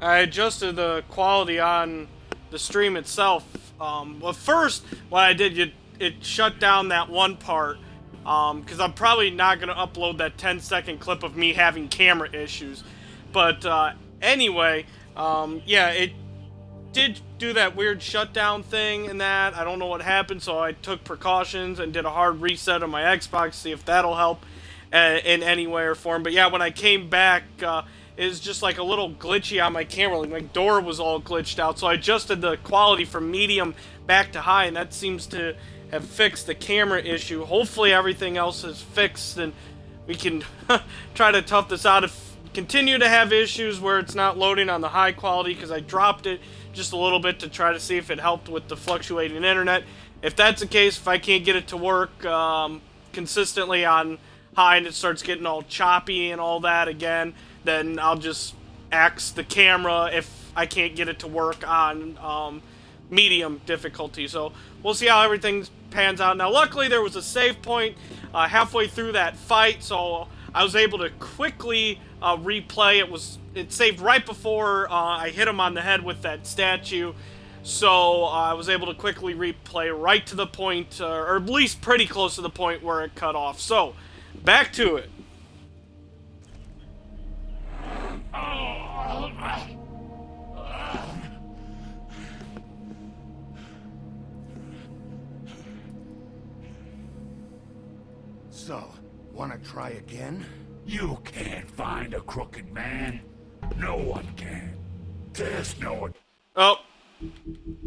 I adjusted the quality on the stream itself. Well, first, what I did, it shut down that one part, because I'm probably not going to upload that 10-second clip of me having camera issues. But anyway, yeah, it did do that weird shutdown thing and that. I don't know what happened, so I took precautions and did a hard reset on my Xbox, see if that'll help in any way or form. But yeah, when I came back, it was just like a little glitchy on my camera. Like my door was all glitched out, so I adjusted the quality from medium back to high, and that seems to have fixed the camera issue. Hopefully everything else is fixed, and we can try to tough this out. If continue to have issues where it's not loading on the high quality, because I dropped it just a little bit to try to see if it helped with the fluctuating internet. If that's the case, if I can't get it to work consistently on high and it starts getting all choppy and all that again, then I'll just axe the camera if I can't get it to work on medium difficulty. So we'll see how everything pans out. Now luckily there was a save point halfway through that fight, so I was able to quickly replay. It saved right before I hit him on the head with that statue, so I was able to quickly replay right to the point, or at least pretty close to the point where it cut off. So back to it. So, wanna try again? You can't find a crooked man. No one can. There's no one. Oh,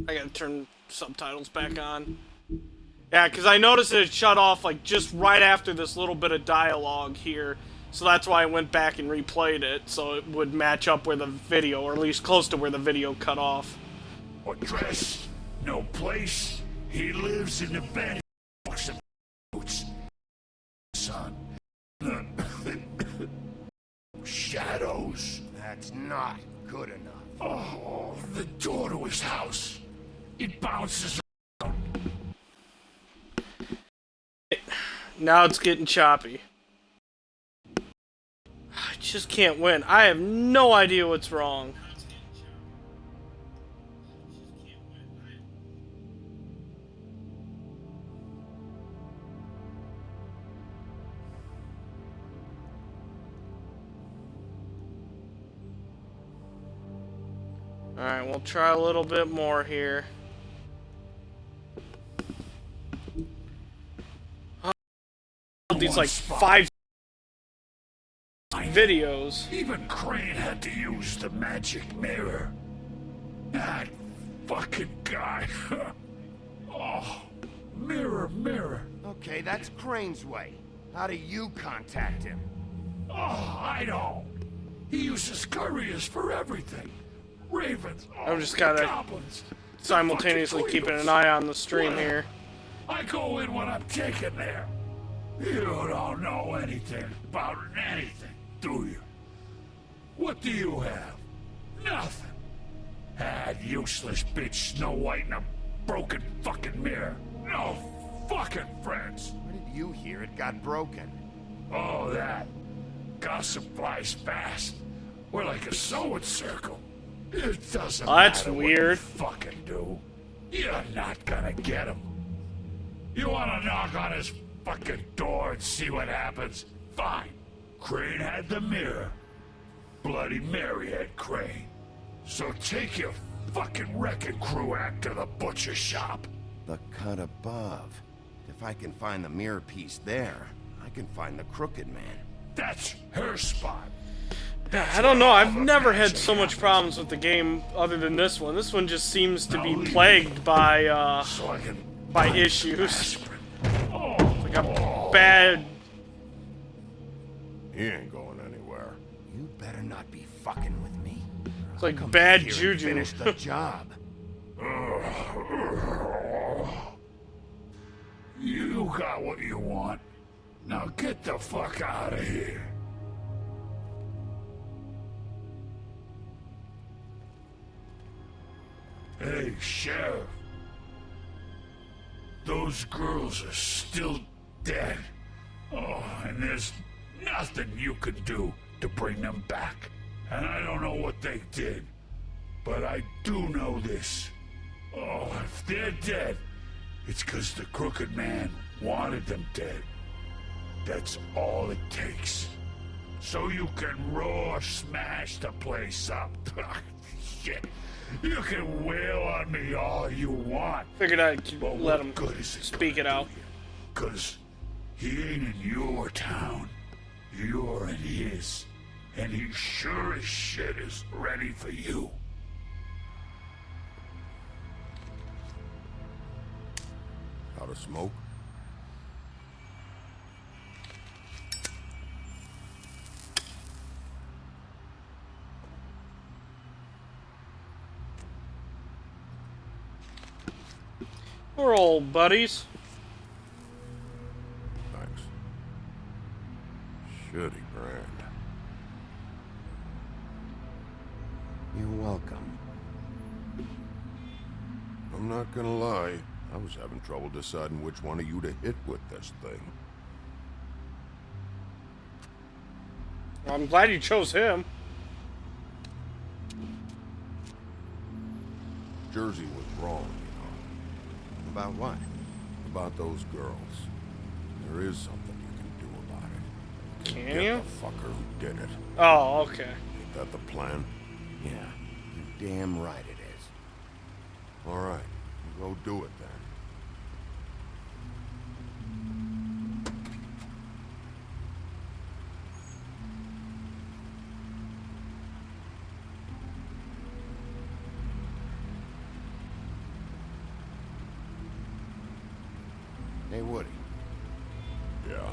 I gotta turn subtitles back on. Yeah, because I noticed it shut off like just right after this little bit of dialogue here. So that's why I went back and replayed it, so it would match up where the video, or at least close to where the video cut off. Address, no place. He lives in the bed. Son. Shadows. That's not good enough. Oh, the door to his house. It bounces. Now it's getting choppy. I just can't win. I have no idea what's wrong. Alright, we'll try a little bit more here. These like 5 videos. Even Crane had to use the magic mirror. That fucking guy. Oh, mirror, mirror. Okay, that's Crane's way. How do you contact him? Oh, I don't. He uses couriers for everything. Ravens. I'm just gotta goblins. simultaneously keeping an eye on the stream here. I go in when I'm taken there. You don't know anything about anything, do you? What do you have? Nothing. That useless bitch Snow White and a broken fucking mirror. No fucking friends. Where did you hear it got broken? Oh, that. Gossip flies fast. We're like a sewing circle. It doesn't That's matter weird. What you fucking do. You're not gonna get him. You wanna knock on his fucking door and see what happens? Fine. Crane had the mirror. Bloody Mary had Crane. So take your fucking wrecking crew act to the butcher shop. The cut above. If I can find the mirror piece there, I can find the Crooked Man. That's her spot. I don't know, I've never had so much problems with the game other than this one. This one just seems to be plagued by issues. Like a bad... He ain't going anywhere. You better not be fucking with me. It's like bad juju. Finish the job. You got what you want. Now get the fuck out of here. Hey, Sheriff. those girls are still dead. Oh, and there's nothing you can do to bring them back. And I don't know what they did, but I do know this. Oh, if they're dead, it's 'cause the Crooked Man wanted them dead. That's all it takes. So you can roar smash the place up. Shit. You can wail on me all you want. Figured I'd but let what him good is it speak it out. 'Cause he ain't in your town. You're in his. And he sure as shit is ready for you. Out of smoke? We're old buddies. Thanks. Shitty brand. You're welcome. I'm not gonna lie. I was having trouble deciding which one of you to hit with this thing. Well, I'm glad you chose him. Jersey was wrong, About what? about those girls. There is something you can do about it. Can Get you? the fucker who did it. Oh, okay. Ain't that the plan? Yeah, you're damn right it is. All right, go do it then. Hey, Woody. Yeah.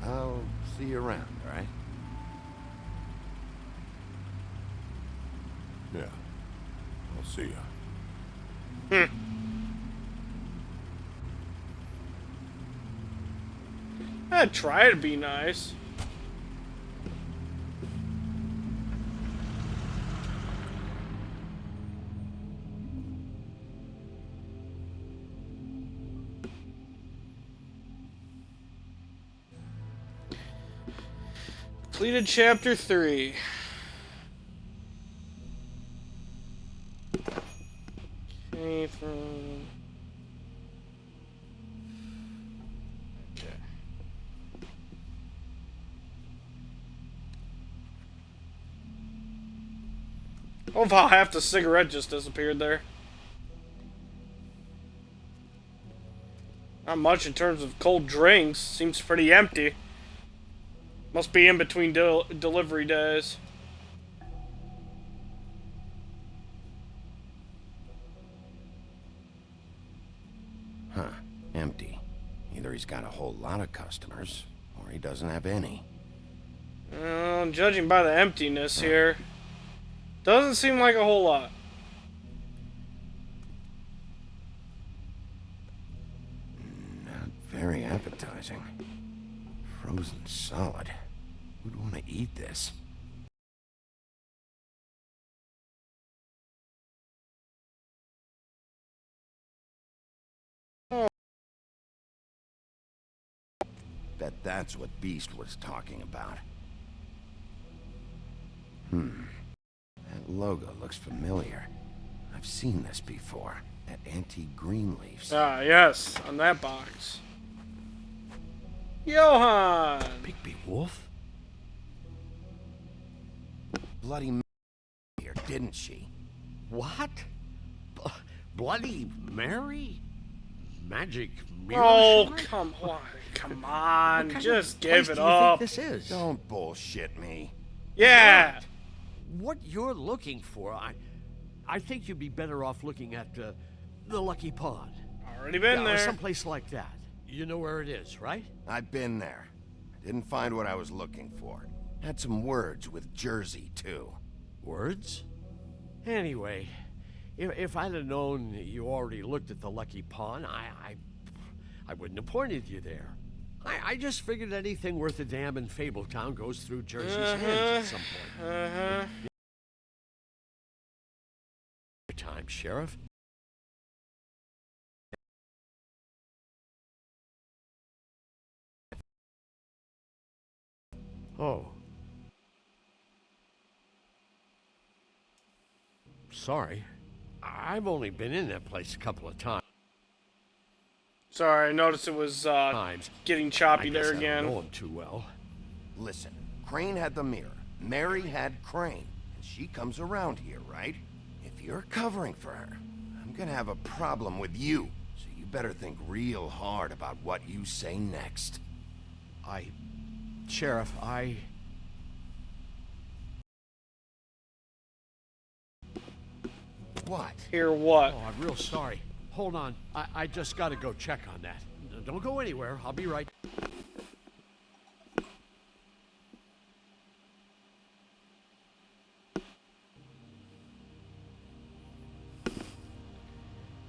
I'll see you around, all right? Yeah. I'll see ya. I'd try to be nice. Completed chapter 3. Okay, from... Okay. Oh, wow, half the cigarette just disappeared there. Not much in terms of cold drinks. Seems pretty empty. Must be in between delivery days. Huh. Empty. Either he's got a whole lot of customers, or he doesn't have any. Judging by the emptiness here, doesn't seem like a whole lot. Not very appetizing. Frozen solid. Who'd want to eat this? Bet that's what Beast was talking about. That logo looks familiar. I've seen this before. At Antique Greenleaf's. Ah, yes, on that box. Johann! Bigby Wolf? Bloody here, didn't she? What? Bloody Mary? Magic mirror? Oh, shimmer? come on, What just kind of give place it do you up. think this is? Don't bullshit me. Yeah. What you're looking for, I think you'd be better off looking at the Lucky Pond. Already been Or there. someplace like that. You know where it is, right? I've been there. Didn't find what I was looking for. Had some words with Jersey, too. Words? Anyway, if I'd have known you already looked at the Lucky Pond, I wouldn't have pointed you there. I just figured anything worth a damn in Fabletown goes through Jersey's hands at some point. Your time, Sheriff. Oh. Sorry. I've only been in that place a couple of times. Sorry, I noticed it was getting choppy there again. I don't know him too well. Listen, Crane had the mirror. Mary had Crane. And she comes around here, right? If you're covering for her, I'm gonna have a problem with you. So you better think real hard about what you say next. Sheriff, What? Hear what? Oh, I'm real sorry. Hold on. I just gotta go check on that. Don't go anywhere. I'll be right.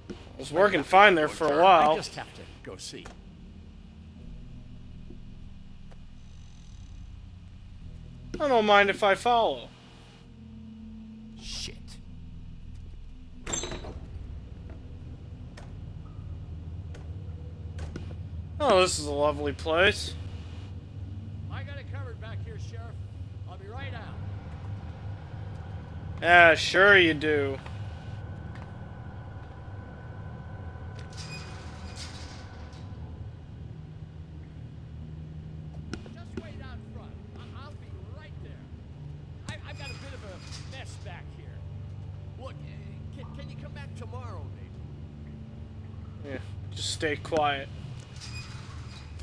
It was working fine there for a while. I just have to go see. I don't mind if I follow. Shit. Oh, this is a lovely place. I got it covered back here, Sheriff. I'll be right out. Yeah, sure you do. Just wait out front. I'll be right there. I've got a bit of a mess back here. Look, can you come back tomorrow, maybe? Yeah, just stay quiet.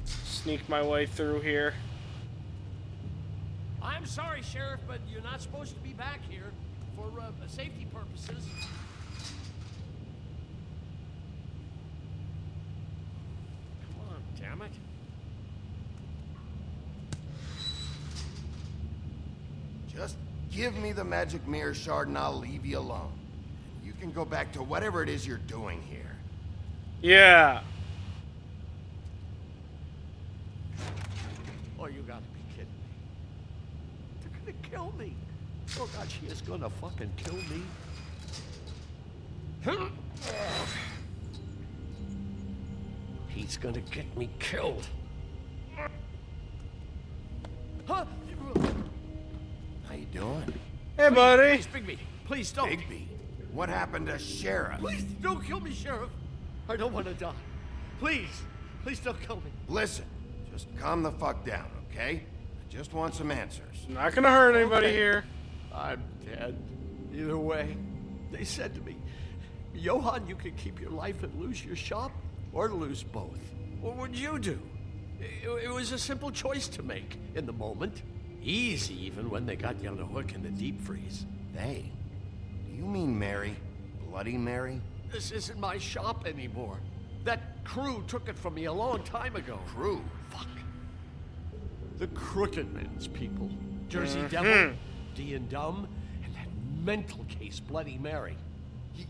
Sneak my way through here. I'm sorry, Sheriff, but you're not supposed to be back here for safety purposes. Come on, damn it. Just give me the magic mirror shard and I'll leave you alone. You can go back to whatever it is you're doing here. Yeah. Oh, you gotta be kidding me. They're gonna kill me. Oh, God, she is gonna fucking kill me. He's gonna get me killed. Huh? How you doing? Hey, buddy. Please, Bigby, please don't. Bigby, what happened to Sheriff? Please don't kill me, Sheriff. I don't want to die. Please, please don't kill me. Listen, just calm the fuck down, okay? I just want some answers. Not gonna hurt anybody here. I'm dead. Either way, they said to me, Johann, you could keep your life and lose your shop, or lose both. What would you do? It was a simple choice to make in the moment. Easy, even when they got you on a hook in the deep freeze. They? Do you mean Mary? Bloody Mary? This isn't my shop anymore. That crew took it from me a long time ago. Crew? Fuck. The Crooked Men's people. Jersey Devil, D and Dumb, and that mental case, Bloody Mary.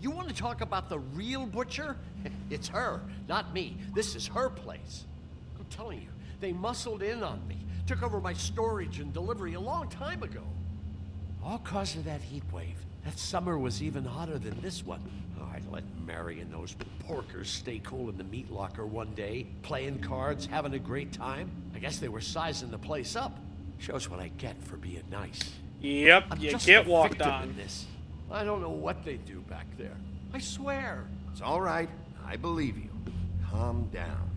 You want to talk about the real butcher? It's her, not me. This is her place. I'm telling you, they muscled in on me, took over my storage and delivery a long time ago. All cause of that heat wave. That summer was even hotter than this one. Oh, I let Mary and those porkers stay cool in the meat locker one day, playing cards, having a great time. I guess they were sizing the place up. Shows what I get for being nice. Yep, I'm you just get a walked victim on. in this. I don't know what they do back there. I swear. It's all right. I believe you. Calm down.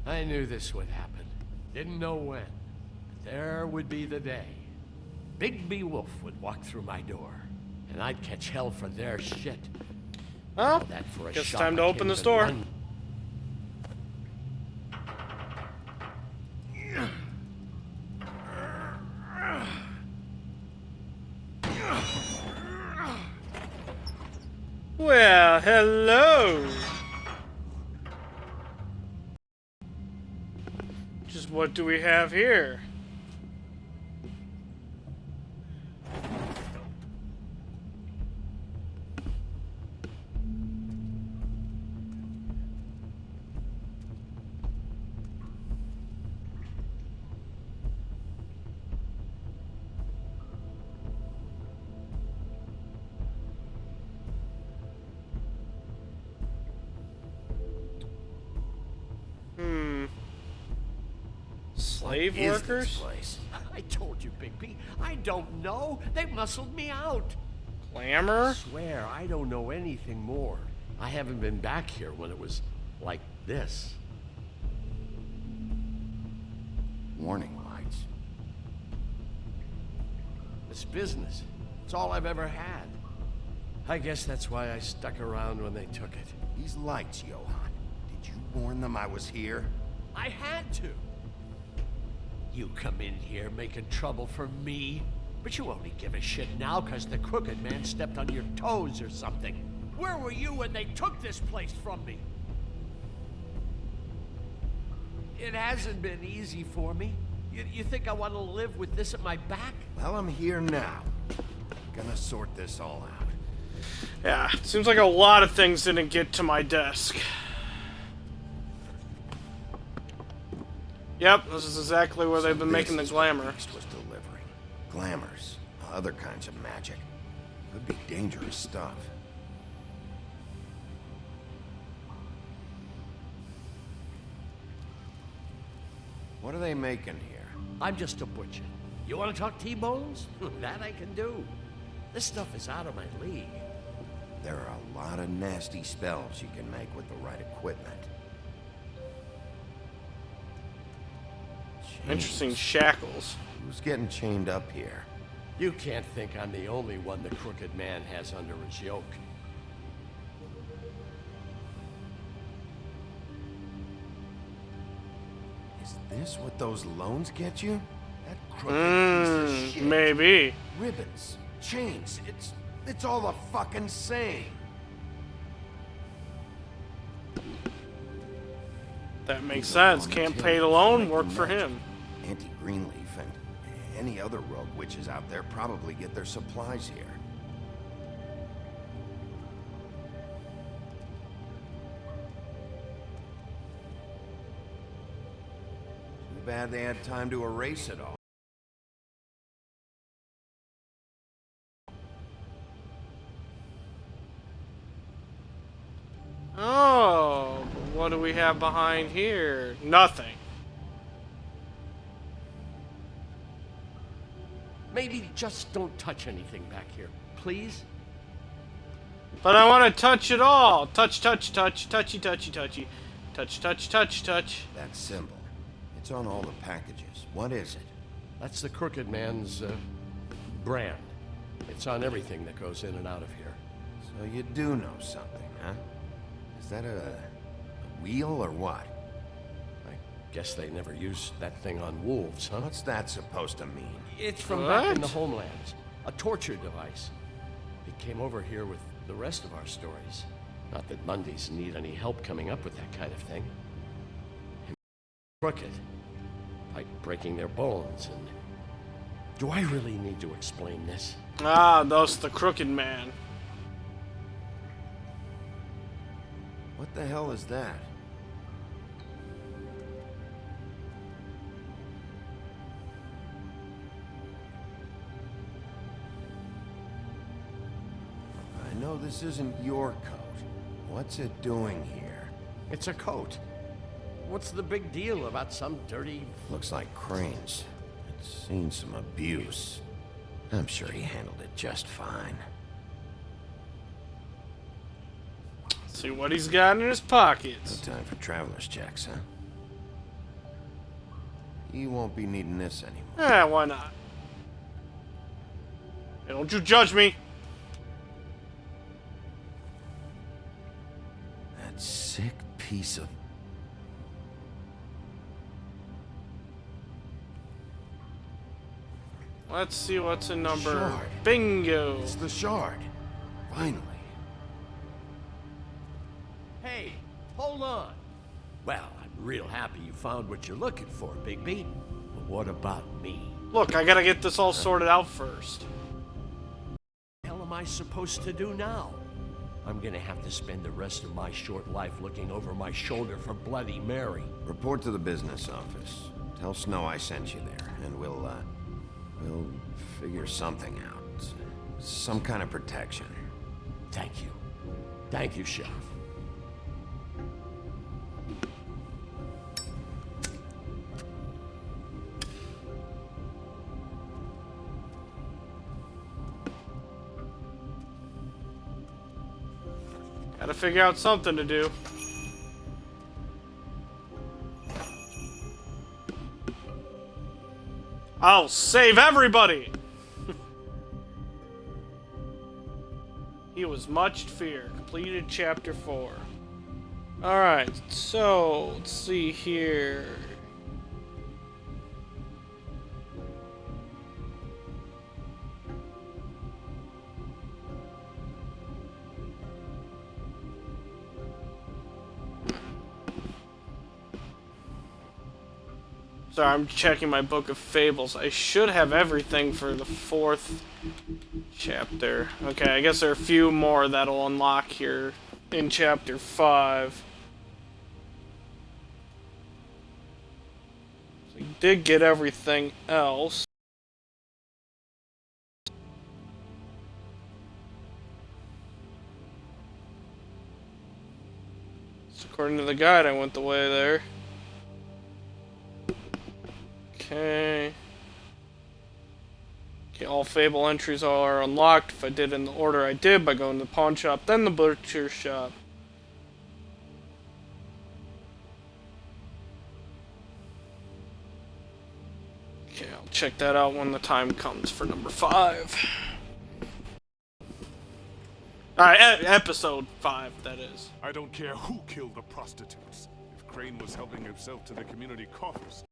I knew this would happen. Didn't know when. But there would be the day. Bigby Wolf would walk through my door, and I'd catch hell for their shit. Well, That for a guess shop time to I open can't the even store. run. Well, hello. Just what do we have here? Slave What is workers? this place? I told you, Bigby. I don't know. They muscled me out. Glamour? I swear, I don't know anything more. I haven't been back here when it was like this. Warning lights. It's business. It's all I've ever had. I guess that's why I stuck around when they took it. These lights, Johann. Did you warn them I was here? I had to. You come in here making trouble for me, but you only give a shit now because the Crooked Man stepped on your toes or something. Where were you when they took this place from me? It hasn't been easy for me. You think I want to live with this at my back? Well, I'm here now. Gonna sort this all out. Yeah, seems like a lot of things didn't get to my desk. Yep, this is exactly where they've been making the glamour. Was delivering glamours, other kinds of magic. Could be dangerous stuff. What are they making here? I'm just a butcher. You want to talk T-bones? That I can do. This stuff is out of my league. There are a lot of nasty spells you can make with the right equipment. Interesting shackles. Who's getting chained up here? You can't think I'm the only one the Crooked Man has under his yoke. Is this what those loans get you? That crooked piece of shit. Maybe. Ribbons, chains, it's all the fucking same. That makes sense. Can't pay the loan, work for him. Auntie Greenleaf and any other rogue witches out there probably get their supplies here. Too bad they had time to erase it all. Oh, what do we have behind here? Nothing. Maybe just don't touch anything back here, please? But I want to touch it all. Touch, touch, touch, touchy, touchy, touchy. Touch, touch, touch, touch. That symbol. It's on all the packages. What is it? That's the Crooked Man's, brand. It's on everything that goes in and out of here. So you do know something, huh? Is that a wheel or what? I guess they never used that thing on wolves, huh? What's that supposed to mean? It's from back in the homelands. A torture device. It came over here with the rest of our stories. Not that Mundies need any help coming up with that kind of thing. And crooked. Like breaking their bones and... Do I really need to explain this? Ah, that's the Crooked Man. What the hell is that? I know this isn't your coat. What's it doing here? It's a coat. What's the big deal about some dirty... Looks like Crane's. It's seen some abuse. I'm sure he handled it just fine. See what he's got in his pockets. No time for traveler's checks, huh? You won't be needing this anymore. Eh, why not? Hey, don't you judge me. That sick piece of... Let's see what's in number... Shard. Bingo. It's the shard. Finally. Hey, hold on. Well, I'm real happy you found what you're looking for, Bigby. But what about me? Look, I gotta get this all sorted out first. What the hell am I supposed to do now? I'm gonna have to spend the rest of my short life looking over my shoulder for Bloody Mary. Report to the business office. Tell Snow I sent you there, and we'll figure something out. Some kind of protection. Thank you. Thank you, Sheriff. Gotta figure out something to do. I'll save everybody! He was much fear. Completed chapter 4. Alright, so let's see here. Sorry, I'm checking my book of fables. I should have everything for the 4th chapter. Okay, I guess there are a few more that'll unlock here in chapter 5. So we did get everything else. So according to the guide, I went the way there. Okay. Okay, all fable entries are unlocked if I did in the order I did by going to the pawn shop, then the butcher shop. Okay, I'll check that out when the time comes for number 5. Alright, episode 5, that is. I don't care who killed the prostitutes. If Crane was helping himself to the community coffers,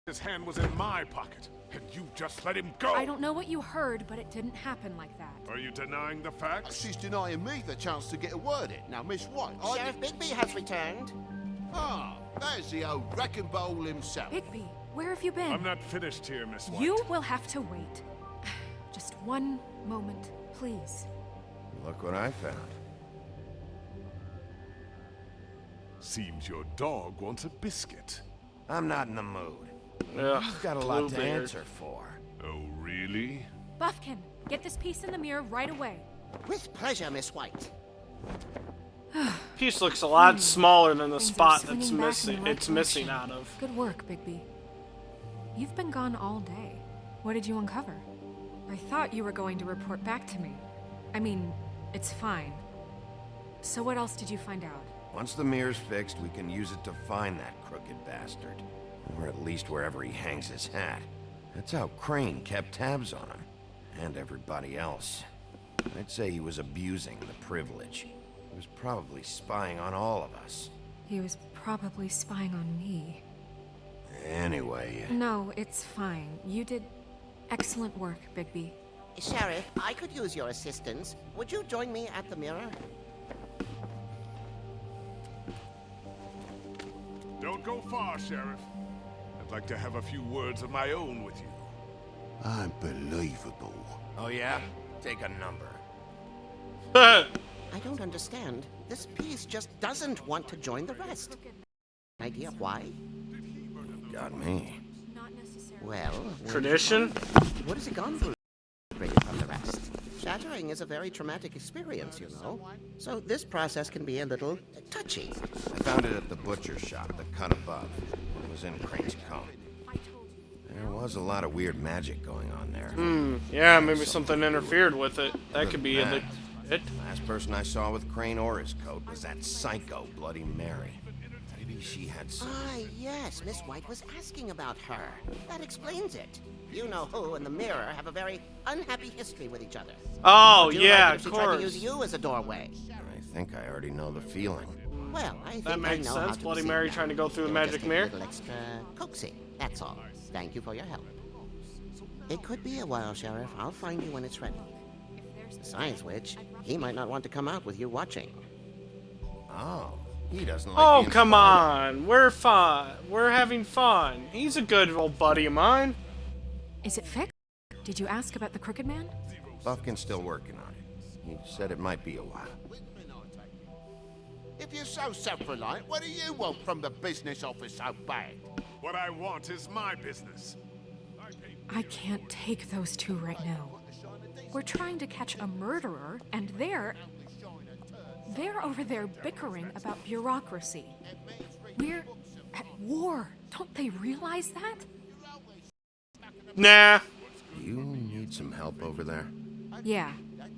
his hand was in my pocket, and you just let him go! I don't know what you heard, but it didn't happen like that. Are you denying the facts? She's denying me the chance to get a word in. Now, Miss White, Sheriff Bigby has returned. Ah, there's the old wrecking bowl himself. Bigby, where have you been? I'm not finished here, Miss White. You will have to wait. Just one moment, please. Look what I found. Seems your dog wants a biscuit. I'm not in the mood. Ugh, You've got a lot to Bluebeard. answer for. Oh, really? Buffkin, get this piece in the mirror right away. With pleasure, Miss White. Piece looks a lot smaller than the Things are spot that's swinging back in the missing. right It's missing direction. out of. Good work, Bigby. You've been gone all day. What did you uncover? I thought you were going to report back to me. I mean, it's fine. So what else did you find out? Once the mirror's fixed, we can use it to find that crooked bastard. Or at least wherever he hangs his hat. That's how Crane kept tabs on him. And everybody else. I'd say he was abusing the privilege. He was probably spying on all of us. He was probably spying on me. Anyway... No, it's fine. You did excellent work, Bigby. Sheriff, I could use your assistance. Would you join me at the mirror? Don't go far, Sheriff. I'd like to have a few words of my own with you. Unbelievable. Oh yeah? Take a number. I don't understand. This piece just doesn't want to join the rest. Idea why? Got me. Well... Tradition? What has it gone through to break it from the rest? Shattering is a very traumatic experience, you know. So this process can be a little touchy. I found it at the butcher shop, the cut above. It was in Crane's coat. There was a lot of weird magic going on there. Yeah, maybe something interfered with it. That could be it. Last person I saw with Crane or his coat was that psycho Bloody Mary. Maybe she had some... Ah, yes, Miss White was asking about her. That explains it. You know who and the mirror have a very unhappy history with each other. Oh, Would you yeah, like it if of she tried to course. use you as a doorway? I think I already know the feeling. Well, I think That makes I know how sense. to Bloody proceed Mary now. trying to go through the It'll magic just take mirror. A little extra coaxing, that's all. Thank you for your help. It could be a while, Sheriff. I'll find you when it's ready. Besides which, he might not want to come out with you watching. Oh, he doesn't like Oh, being come spied on. We're fun. We're having fun. He's a good old buddy of mine. Is it fixed? Did you ask about the Crooked Man? Buffkin's still working on it. He said it might be a while. If you're so self-reliant, what do you want from the business office so bad? What I want is my business. I can't take those two right now. We're trying to catch a murderer, and they're over there bickering about bureaucracy. We're at war. Don't they realize that? Nah. Do you need some help over there? Yeah,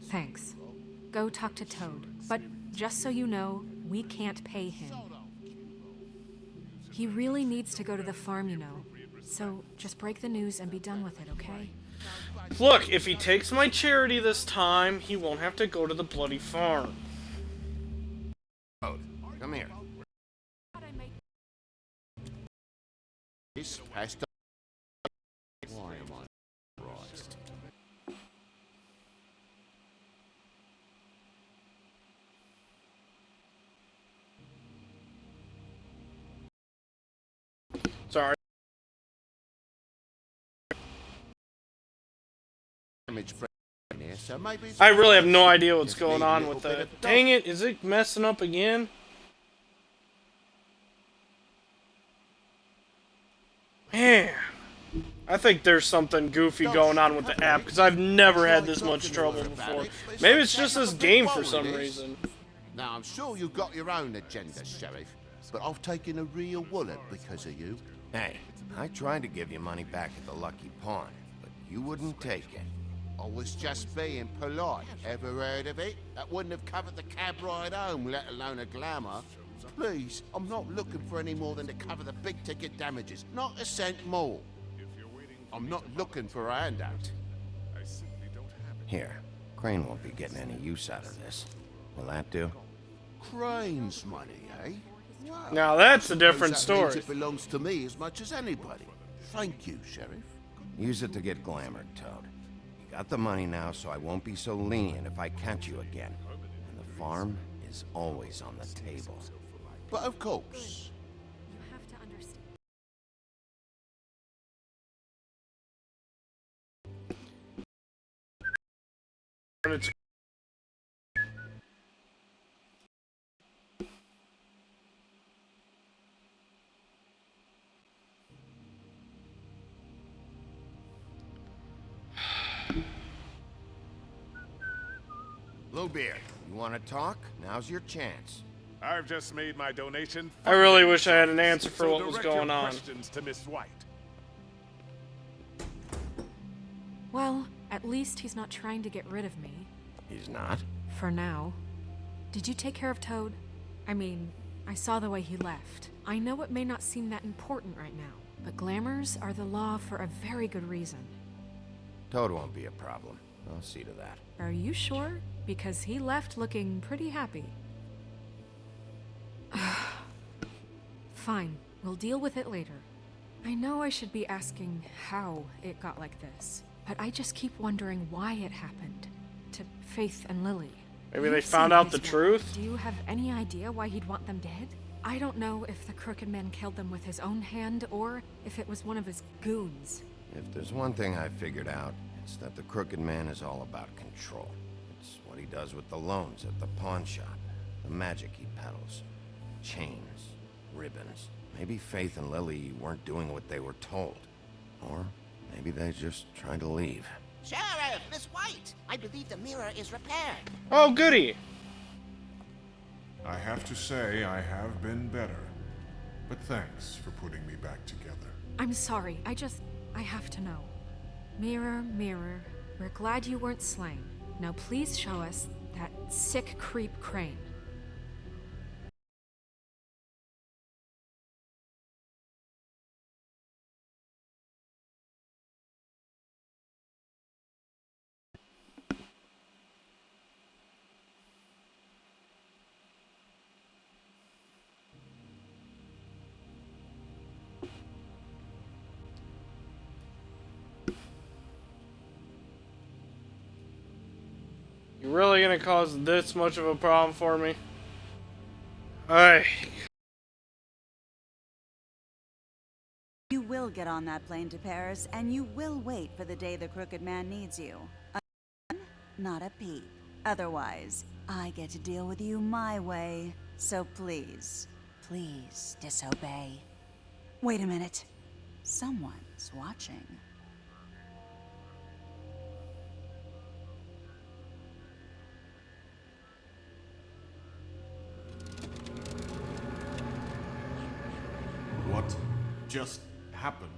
thanks. Go talk to Toad. But just so you know, we can't pay him. He really needs to go to the farm, you know. So just break the news and be done with it, okay? Look, if he takes my charity this time, he won't have to go to the bloody farm. Come here. This has to... Why am I surprised? Sorry. I really have no idea what's going on with that. Dang it, is it messing up again? Man, I think there's something goofy going on with the app, because I've never had this much trouble before. Maybe it's just this game for some reason. Now, I'm sure you've got your own agenda, Sheriff, but I've taken a real wallet because of you. Hey, I tried to give you money back at the Lucky Pawn, but you wouldn't take it. I was just being polite. Ever heard of it? That wouldn't have covered the cab ride home, let alone a glamour. Please, I'm not looking for any more than to cover the big ticket damages. Not a cent more. I'm not looking for a handout. Here, Crane won't be getting any use out of this. Will that do? Crane's money, eh? Wow. Now that's a different Suppose that means story. it belongs to me as much as anybody. Thank you, Sheriff. Use it to get glamored, Toad. You got the money now, so I won't be so lenient if I catch you again. And the farm is always on the table. But of course. You have to understand. It's Bluebeard, you want to talk? Now's your chance. I've just made my donation. I really wish I had an answer for So what was direct your going on. questions to Miss White. Well, at least he's not trying to get rid of me. He's not? For now. Did you take care of Toad? I mean, I saw the way he left. I know it may not seem that important right now, but glamours are the law for a very good reason. Toad won't be a problem. I'll see to that. Are you sure? Because he left looking pretty happy. Fine, we'll deal with it later. I know I should be asking how it got like this, but I just keep wondering why it happened. To Faith and Lily. Maybe You've they found seen out his the work. truth? Do you have any idea why he'd want them dead? I don't know if the Crooked Man killed them with his own hand, or if it was one of his goons. If there's one thing I figured out, it's that the Crooked Man is all about control. It's what he does with the loans at the pawn shop, the magic he peddles, chains, ribbons. Maybe Faith and Lily weren't doing what they were told. Or maybe they're just trying to leave. Sheriff, Miss White! I believe the mirror is repaired. Oh, goody! I have to say I have been better. But thanks for putting me back together. I'm sorry, I have to know. Mirror, mirror, we're glad you weren't slain. Now please show us that sick creep Crane. You really gonna cause this much of a problem for me? Alright. You will get on that plane to Paris, and you will wait for the day the Crooked Man needs you. Not a peep. Otherwise, I get to deal with you my way. So please, please disobey. Wait a minute. Someone's watching. What just happened?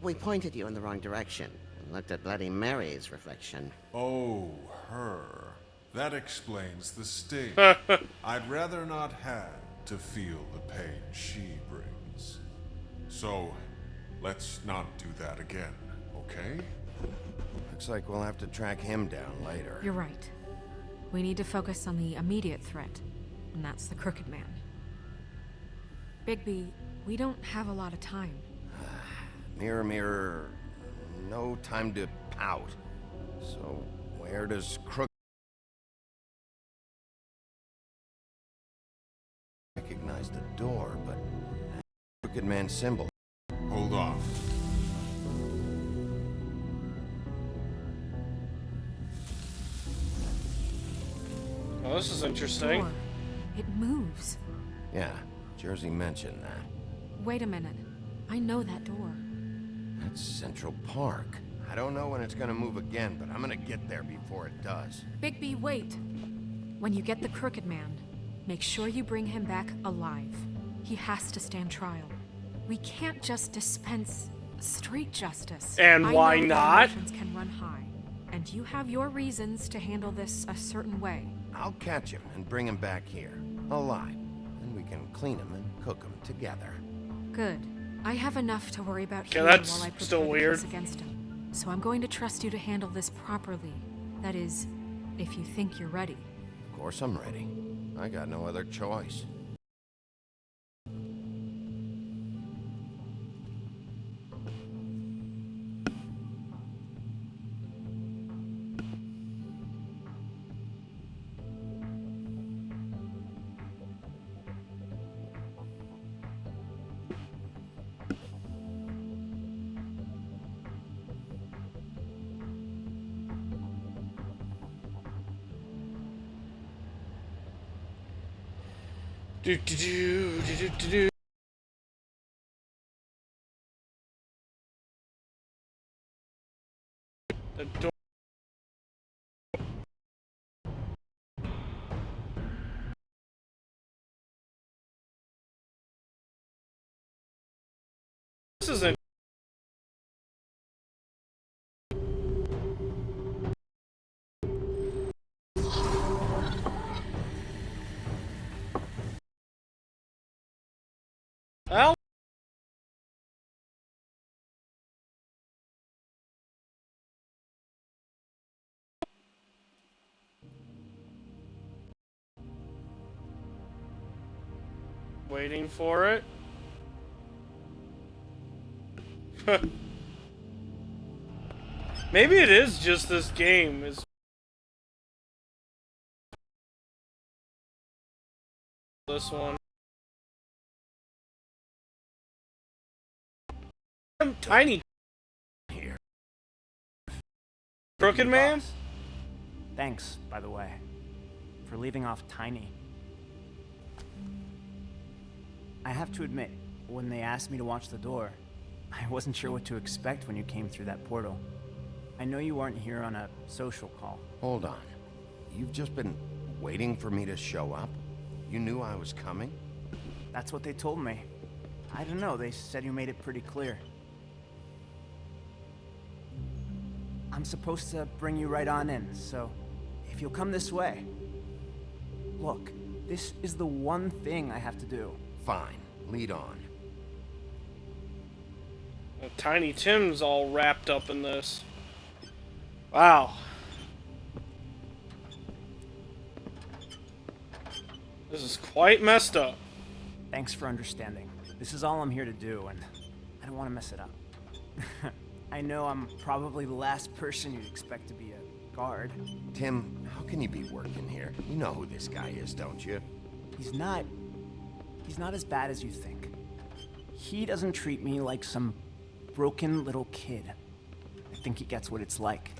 We pointed you in the wrong direction and looked at Bloody Mary's reflection. Oh, her. That explains the sting. I'd rather not have to feel the pain she brings. So, let's not do that again, okay? Looks like we'll have to track him down later. You're right. We need to focus on the immediate threat, and that's the Crooked Man. Bigby, we don't have a lot of time. Mirror, mirror, no time to pout. So, where does Crooked recognize the door, but Crooked Man symbol? Hold on. Oh, this is interesting. Door. It moves. Yeah, Jersey mentioned that. Wait a minute. I know that door. That's Central Park. I don't know when it's gonna move again, but I'm gonna get there before it does. Bigby, wait. When you get the Crooked Man, make sure you bring him back alive. He has to stand trial. We can't just dispense street justice. And why I know not? Emotions can run high, and you have your reasons to handle this a certain way. I'll catch him and bring him back here, alive. And we can clean him and cook him together. Good. I have enough to worry about Okay, here that's while I prepare still the weird. case against him. So I'm going to trust you to handle this properly. That is, if you think you're ready. Of course I'm ready. I got no other choice. Do do do do do do do. The door. This isn't. Well. Waiting for it. Maybe it is just this game is this one. Tiny here. Crooked Man? Thanks, by the way, for leaving off Tiny. I have to admit, when they asked me to watch the door, I wasn't sure what to expect when you came through that portal. I know you aren't here on a social call. Hold on. You've just been waiting for me to show up? You knew I was coming? That's what they told me. I don't know, they said you made it pretty clear. I'm supposed to bring you right on in, so if you'll come this way. Look, this is the one thing I have to do. Fine, lead on. Well, Tiny Tim's all wrapped up in this. Wow. This is quite messed up. Thanks for understanding. This is all I'm here to do, and I don't want to mess it up. I know I'm probably the last person you'd expect to be a guard. Tim, how can you be working here? You know who this guy is, don't you? He's not as bad as you think. He doesn't treat me like some broken little kid. I think he gets what it's like.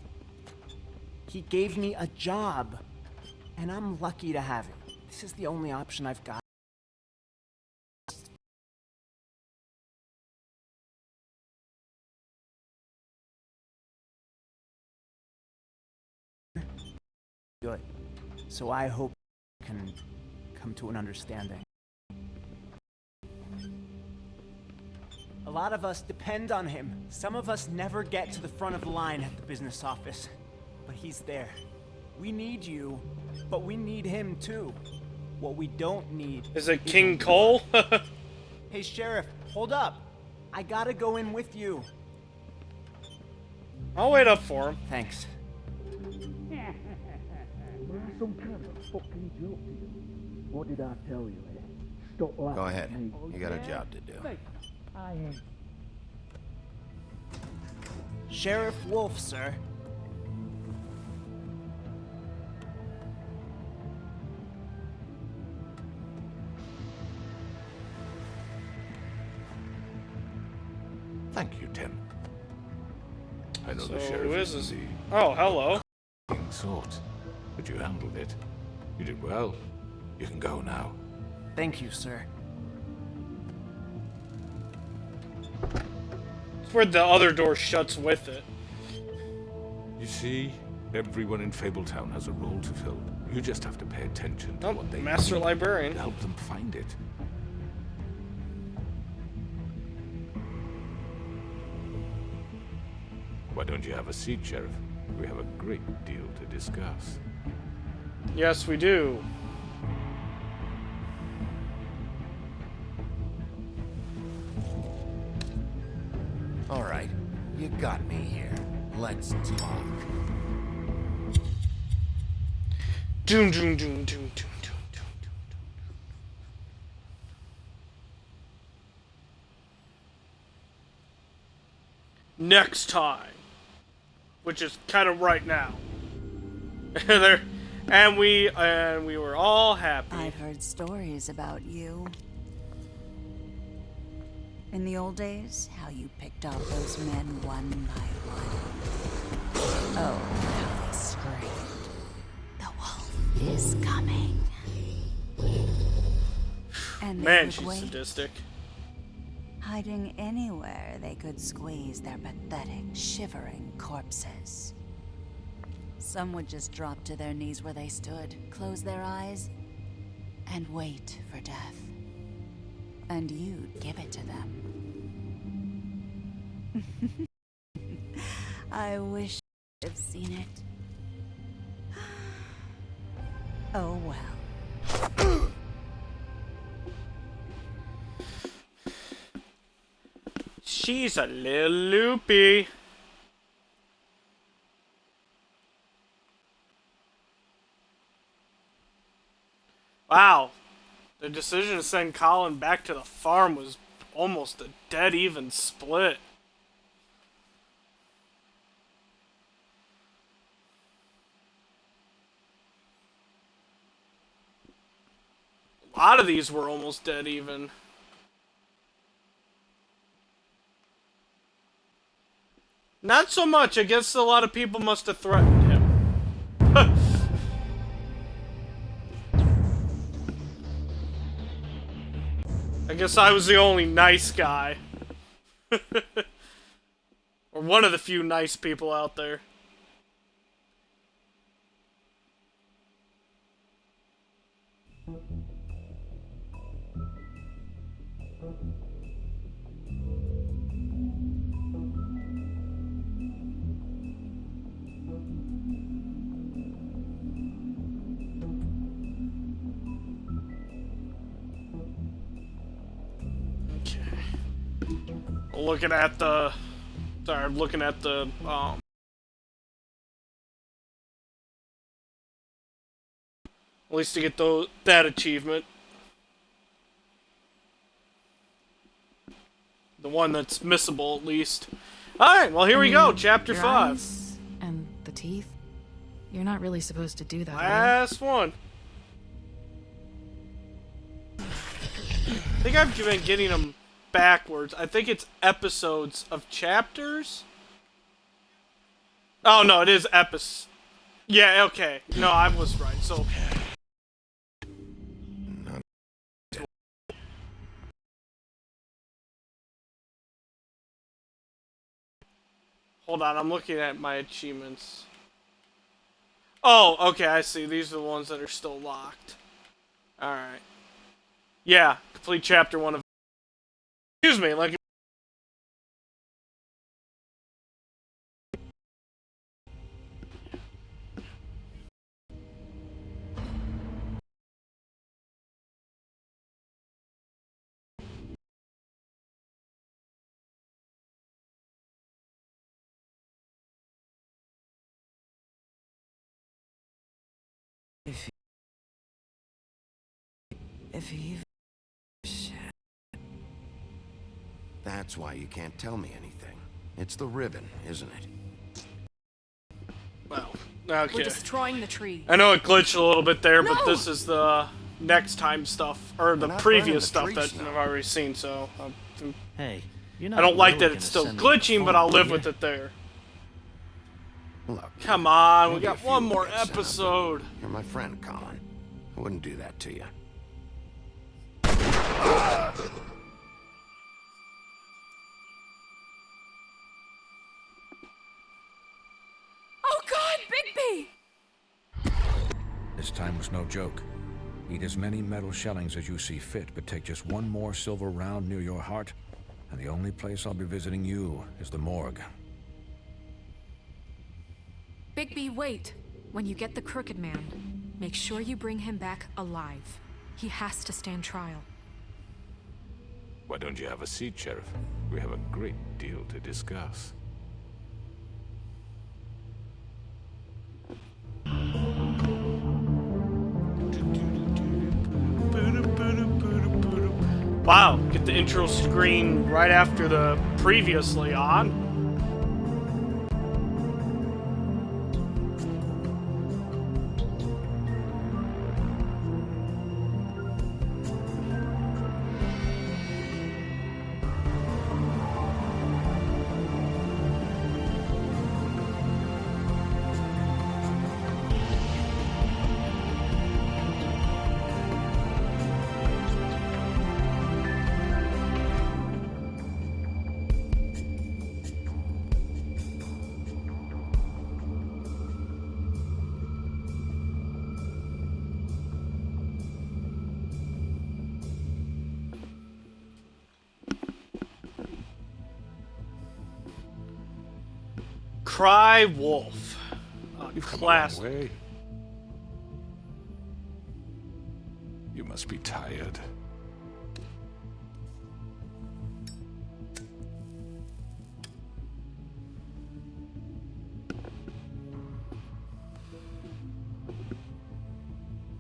He gave me a job, and I'm lucky to have it. This is the only option I've got. Good. So I hope we can come to an understanding. A lot of us depend on him. Some of us never get to the front of the line at the business office, but he's there, We need you, but we need him too. What we don't need is it King Cole? Hey, Sheriff, hold up. I gotta go in with you. I'll wait up for him. Thanks. Some kind of fucking joke to you. What did I tell you? Stop laughing. Go ahead. You got a job to do. I am. Sheriff Wolf, sir. Thank you, Tim. I know the So, sheriff who is isn't this? the Oh, hello. sort, but you handled it. You did well. You can go now. Thank you, sir. It's where the other door shuts with it. You see, everyone in Fabletown has a role to fill. You just have to pay attention to what they Master need Librarian. to help them find it. Why don't you have a seat, Sheriff? We have a great deal to discuss. Yes, we do. All right, you got me here. Let's talk. Doom, doom, doom, doom, doom, doom. Next time, which is kind of right now. There, and we were all happy. I've heard stories about you. In the old days, how you picked off those men one by one. Oh, how they screamed. The wolf is coming. And they Man, would she's wait, sadistic. hiding anywhere they could squeeze their pathetic, shivering corpses. Some would just drop to their knees where they stood, close their eyes, and wait for death. And you'd give it to them. I wish I'd have seen it. Oh well. She's a little loopy. Wow. The decision to send Colin back to the farm was almost a dead even split. A lot of these were almost dead even. Not so much. I guess a lot of people must have threatened him. I guess I was the only nice guy. Or one of the few nice people out there. Looking at the, sorry, looking at the, at least to get that achievement. The one that's missable, at least. Alright, well, here we go, Chapter Your 5. eyes and the teeth. You're not really supposed to do that. Last one. I think I've been getting them backwards. I think it's episodes of chapters. Oh no, it is episodes. Yeah, okay. No, I was right. So hold on, I'm looking at my achievements. Oh, okay, I see. These are the ones that are still locked. Alright. Yeah, complete chapter 1 of... Excuse me, like... If he... That's why you can't tell me anything. It's the ribbon, isn't it? Well, okay. We're destroying the tree. I know it glitched a little bit there, but No! this is the next time stuff, or the We're not previous burning the stuff that trees I've now. already seen, so... Hey, I don't like that it's still glitching, but I'll live with it there. Look, Come on, we maybe a got few one will more get sent, but episode. You're my friend, Colin. I wouldn't do that to you. Oh God, Bigby! This time was no joke. Eat as many metal shellings as you see fit, but take just one more silver round near your heart, and the only place I'll be visiting you is the morgue. Bigby, wait. When you get the Crooked Man, make sure you bring him back alive. He has to stand trial. Why don't you have a seat, Sheriff? We have a great deal to discuss. Wow, get the intro screen right after the previously on. Cry Wolf. You've come Classic. a long way. You must be tired.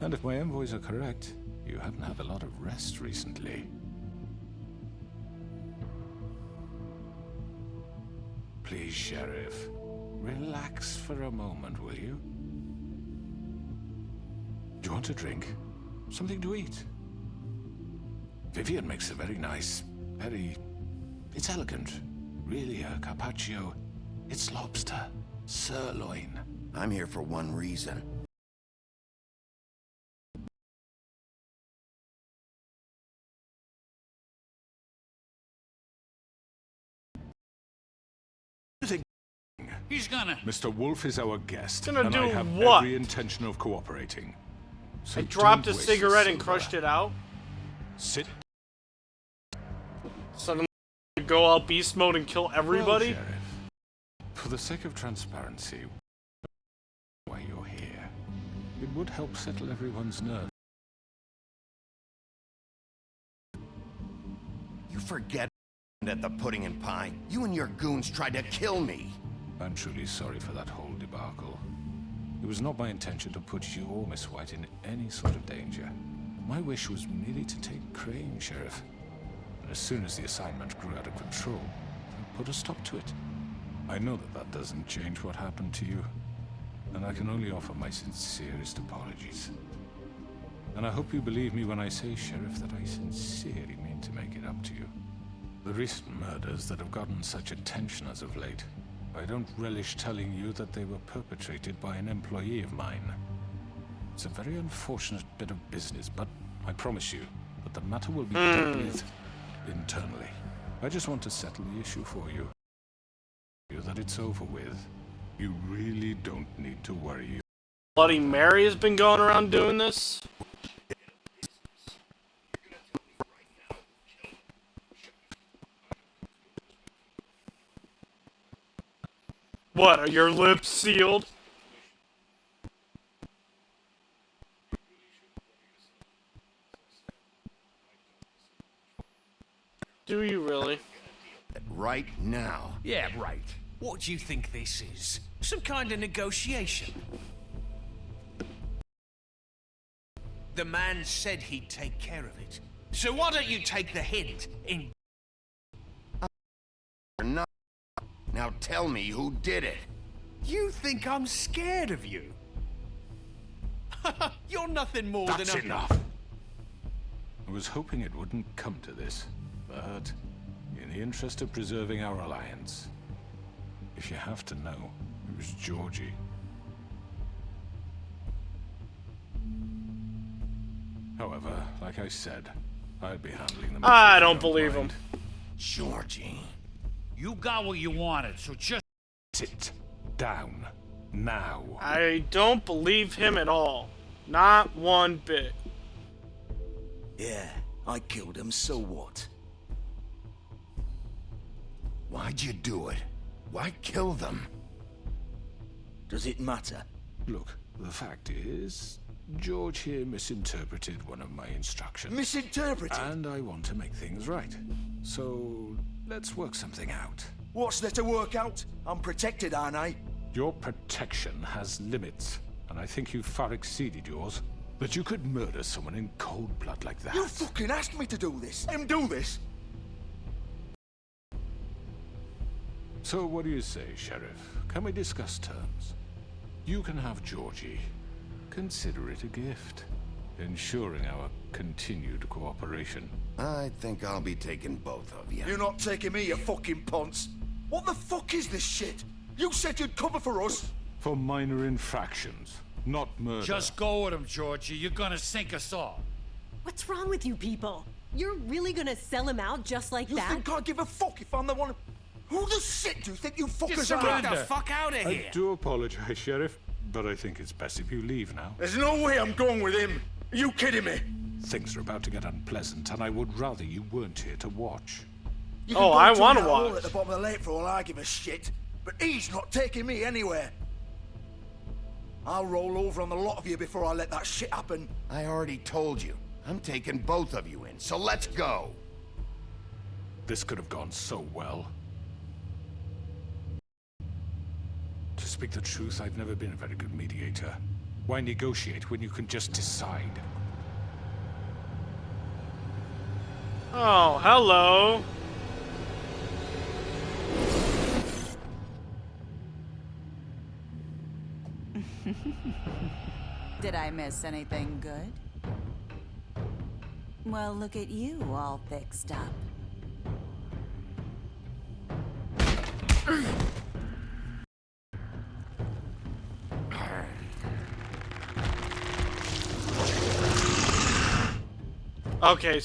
And if my envoys are correct, you haven't had a lot of rest recently. Please, Sheriff, relax for a moment, will you? Do you want a drink? Something to eat? Vivian makes a very nice, it's elegant. Really a carpaccio. It's lobster, sirloin. I'm here for one reason. He's gonna... Mr. Wolf is our guest, Gonna and do I have what? every intention of cooperating. So I dropped a don't waste cigarette the and silver. crushed it out. Sit. Suddenly go out beast mode and kill everybody. Well, Sheriff, for the sake of transparency, why you're here, it would help settle everyone's nerves. You forget at the pudding and pie. You and your goons tried to kill me. I'm truly sorry for that whole debacle. It was not my intention to put you or Miss White in any sort of danger. My wish was merely to take Crane, Sheriff. And as soon as the assignment grew out of control, I put a stop to it. I know that that doesn't change what happened to you, and I can only offer my sincerest apologies. And I hope you believe me when I say, Sheriff, that I sincerely mean to make it up to you. The recent murders that have gotten such attention as of late, I don't relish telling you that they were perpetrated by an employee of mine. It's a very unfortunate bit of business, but I promise you that the matter will be dealt with internally. I just want to settle the issue for you. That it's over with. You really don't need to worry. Bloody Mary has been going around doing this. What, are your lips sealed? Do you really? Right now. Yeah, right. What do you think this is? Some kind of negotiation? The man said he'd take care of it. So why don't you take the hint in... No. Now tell me who did it. You think I'm scared of you? You're nothing more That's than a... enough. I was hoping it wouldn't come to this, but in the interest of preserving our alliance, if you have to know, it was Georgie. However, like I said, I'll be handling them. I don't believe him. Georgie. You got what you wanted, so just sit down now. I don't believe him at all. Not one bit. Yeah, I killed him, so what? Why'd you do it? Why kill them? Does it matter? Look, the fact is, George here misinterpreted one of my instructions. Misinterpreted? And I want to make things right. So, let's work something out. What's there to work out? I'm protected, aren't I? Your protection has limits, and I think you've far exceeded yours. But you could murder someone in cold blood like that. You fucking asked me to do this. Let him do this. So what do you say, Sheriff? Can we discuss terms? You can have Georgie. Consider it a gift, ensuring our continued cooperation. I think I'll be taking both of you. You're not taking me, you fucking ponce. What the fuck is this shit? You said you'd cover for us. For minor infractions, not murder. just go with him, Georgie. You're gonna sink us all. What's wrong with you people? You're really gonna sell him out just like that? You think I give a fuck if I'm the one... Who the shit do you think you fuckers are? surrender. Get the fuck out of here! I do apologize, Sheriff, but I think it's best if you leave now. There's no way I'm going with him. Are you kidding me? Things are about to get unpleasant, and I would rather you weren't here to watch. You can Oh, go I join wanna that hole watch. at the bottom of the lake for all I give a shit. But he's not taking me anywhere. I'll roll over on the lot of you before I let that shit happen. I already told you. I'm taking both of you in, so let's go. This could have gone so well. To speak the truth, I've never been a very good mediator. Why negotiate when you can just decide? Oh, hello. Did I miss anything good? Well, look at you, all fixed up. Okay,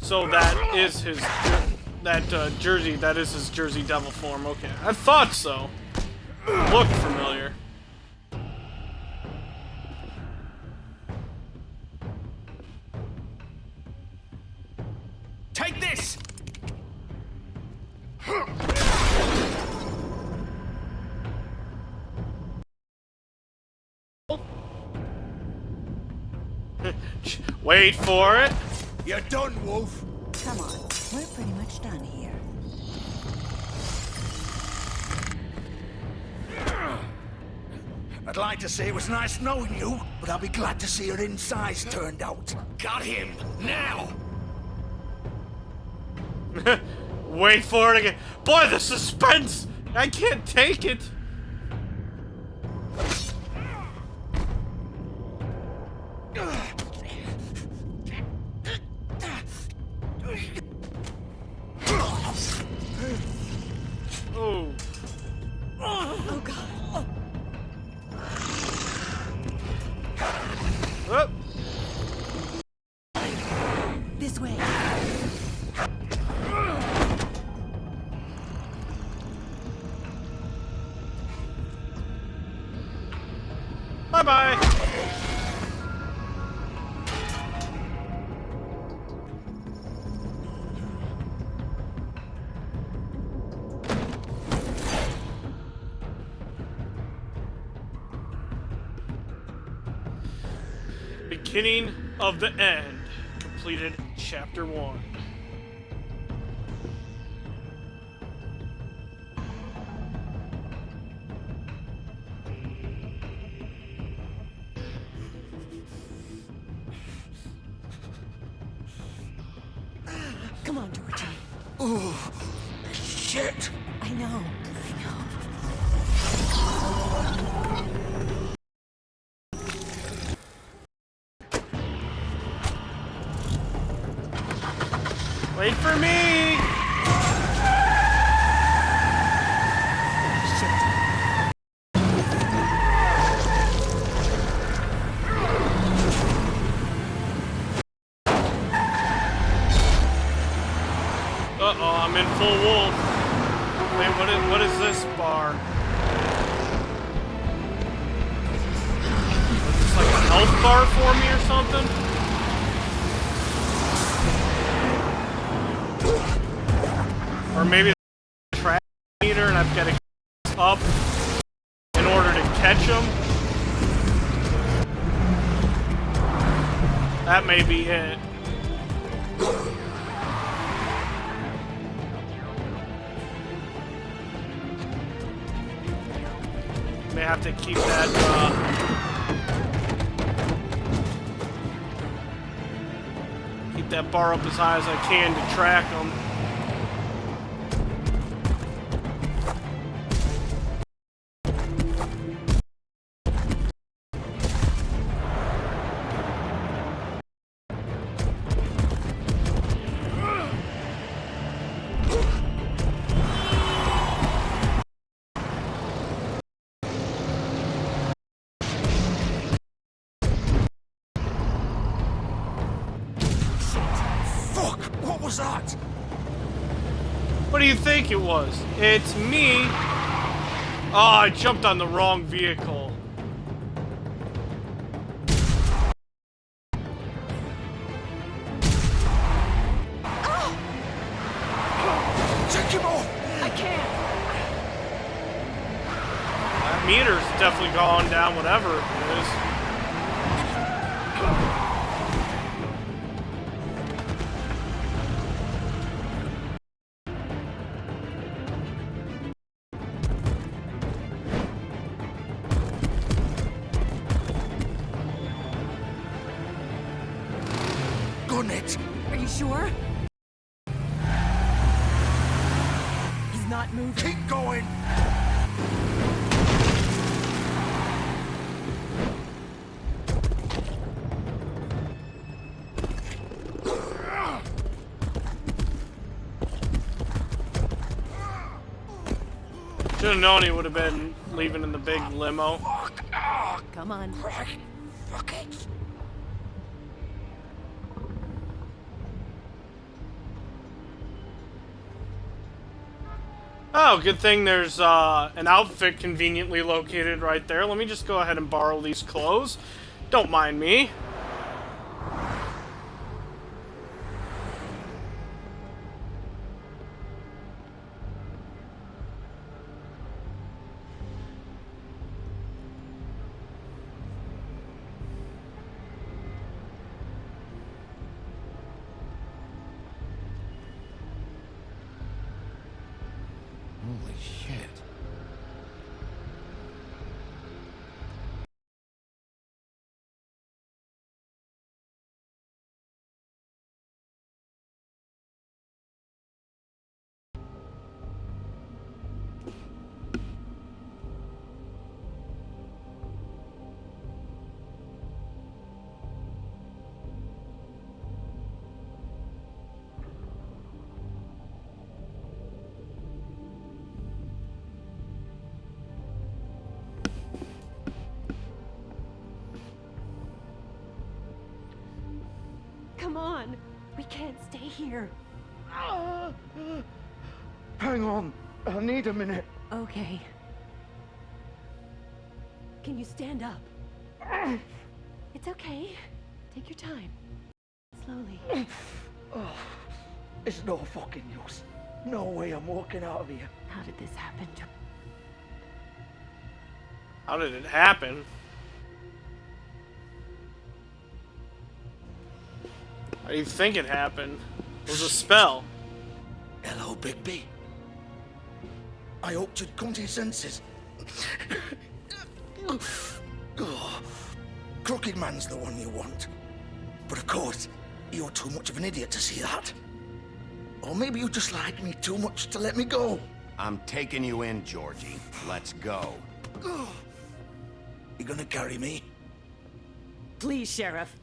so that is his Jersey. That is his Jersey Devil form. Okay, I thought so. Looked familiar. Take this! Wait for it. You're done, Wolf. Come on, we're pretty much done here. I'd like to say it was nice knowing you, but I'll be glad to see your insides turned out. Got him! Now! Wait for it again. Boy, the suspense! I can't take it. Oh. Oh, God. Oh. This way. Bye-bye. Beginning of the end. Completed chapter 1. Oh, shit! I know. Wait for me! Uh-oh, I'm in full wolf. Wait, what is this bar? Is this like a health bar for me or something? Or maybe the track meter and I've got to get up in order to catch them. That may be it. May have to keep that, keep that bar up as high as I can to track them. That? What do you think it was? It's me. Oh, I jumped on the wrong vehicle. Oh! Take him off! I can't. That meter's definitely gone down, whatever it is. Are you sure? He's not moving. Keep going! Should have known he would have been leaving in the big limo. Come on. Fuck it. Oh, good thing there's an outfit conveniently located right there. Let me just go ahead and borrow these clothes. Don't mind me. Holy shit. Come on. We can't stay here. Hang on. I need a minute. Okay. Can you stand up? It's okay. Take your time. Slowly. Oh, it's no fucking use. No way I'm walking out of here. How did this happen? How did it happen? How do you think it happened? It was a spell. Hello, Bigby. I hoped you'd come to your senses. Oh, Crooked Man's the one you want. But of course, you're too much of an idiot to see that. Or maybe you just like me too much to let me go. I'm taking you in, Georgie. Let's go. You gonna carry me? Please, Sheriff.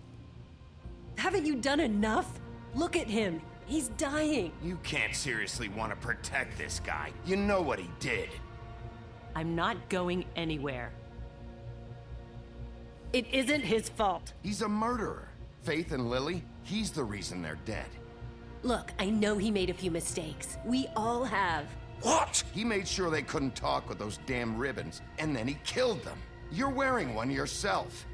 Haven't you done enough? Look at him. He's dying. You can't seriously want to protect this guy. You know what he did. I'm not going anywhere. It isn't his fault. He's a murderer. Faith and Lily, he's the reason they're dead. Look, I know he made a few mistakes. We all have. What? He made sure they couldn't talk with those damn ribbons, and then he killed them. You're wearing one yourself.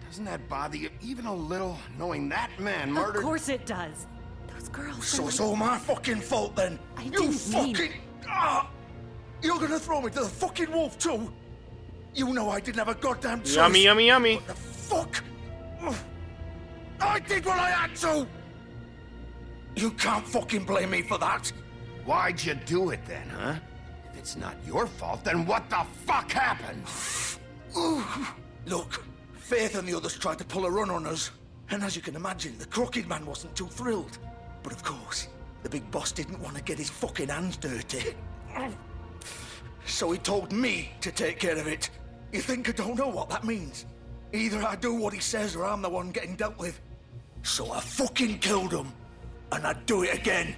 Doesn't that bother you even a little, knowing that man murdered— Of course it does. Those girls— So it's all my fucking fault then? I didn't mean— You're gonna throw me to the fucking wolf too? You know I didn't have a goddamn choice. Yummy, yummy, yummy. What the fuck? I did what I had to! You can't fucking blame me for that. Why'd you do it then, huh? If it's not your fault, then what the fuck happened? Look, Faith and the others tried to pull a run on us. And as you can imagine, the Crooked Man wasn't too thrilled. But of course, the big boss didn't want to get his fucking hands dirty. So he told me to take care of it. You think I don't know what that means? Either I do what he says or I'm the one getting dealt with. So I fucking killed him. And I'd do it again.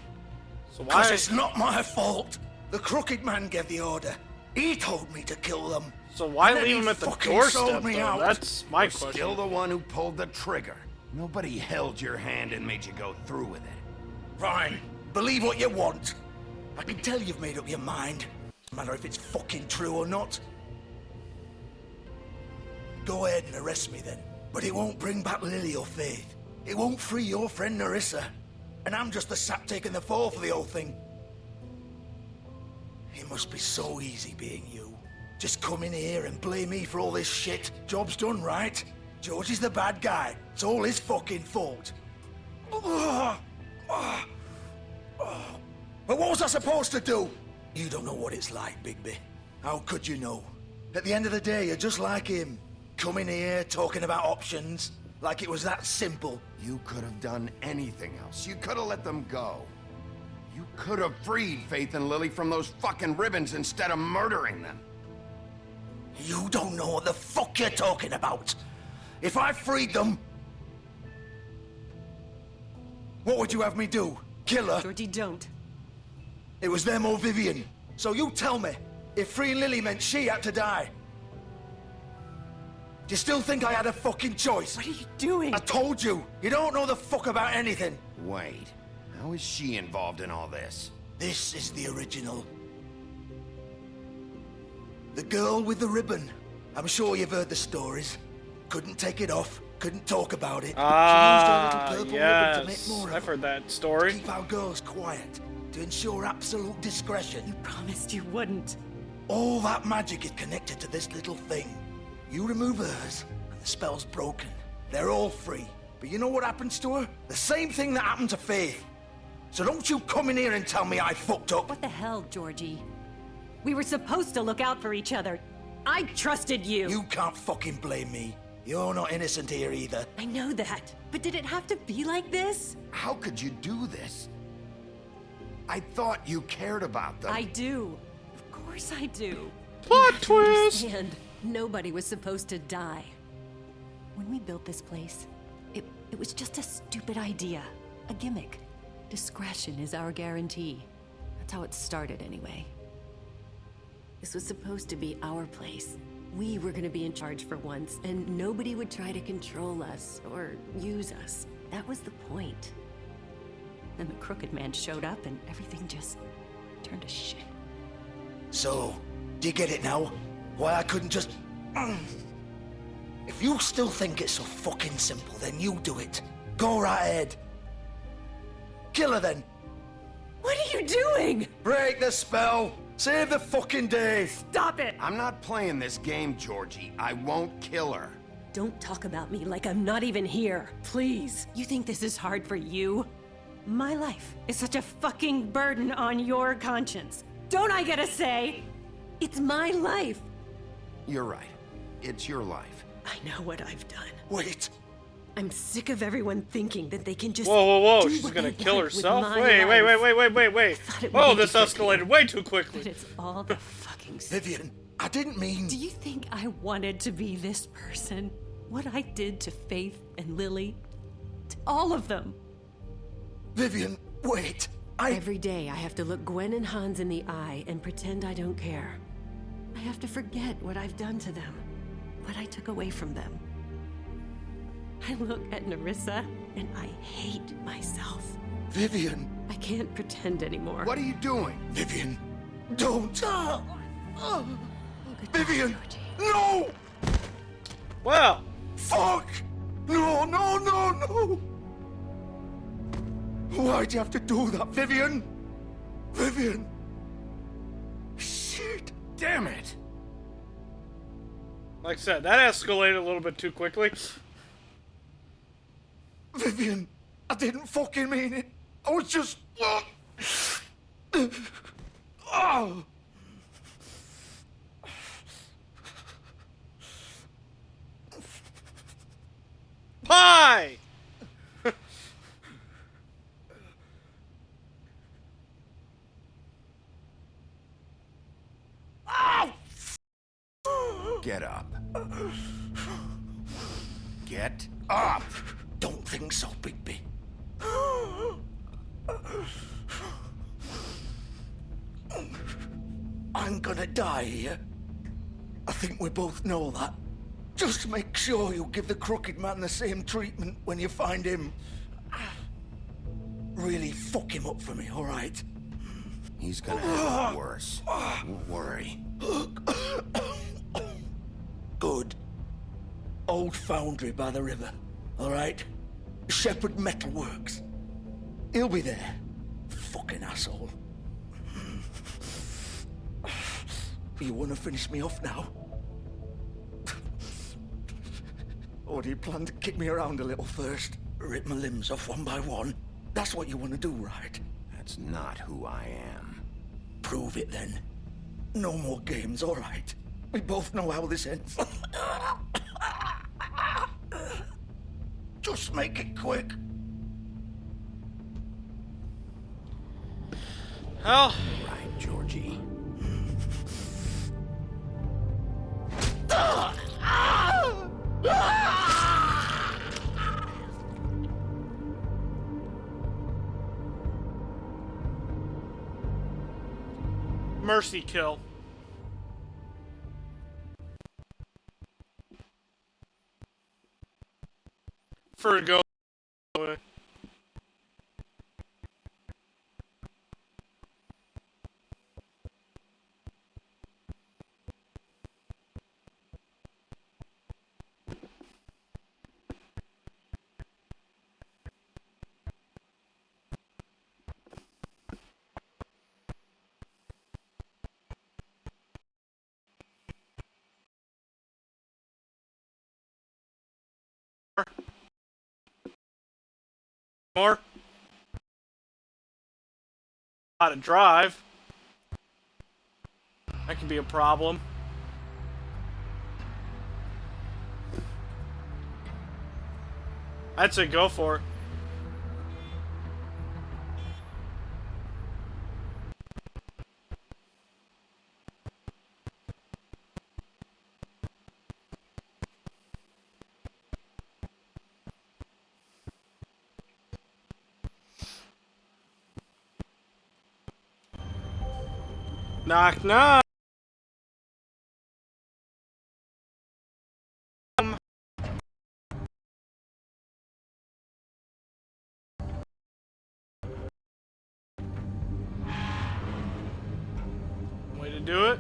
So why? Because it's not my fault. The Crooked Man gave the order. He told me to kill them. So why And then leave he him at the fucking doorstep, sold me though? out. That's my You're question. still the one who pulled the trigger. Nobody held your hand and made you go through with it. Fine. Believe what you want. I can tell you've made up your mind. No matter if it's fucking true or not. Go ahead and arrest me then. But it won't bring back Lily or Faith. It won't free your friend Nerissa. And I'm just the sap taking the fall for the whole thing. It must be so easy being you. Just come in here and blame me for all this shit. Job's done, right? George is the bad guy. It's all his fucking fault. But what was I supposed to do? You don't know what it's like, Bigby. How could you know? At the end of the day, you're just like him. Coming here, talking about options. Like it was that simple. You could have done anything else. You could have let them go. You could have freed Faith and Lily from those fucking ribbons instead of murdering them. You don't know what the fuck you're talking about. If I freed them... What would you have me do? Kill her? Georgie, don't. It was them or Vivian. So you tell me, if freeing Lily meant she had to die. Do you still think I had a fucking choice? What are you doing? I told you, you don't know the fuck about anything. Wait, how is she involved in all this? This is the original. The girl with the ribbon. I'm sure you've heard the stories. Couldn't take it off, couldn't talk about it. She used her little purple ribbon to make more of I've them. heard that story. Keep our girls quiet, to ensure absolute discretion. You promised you wouldn't. All that magic is connected to this little thing. You remove hers, and the spell's broken. They're all free. But you know what happens to her? The same thing that happened to Faith. So don't you come in here and tell me I fucked up. What the hell, Georgie? We were supposed to look out for each other. I trusted you. You can't fucking blame me. You're not innocent here either. I know that. But did it have to be like this? How could you do this? I thought you cared about them. I do. Of course I do. Plot You twist! understand. Nobody was supposed to die. When we built this place, it was just a stupid idea. A gimmick. Discretion is our guarantee. That's how it started anyway. This was supposed to be our place. We were gonna be in charge for once, and nobody would try to control us or use us. That was the point. Then the Crooked Man showed up and everything just turned to shit. So, do you get it now? Why I couldn't just... If you still think it's so fucking simple, then you do it. Go right ahead. Kill her then. What are you doing? Break the spell. Save the fucking day. Stop it! I'm not playing this game, Georgie. I won't kill her. Don't talk about me like I'm not even here. Please. You think this is hard for you? My life is such a fucking burden on your conscience. Don't I get a say? It's my life. You're right. It's your life. I know what I've done. Wait. I'm sick of everyone thinking that they can just. Whoa, whoa, whoa! do She's what gonna they kill want with herself? my Wait, life. wait! thought it Oh, would be this different. escalated way too quickly. But it's all the fucking. Vivian, I didn't mean. Do you think I wanted to be this person? What I did to Faith and Lily? To all of them. Vivian, wait. Every day I have to look Gwen and Hans in the eye and pretend I don't care. I have to forget what I've done to them, what I took away from them. I look at Nerissa and I hate myself. Vivian. I can't pretend anymore. What are you doing? Vivian, don't. Vivian, no! Well. Fuck! No, no, no, no! Why'd you have to do that, Vivian? Vivian! Shit! Damn it! Like I said, that escalated a little bit too quickly. Vivian, I didn't fucking mean it. I was just. Oh. Pie! Get up. Get up! Don't think so, Bigby. I'm gonna die here. I think we both know that. Just make sure you give the Crooked Man the same treatment when you find him. Really fuck him up for me, all right? He's gonna have it worse. Don't worry. Good. Old foundry by the river, all right? Shepherd Metal Works. He'll be there. Fucking asshole. You want to finish me off now? Or do you plan to kick me around a little first? Rip my limbs off one by one? That's what you want to do, right? That's not who I am. Prove it then. No more games, all right? We both know how this ends. Just make it quick. Hell. Right, Georgie. Mercy kill. For a go. More. How to drive. That could be a problem. I'd say go for it. Knock, knock. Way to do it.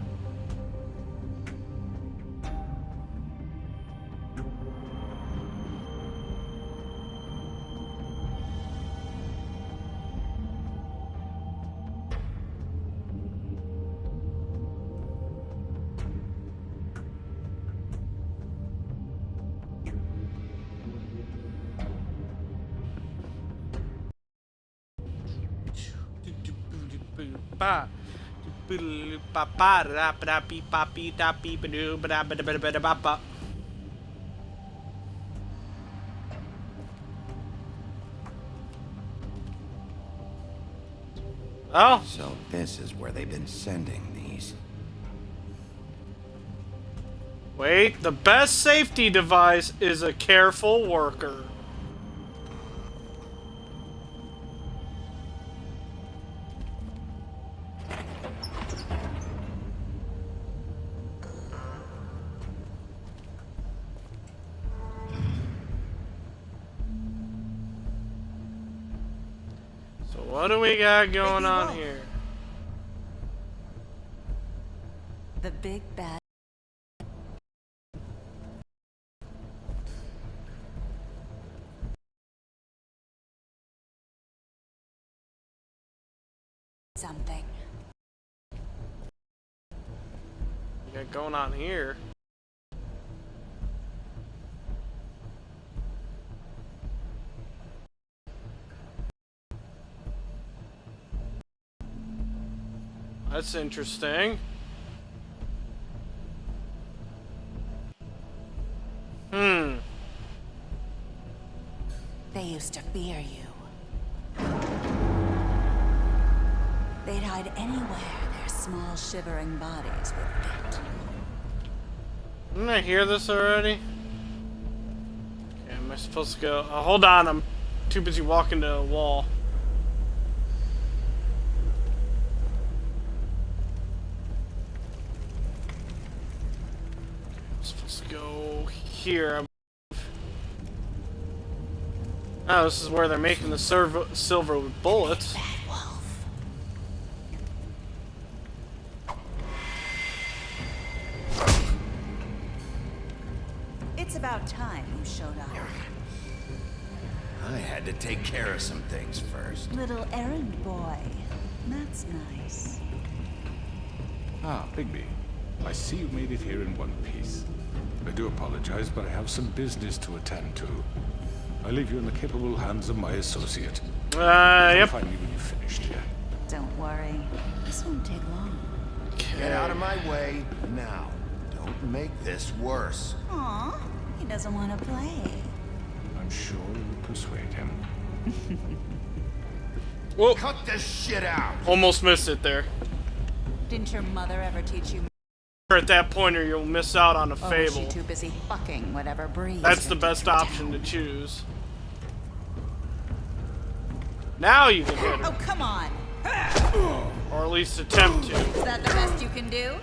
Ba. Ba ba da ba da beep ba beep da beep ba doo ba da ba da ba da ba da ba ba. Oh. So this is where they've been sending these. Wait, the best safety device is a careful worker. So what do we got going on here? The big bad. Something. We got going on here? That's interesting. They used to fear you. They'd hide anywhere their small shivering bodies would fit. Didn't I hear this already? Okay, am I supposed to go? Hold on, I'm too busy walking to a wall. I'm supposed to go here. Oh, this is where they're making the silver bullets. It's about time you showed up. I had to take care of some things first. Little errand boy. That's nice. Ah, Bigby. I see you made it here in one piece. I do apologize, but I have some business to attend to. I leave you in the capable hands of my associate. Yep. I'll find you when you've finished here. Don't worry. This won't take long. Get out of my way now. Don't make this worse. Aw, he doesn't want to play. I'm sure you'll persuade him. Whoa. Cut this shit out. Almost missed it there. Didn't your mother ever teach you? At that point, or you'll miss out on a Or was fable. she too busy fucking whatever breeze? That's the best option to choose. Now you can hit her. Oh, come on. Or at least attempt to. Is that the best you can do?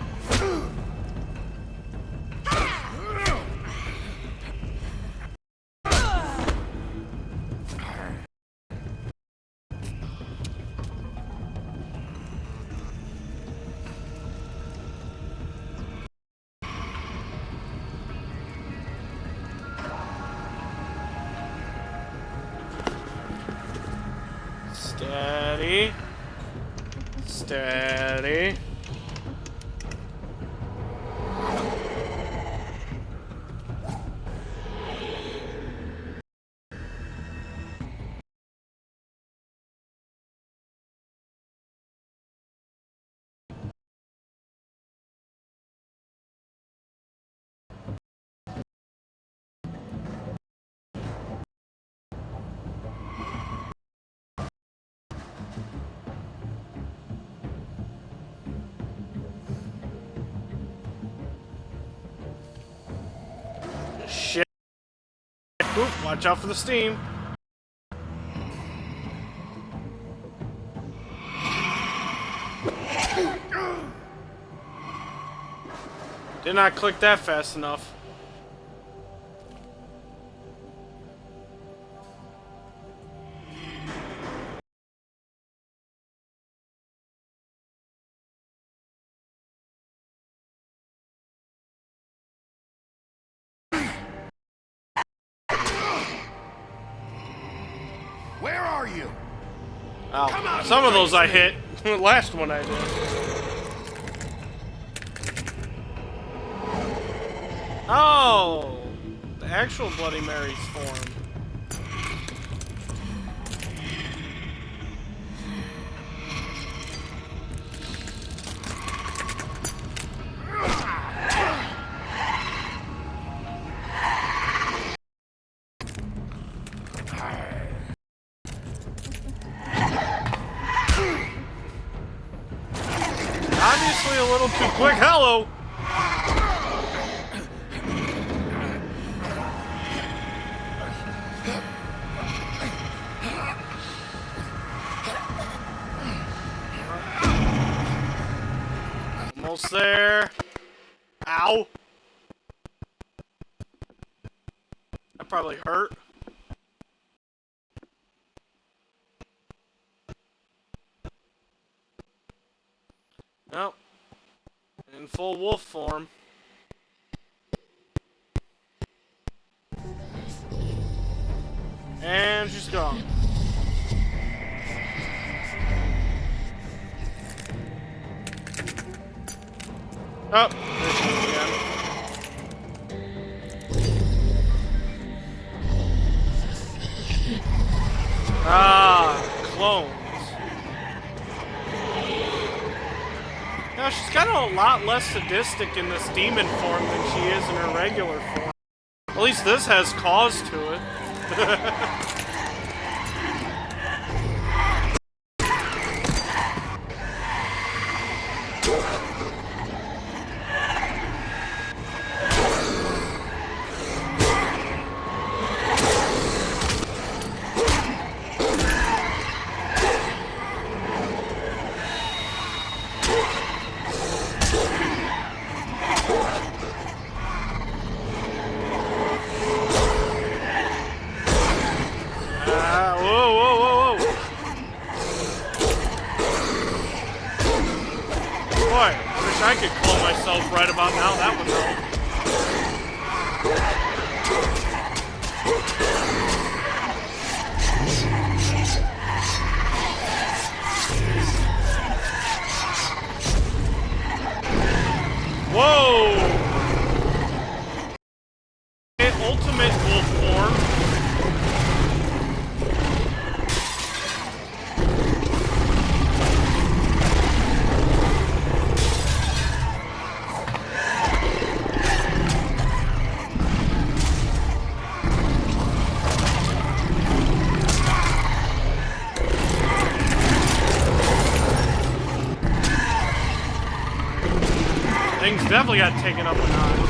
Steady. Steady. Shit. Oop, watch out for the steam. Did not click that fast enough. Where are you? Oh, some of those I hit. The last one I did. Oh! The actual Bloody Mary's form. Obviously a little too quick. Hello! Almost there. Ow. That probably hurt. Nope. In full wolf form. And she's gone. Oh, there she is again. Ah, clones. Now, she's kind of a lot less sadistic in this demon form than she is in her regular form. At least this has cause to it. I could clone myself right about now. That would help. Whoa! Ultimate wolf form. Things definitely got taken up a notch.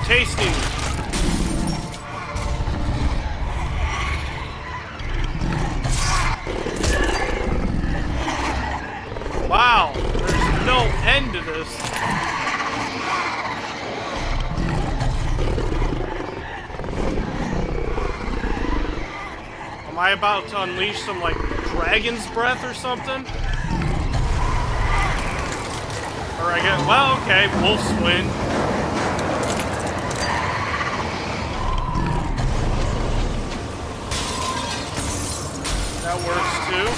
Tasty. Wow, there's no end to this. Am I about to unleash some, like, dragon's breath or something? Or I get, well, okay, wolf's win. That works too.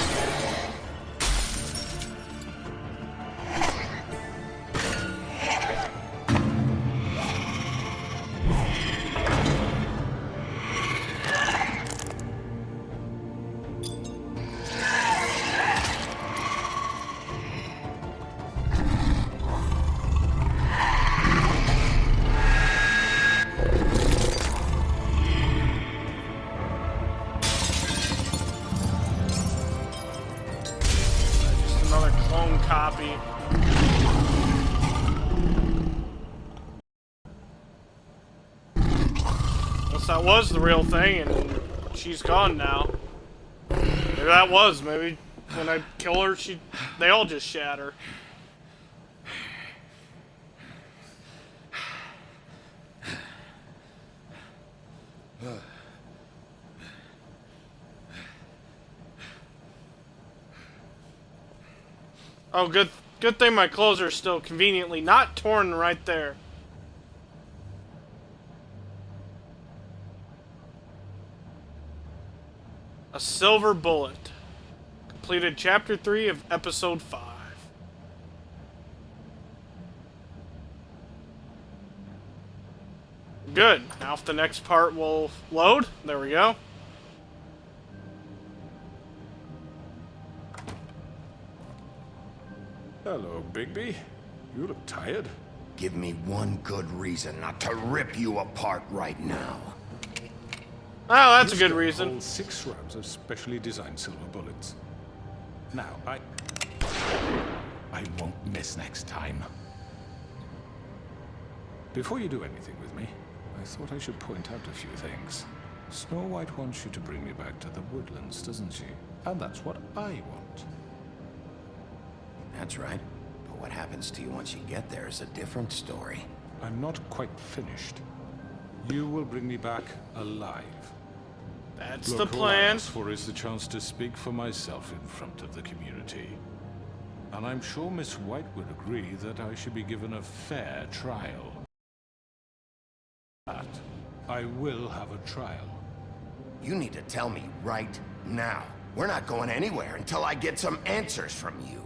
Copy. Unless that was the real thing and she's gone now. Maybe that was. Maybe when I kill her, they all just shatter. Oh, good thing my clothes are still conveniently not torn right there. A silver bullet. Completed chapter 3 of episode 5. Good. Now if the next part will load, there we go. Hello, Bigby. You look tired. Give me one good reason not to rip you apart right now. Oh, that's a good This gun reason. holds 6 rounds of specially designed silver bullets. Now, I won't miss next time. Before you do anything with me, I thought I should point out a few things. Snow White wants you to bring me back to the woodlands, doesn't she? And that's what I want. That's right. But what happens to you once you get there is a different story. I'm not quite finished. You will bring me back alive. That's Look, the all I plan. ask for is the chance to speak for myself in front of the community. And I'm sure Miss White would agree that I should be given a fair trial. That I will have a trial. You need to tell me right now. We're not going anywhere until I get some answers from you.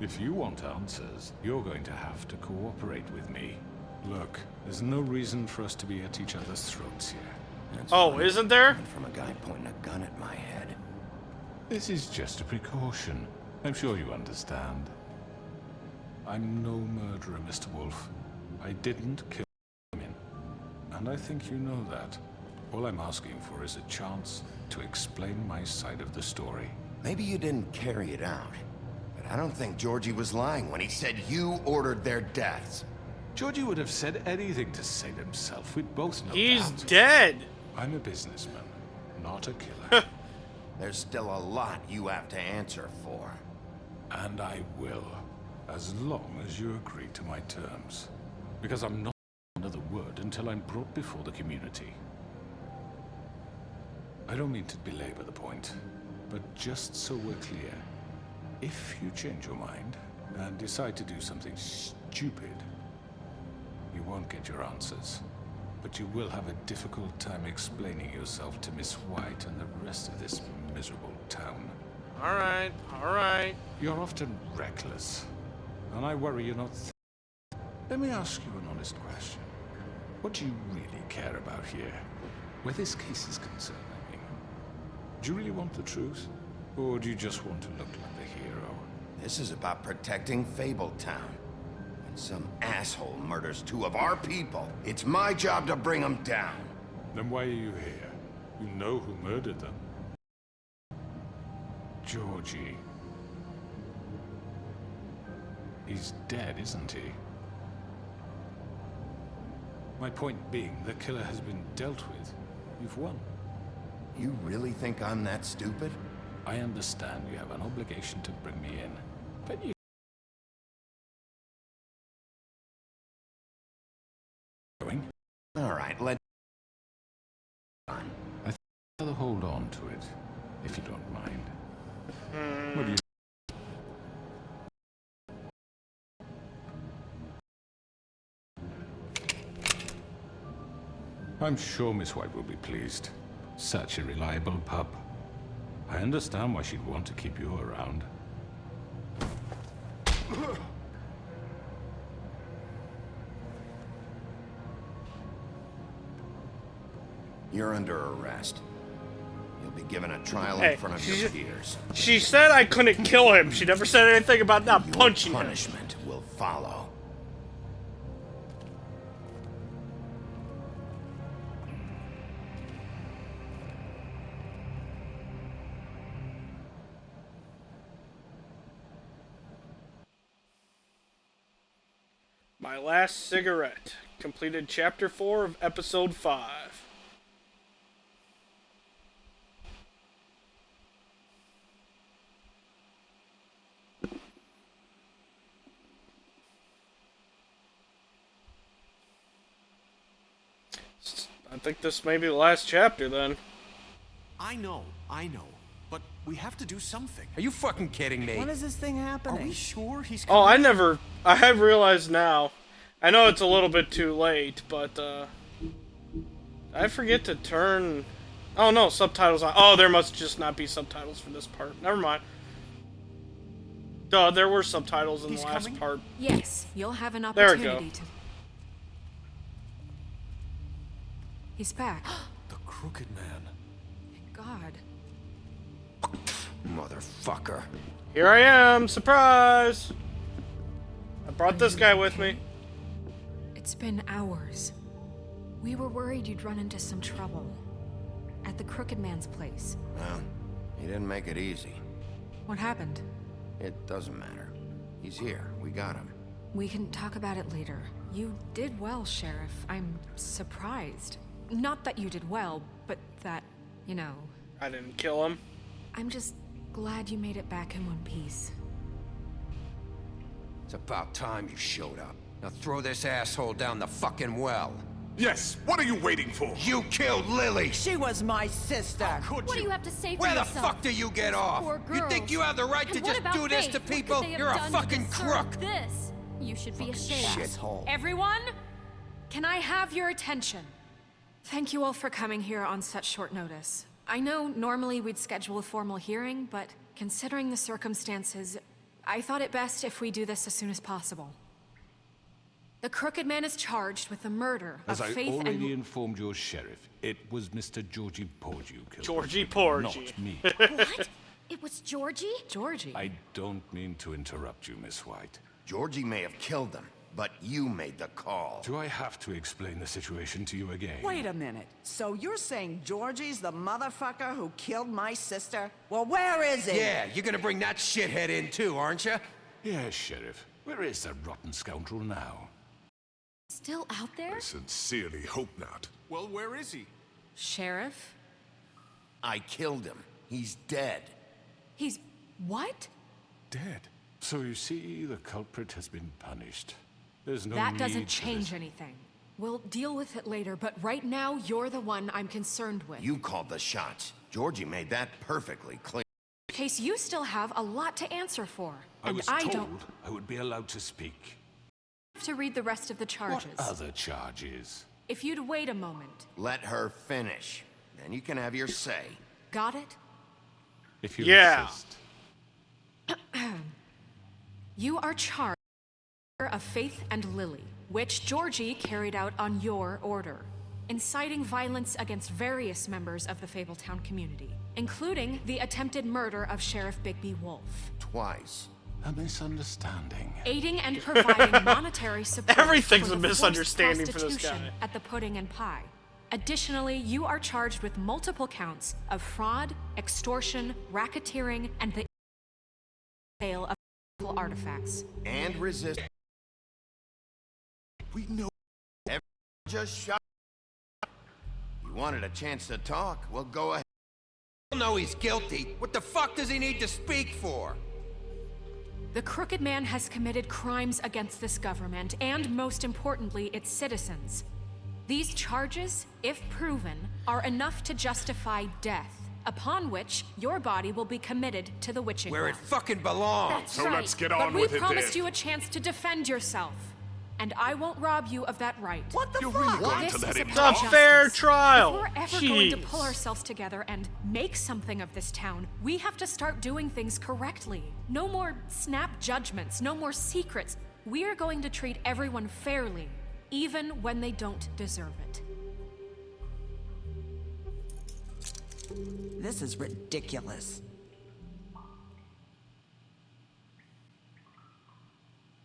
If you want answers, you're going to have to cooperate with me. Look, there's no reason for us to be at each other's throats here. That's Oh, funny. isn't there? Coming from a guy pointing a gun at my head. This is just a precaution. I'm sure you understand. I'm no murderer, Mr. Wolf. I didn't kill women. And I think you know that. All I'm asking for is a chance to explain my side of the story. Maybe you didn't carry it out. But I don't think Georgie was lying when he said you ordered their deaths. Georgie would have said anything to save himself. We both know He's that. dead. I'm a businessman, not a killer. There's still a lot you have to answer for. And I will, as long as you agree to my terms. Because I'm not another word until I'm brought before the community. I don't mean to belabor the point, but just so we're clear, if you change your mind and decide to do something stupid, you won't get your answers. But you will have a difficult time explaining yourself to Miss White and the rest of this miserable town. Alright, alright. You're often reckless, and I worry you're not. Let me ask you an honest question. What do you really care about here? Where this case is concerned, I mean. Do you really want the truth? Or do you just want to look like the hero? This is about protecting Fabletown. When some asshole murders 2 of our people, it's my job to bring them down. Then why are you here? You know who murdered them. Georgie. He's dead, isn't he? My point being, the killer has been dealt with. You've won. You really think I'm that stupid? I understand you have an obligation to bring me in, but you... Going? All right, let's... I'd rather hold on to it, if you don't mind. What do you... I'm sure Miss White will be pleased. Such a reliable pup. I understand why she'd want to keep you around. You're under arrest. You'll be given a trial Hey, in front of your peers. She said I couldn't kill him. She never said anything about not punching him. Punishment will follow. My Last Cigarette. Completed Chapter 4 of Episode 5. I think this may be the last chapter then. I know. But we have to do something. Are you fucking kidding me? When is this thing happening? Are we sure he's Oh, coming? I have realized now. I know it's a little bit too late, but, I forget to turn... Oh, no, subtitles on. Oh, there must just not be subtitles for this part. Never mind. Duh, there were subtitles in the last part. Yes, you'll have an There we opportunity go. to... He's back. The Crooked Man. Thank God. Motherfucker. Here I am, surprise! brought this guy with me. It's been hours. We were worried you'd run into some trouble. At the Crooked Man's place. Well, he didn't make it easy. What happened? It doesn't matter. He's here. We got him. We can talk about it later. You did well, Sheriff. I'm surprised. Not that you did well, but that, you know... I didn't kill him. I'm just glad you made it back in one piece. It's about time you showed up. Now throw this asshole down the fucking well. Yes, what are you waiting for? You killed Lily! She was my sister. What do you have to say for Where the yourself? fuck do you get off? Poor You girls. think you have the right to And just what do about this Faith? to What could people? they have You're a done to fucking deserve crook! This. You should be ashamed. Shithole. Everyone, can I have your attention? Thank you all for coming here on such short notice. I know normally we'd schedule a formal hearing, but considering the circumstances, I thought it best if we do this as soon as possible. The Crooked Man is charged with the murder As of I Faith already and... informed your sheriff, it was Mr. Georgie Porge you killed. Georgie Porgy. Not me. What? It was Georgie? Georgie? I don't mean to interrupt you, Miss White. Georgie may have killed him, but you made the call. Do I have to explain the situation to you again? Wait a minute. So you're saying Georgie's the motherfucker who killed my sister? Well, where is he? Yeah, you're gonna bring that shithead in too, aren't you? Yes, Sheriff. Where is that rotten scoundrel now? Still out there? I sincerely hope not. Well, where is he? Sheriff? I killed him. He's dead. He's... what? Dead. So you see, the culprit has been punished. There's no That need doesn't for change this. anything. We'll deal with it later, but right now, you're the one I'm concerned with. You called the shots. Georgie made that perfectly clear. In case you still have a lot to answer for. I And was I told don't I would be allowed to speak. have to read the rest of the charges. What other charges? If you'd wait a moment. Let her finish. Then you can have your say. Got it? If you Yeah. insist. You are charged of Faith and Lily, which Georgie carried out on your order, inciting violence against various members of the Fabletown community, including the attempted murder of Sheriff Bigby Wolf. Twice. A misunderstanding. Aiding and providing monetary support. Everything's for a the forced misunderstanding for this prostitution guy. At the Pudding and Pie. Additionally, you are charged with multiple counts of fraud, extortion, racketeering, and the sale of artifacts. And resist. We know. Just shut. You wanted a chance to talk? Well, go ahead. No, he's guilty. What the fuck does he need to speak for? The Crooked Man has committed crimes against this government and, most importantly, its citizens. These charges, if proven, are enough to justify death, upon which your body will be committed to the witching Where it well. fucking belongs. That's So right. let's get but on we with it promised then. you a chance to defend yourself, and I won't rob you of that right. What the You're fuck? really going This to let is him about It's a talk? fair justice. trial. If we're ever going to Jeez. pull ourselves together and make something of this town, we have to start doing things correctly. No more snap judgments, no more secrets. We are going to treat everyone fairly, even when they don't deserve it. This is ridiculous.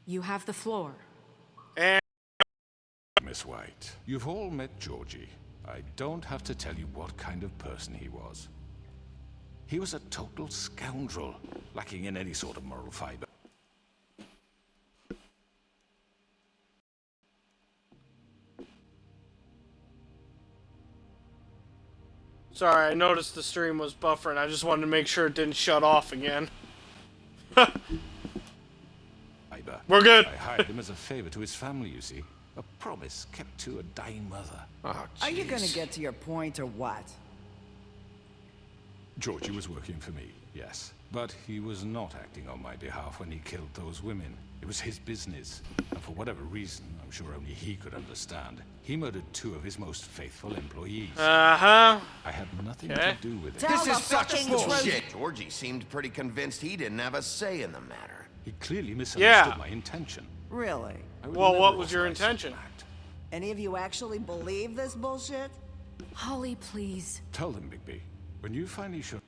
You have the floor. And Miss White, you've all met Georgie. I don't have to tell you what kind of person he was. He was a total scoundrel, lacking in any sort of moral fiber. sorry, I noticed the stream was buffering. I just wanted to make sure it didn't shut off again. Fiber. We're good. I hired him as a favor to his family, you see. A promise kept to a dying mother. Oh, Are you gonna jeez. get to your point or what? Georgie was working for me, yes. But he was not acting on my behalf when he killed those women. It was his business. And for whatever reason, I'm sure only he could understand, he murdered 2 of his most faithful employees. Uh-huh. I had nothing Okay. to do with it. Tell This the is such fucking bullshit. Georgie seemed pretty convinced he didn't have a say in the matter. He clearly misunderstood Yeah. my intention. Really? I would Well, never what was your authorize intention? that. Any of you actually believe this bullshit? Holly, please. Tell them, Bigby. When you finally show...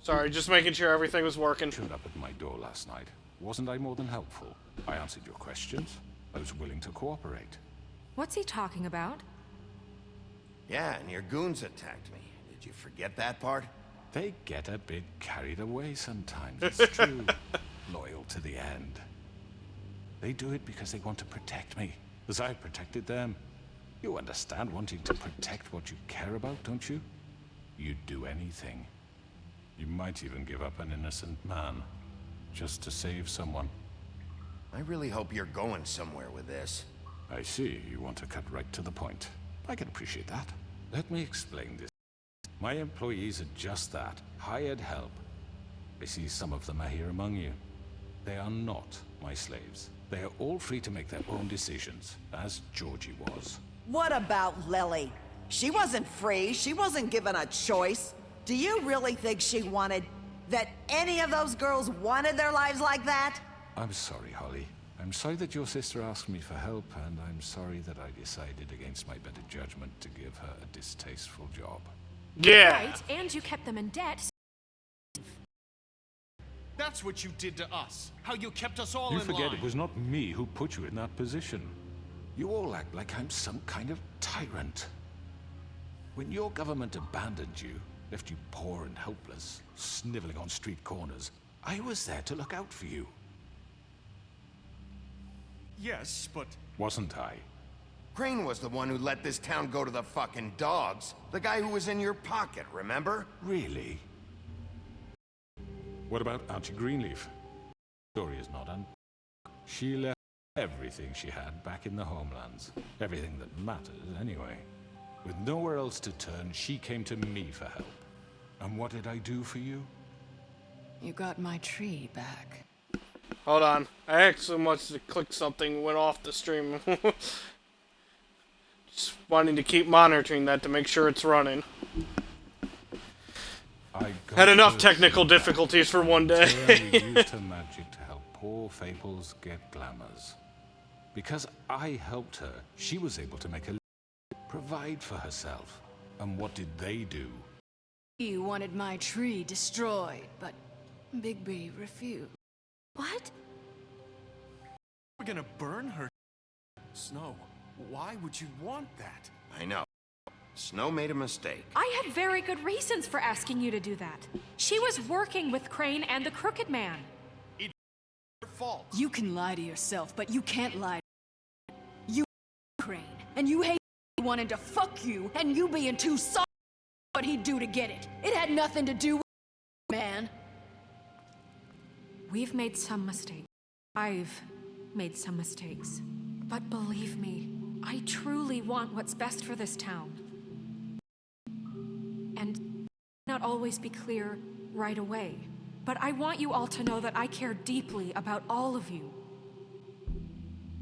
Sorry, just making sure everything was working. Showed up at my door last night. Wasn't I more than helpful? I answered your questions. I was willing to cooperate. What's he talking about? Yeah, and your goons attacked me. Did you forget that part? They get a bit carried away sometimes, it's true. Loyal to the end. They do it because they want to protect me, as I protected them. You understand wanting to protect what you care about, don't you? You'd do anything. You might even give up an innocent man, just to save someone. I really hope you're going somewhere with this. I see, you want to cut right to the point. I can appreciate that. Let me explain this. My employees are just that, hired help. I see some of them are here among you. They are not my slaves. They are all free to make their own decisions, as Georgie was. What about Lily? She wasn't free. She wasn't given a choice. Do you really think she wanted... that any of those girls wanted their lives like that? I'm sorry, Holly. I'm sorry that your sister asked me for help, and I'm sorry that I decided against my better judgment to give her a distasteful job. Yeah. Right, and you kept them in debt. That's what you did to us. How you kept us all You in forget line. it was not me who put you in that position. You all act like I'm some kind of tyrant. When your government abandoned you, left you poor and helpless, sniveling on street corners, I was there to look out for you. Yes, but... Wasn't I? Crane was the one who let this town go to the fucking dogs. The guy who was in your pocket, remember? Really? What about Auntie Greenleaf? Story is not un... She left everything she had back in the homelands. Everything that matters, anyway. With nowhere else to turn, she came to me for help. And what did I do for you? You got my tree back. Hold on. I actually must have clicked something, went off the stream. Just wanting to keep monitoring that to make sure it's running. Had enough technical difficulties for one day. Terry used her magic to help poor Faples get glamours. Because I helped her, she was able to make a provide for herself. And what did they do? You wanted my tree destroyed, but Bigby refused. What? We're gonna burn her. Snow, why would you want that? I know. Snow made a mistake. I had very good reasons for asking you to do that. She was working with Crane and the Crooked Man. It's your fault. You can lie to yourself, but you can't lie. You Crane, and you hate wanting to fuck you, and you being too sorry what he'd do to get it. It had nothing to do with man. We've made some mistakes. I've made some mistakes. But believe me, I truly want what's best for this town. And not always be clear right away. But I want you all to know that I care deeply about all of you.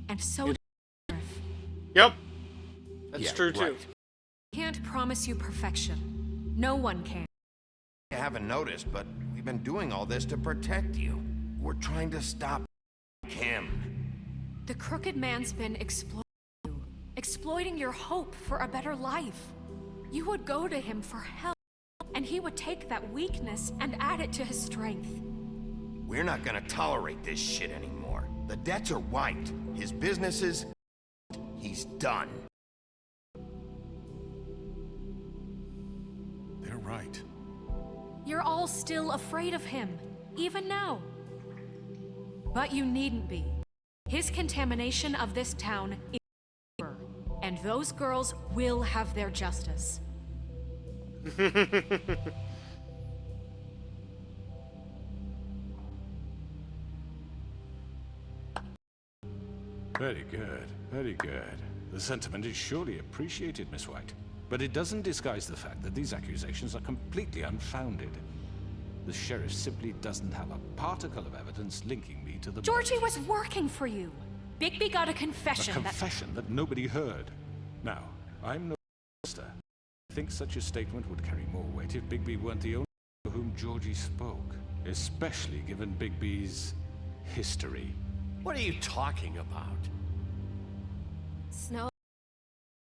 And so does Sheriff. Yep. That's true too. Right. Can't promise you perfection. No one can. You haven't noticed, but we've been doing all this to protect you. We're trying to stop him. The Crooked Man's been exploiting you. Exploiting your hope for a better life. You would go to him for help, and he would take that weakness and add it to his strength. We're not gonna tolerate this shit anymore. The debts are wiped. His business is... he's done. They're right. You're all still afraid of him, even now. But you needn't be. His contamination of this town is over, and those girls will have their justice. Very good, very good. The sentiment is surely appreciated, Miss White. But it doesn't disguise the fact that these accusations are completely unfounded. The sheriff simply doesn't have a particle of evidence linking me to the... Georgie was working for you. Bigby got a confession. A confession that nobody heard. Now, I'm no monster. I think such a statement would carry more weight if Bigby weren't the only for whom Georgie spoke. Especially given Bigby's history. What are you talking about? Snow.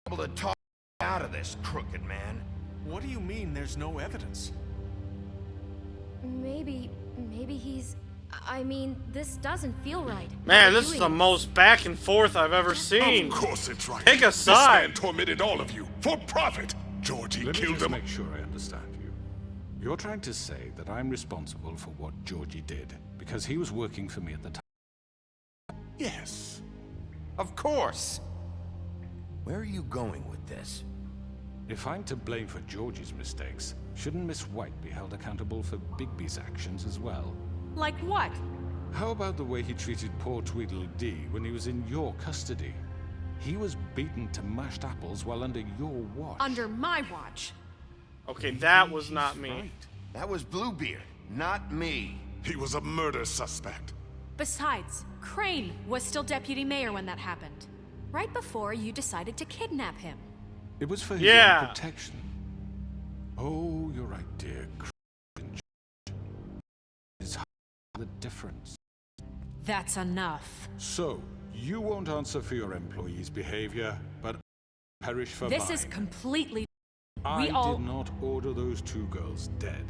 Able to talk out of this, Crooked Man. What do you mean there's no evidence? maybe he's... I mean, this doesn't feel right. Man, this is the most back and forth I've ever seen. Of course it's right. Pick a This side. man tormented all of you for profit. Georgie Let me killed just them. make sure I understand you. You're trying to say that I'm responsible for what Georgie did because he was working for me at the time? Yes. Of course. Where are you going with this? If I'm to blame for Georgie's mistakes, shouldn't Miss White be held accountable for Bigby's actions as well? Like what? How about the way he treated poor Tweedledee when he was in your custody? He was beaten to mashed apples while under your watch. Under my watch. Okay, that was not me. That was Bluebeard, not me. He was a murder suspect. Besides, Crane was still deputy mayor when that happened. Right before you decided to kidnap him. It was for his Yeah. own protection. Oh, you're right, dear. It's the difference. That's enough. So, you won't answer for your employees' behavior, but perish for This mine. is completely... I we all... did not order those two girls dead.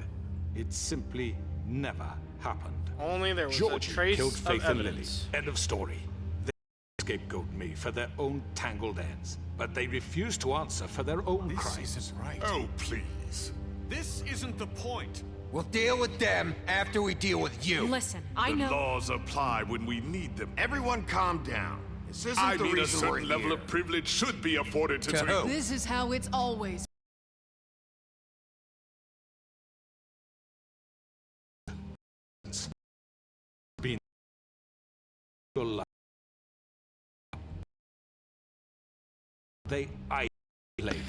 It simply never happened. Only there was Georgie a trace killed of Faith and Lily. evidence. End of story. They scapegoat me for their own tangled ends, but they refuse to answer for their own crimes. Isn't right. Oh, please. This isn't the point. We'll deal with them after we deal with you. Listen, I The know... laws apply when we need them. Everyone calm down. This isn't I the mean, a reason we're certain level here. of privilege should be afforded to To who? This is how it's always. Been your life. They isolated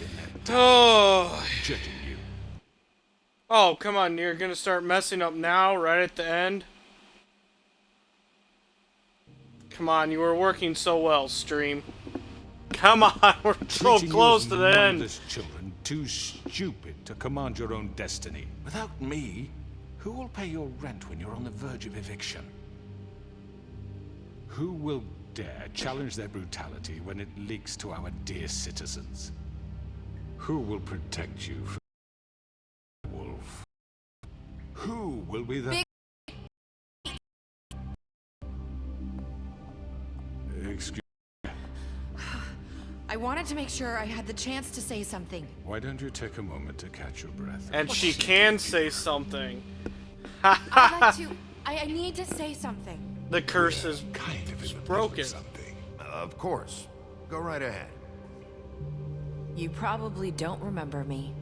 in their Oh. judging you. Oh, come on, you're gonna start messing up now, right at the end? Come on, you were working so well, stream. Come on, we're so Treating you close as to the end. mindless children, too stupid to command your own destiny. Without me, who will pay your rent when you're on the verge of eviction? Who will dare challenge their brutality when it leaks to our dear citizens? Who will protect you from the wolf? Who will be the... Excuse I wanted to make sure I had the chance to say something. Why don't you take a moment to catch your breath? And she can say something. I'd like to. I need to say something. The curse is broken. Of course. Go right ahead. You probably don't remember me.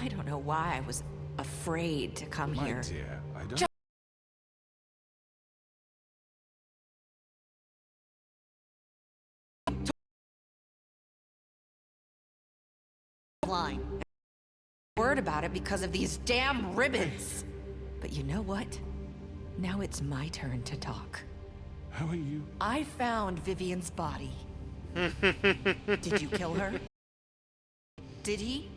I don't know why I was afraid to come My here. dear, I don't... Line. Word about it because of these damn ribbons. But you know what? Now it's my turn to talk. How are you? I found Vivian's body. Did you kill her? Did he?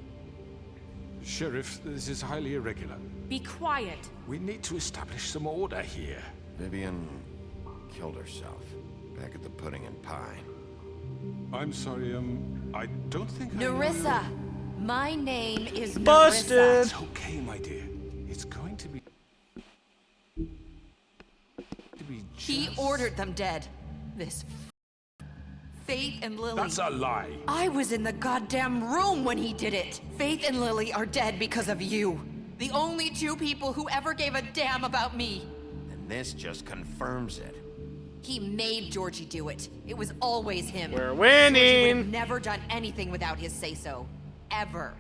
Sheriff, this is highly irregular. Be quiet. We need to establish some order here. Vivian killed herself back at the Pudding and Pie. I'm sorry, I don't think I know Nerissa! My name is Busted! Nerissa. It's okay, my dear. It's going to be... He ordered them dead. This Faith and Lily. That's a lie. I was in the goddamn room when he did it. Faith and Lily are dead because of you. The only two people who ever gave a damn about me. And this just confirms it. He made Georgie do it. It was always him. We're Georgie would have winning. never done anything without his say-so. Ever.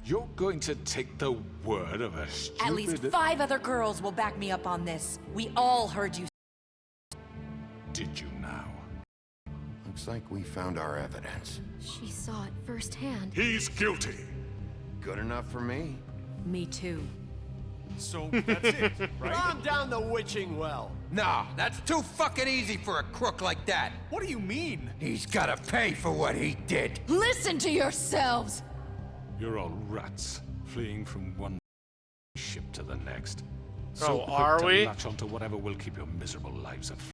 You're going to take the word of a stupid... At least 5 other girls will back me up on this. We all heard you. Did you now? Looks like we found our evidence. She saw it firsthand. He's guilty. Good enough for me. Me too. So that's it, right? Calm down the witching well. No, that's too fucking easy for a crook like that. What do you mean? He's gotta pay for what he did. Listen to yourselves! You're all rats, fleeing from one ship to the next. Oh, So quick are to we? latch onto whatever will keep your miserable lives afloat.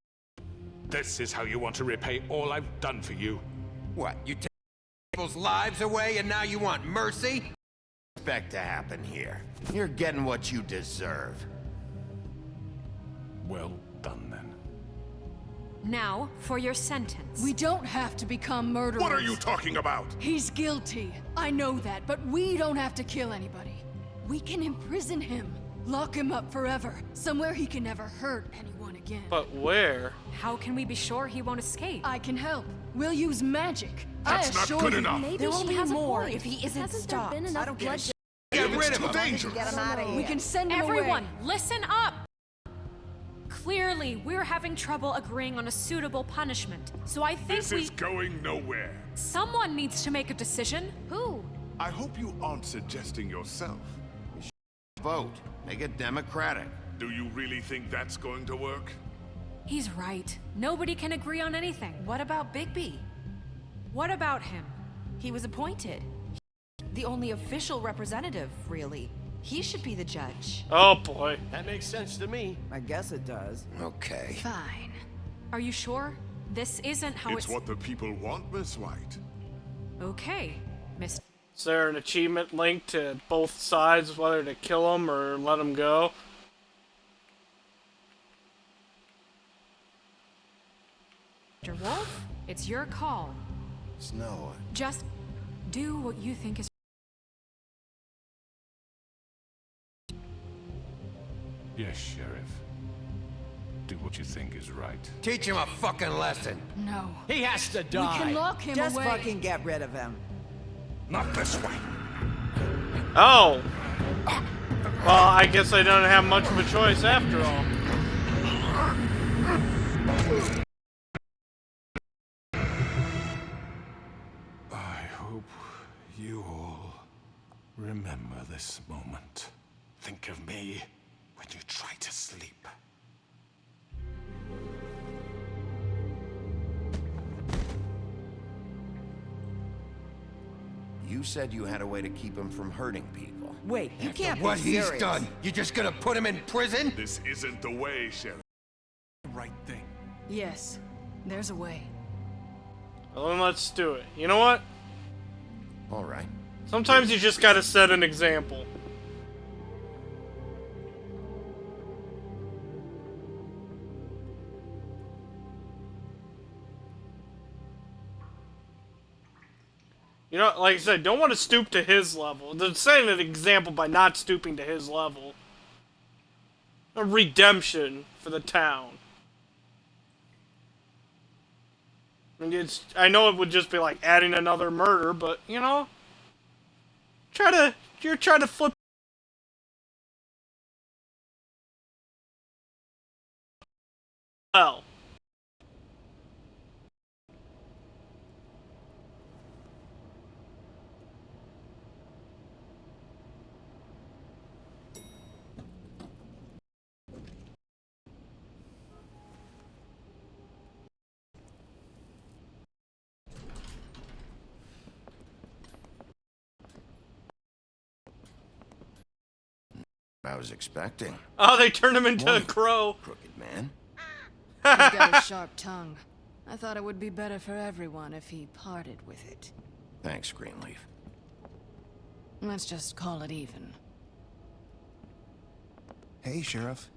This is how you want to repay all I've done for you. What, you take people's lives away and now you want mercy? expect to happen here? You're getting what you deserve. Well done, then. Now, for your sentence. We don't have to become murderers. What are you talking about? He's guilty. I know that, but we don't have to kill anybody. We can imprison him. Lock him up forever. Somewhere he can never hurt anyone again. But where? How can we be sure he won't escape? I can help. We'll use magic. That's I not assure good you. enough. There will be more if he isn't Hasn't stopped. there been enough I don't blood? Get rid of him. Dangerous. Get him out of here. We can send him Everyone, away. listen up! Clearly, we're having trouble agreeing on a suitable punishment. So I think This is going nowhere. someone needs to make a decision. Who? I hope you aren't suggesting yourself. Vote. Make it democratic. Do you really think that's going to work? He's right. Nobody can agree on anything. What about Bigby? What about him? He was appointed. The only official representative, really. He should be the judge. Oh boy. That makes sense to me. I guess it does. Okay. Fine. Are you sure? This isn't how It's what the people want, Miss White. Okay, Miss. Is there an achievement linked to both sides, whether to kill him or let him go? Mr. Wolf, it's your call. Snow. Just do what you think is. Yes, Sheriff. Do what you think is right. Teach him a fucking lesson. No. He has to We die. can lock him Just away. fucking get rid of him. Not this way. Oh! Well, I guess I don't have much of a choice after all. I hope you all remember this moment. Think of me when you try to sleep. You said you had a way to keep him from hurting people. Wait, you can't What be he's serious. done, you just gonna put him in prison? This isn't the way, Sheriff. Right thing. Yes, there's a way. Well, then let's do it. You know what? All right. Sometimes you just gotta set an example. You know, like I said, don't want to stoop to his level. They're setting an example by not stooping to his level. A redemption for the town. I mean, I know it would just be like adding another murder, but you know, you're trying to flip. Well. I was expecting. Oh, they turned him into a crow. Crooked man. He's got a sharp tongue. I thought it would be better for everyone if he parted with it. Thanks, Greenleaf. Let's just call it even. Hey, Sheriff.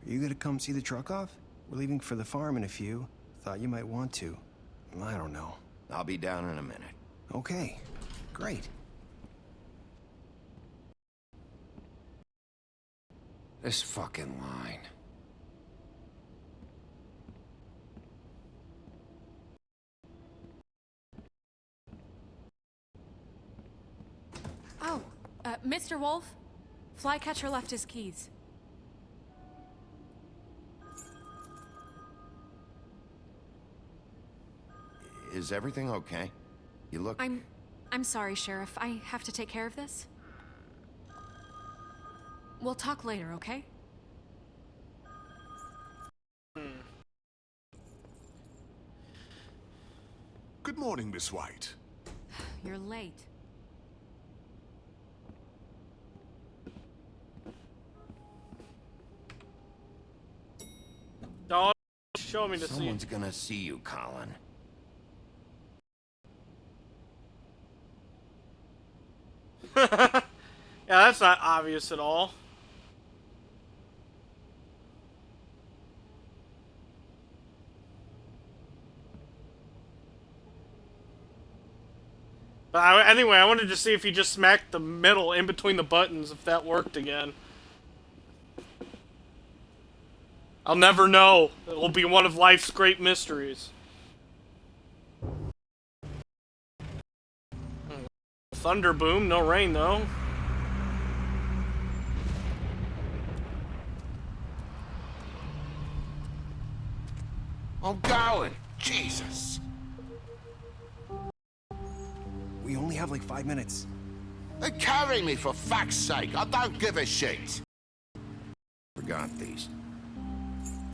Are you gonna come see the truck off? We're leaving for the farm in a few. Thought you might want to. I don't know. I'll be down in a minute. Okay. Great. This fucking line. Oh, Mr. Wolf, Flycatcher left his keys. Is everything okay? You look... I'm sorry, Sheriff. I have to take care of this. We'll talk later, okay? Good morning, Miss White. You're late. Don't show me to see. Someone's gonna see you, Colin. Yeah, that's not obvious at all. But anyway, I wanted to see if he just smacked the middle in between the buttons, if that worked again. I'll never know. It will be one of life's great mysteries. Thunder boom, no rain though. I'm going. Jesus. We only have like 5 minutes. They carry me for fuck's sake. I don't give a shit. Forgot these.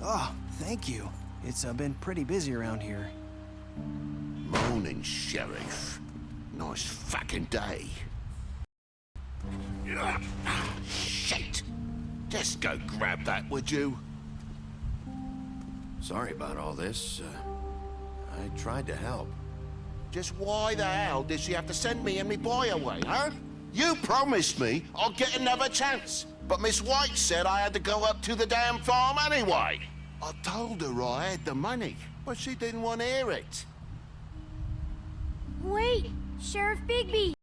Oh, thank you. It's been pretty busy around here. Morning, Sheriff. Nice fucking day. Shit. Just go grab that, would you? Sorry about all this. I tried to help. Just why the hell did she have to send me and me boy away, huh? You promised me I'll get another chance, but Miss White said I had to go up to the damn farm anyway. I told her I had the money, but she didn't want to hear it. Wait, Sheriff Bigby!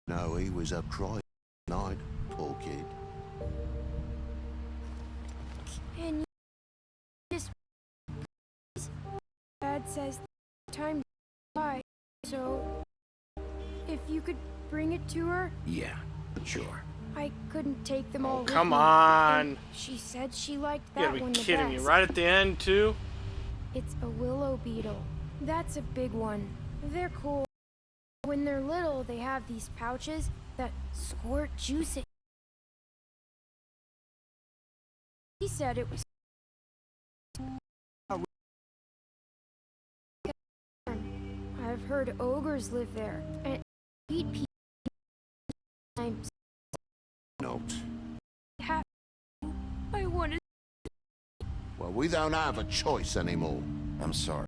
No, he was up crying tonight, poor kid. Can you just... Dad says time to fly, so if you could bring it to her? Yeah, sure. I couldn't take them all with Come me, on. and she said she liked You that gotta one be the kidding me. best. Right at the end, too? It's a willow beetle. That's a big one. They're cool. When they're little, they have these pouches that squirt juice at. He said it was. I've heard ogres live there and eat people. Note. I want to. Well, we don't have a choice anymore. I'm sorry.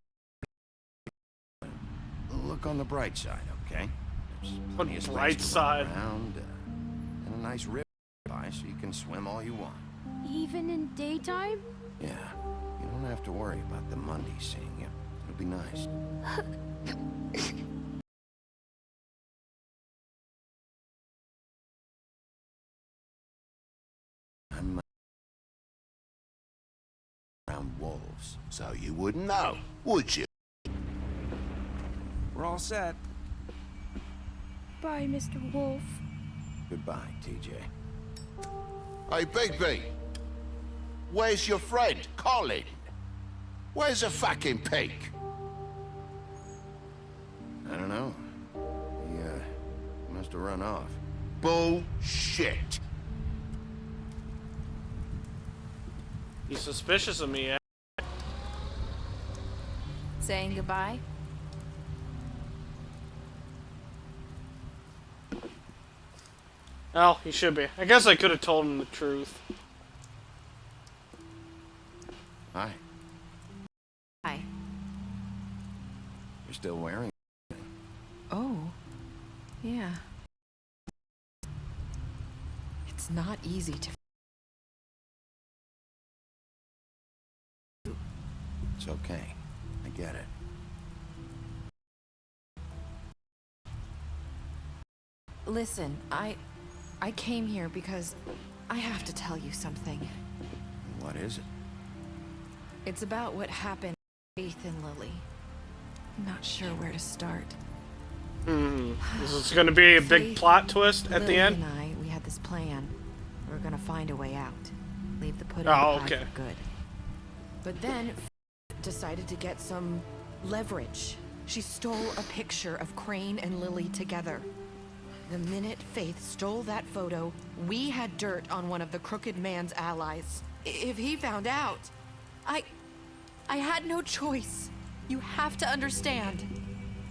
Look on the bright side, okay? There's plenty of space bright to run side? around, and a nice river by, so you can swim all you want. Even in daytime? Yeah, you don't have to worry about the Mundy seeing you. It'll be nice. I'm around wolves, so you wouldn't know, would you? We're all set. Bye, Mr. Wolf. Goodbye, TJ. Hey, Bigby. Where's your friend, Colin? Where's the fucking pig? I don't know. He must have run off. Bullshit. He's suspicious of me, eh? Saying goodbye? Oh, he should be. I guess I could have told him the truth. Hi. Hi. You're still wearing it. Oh. Yeah. It's not easy to... It's okay. I get it. Listen, I came here because I have to tell you something. What is it? It's about what happened to Faith and Lily. I'm not sure where to start. This is going to be a big Faith, plot twist at Lily the end? and we had this plan. We were gonna find a way out. Leave the pudding Oh, pie okay. for good. But then decided to get some leverage. She stole a picture of Crane and Lily together. The minute Faith stole that photo, we had dirt on one of the Crooked Man's allies. If he found out, I had no choice. You have to understand.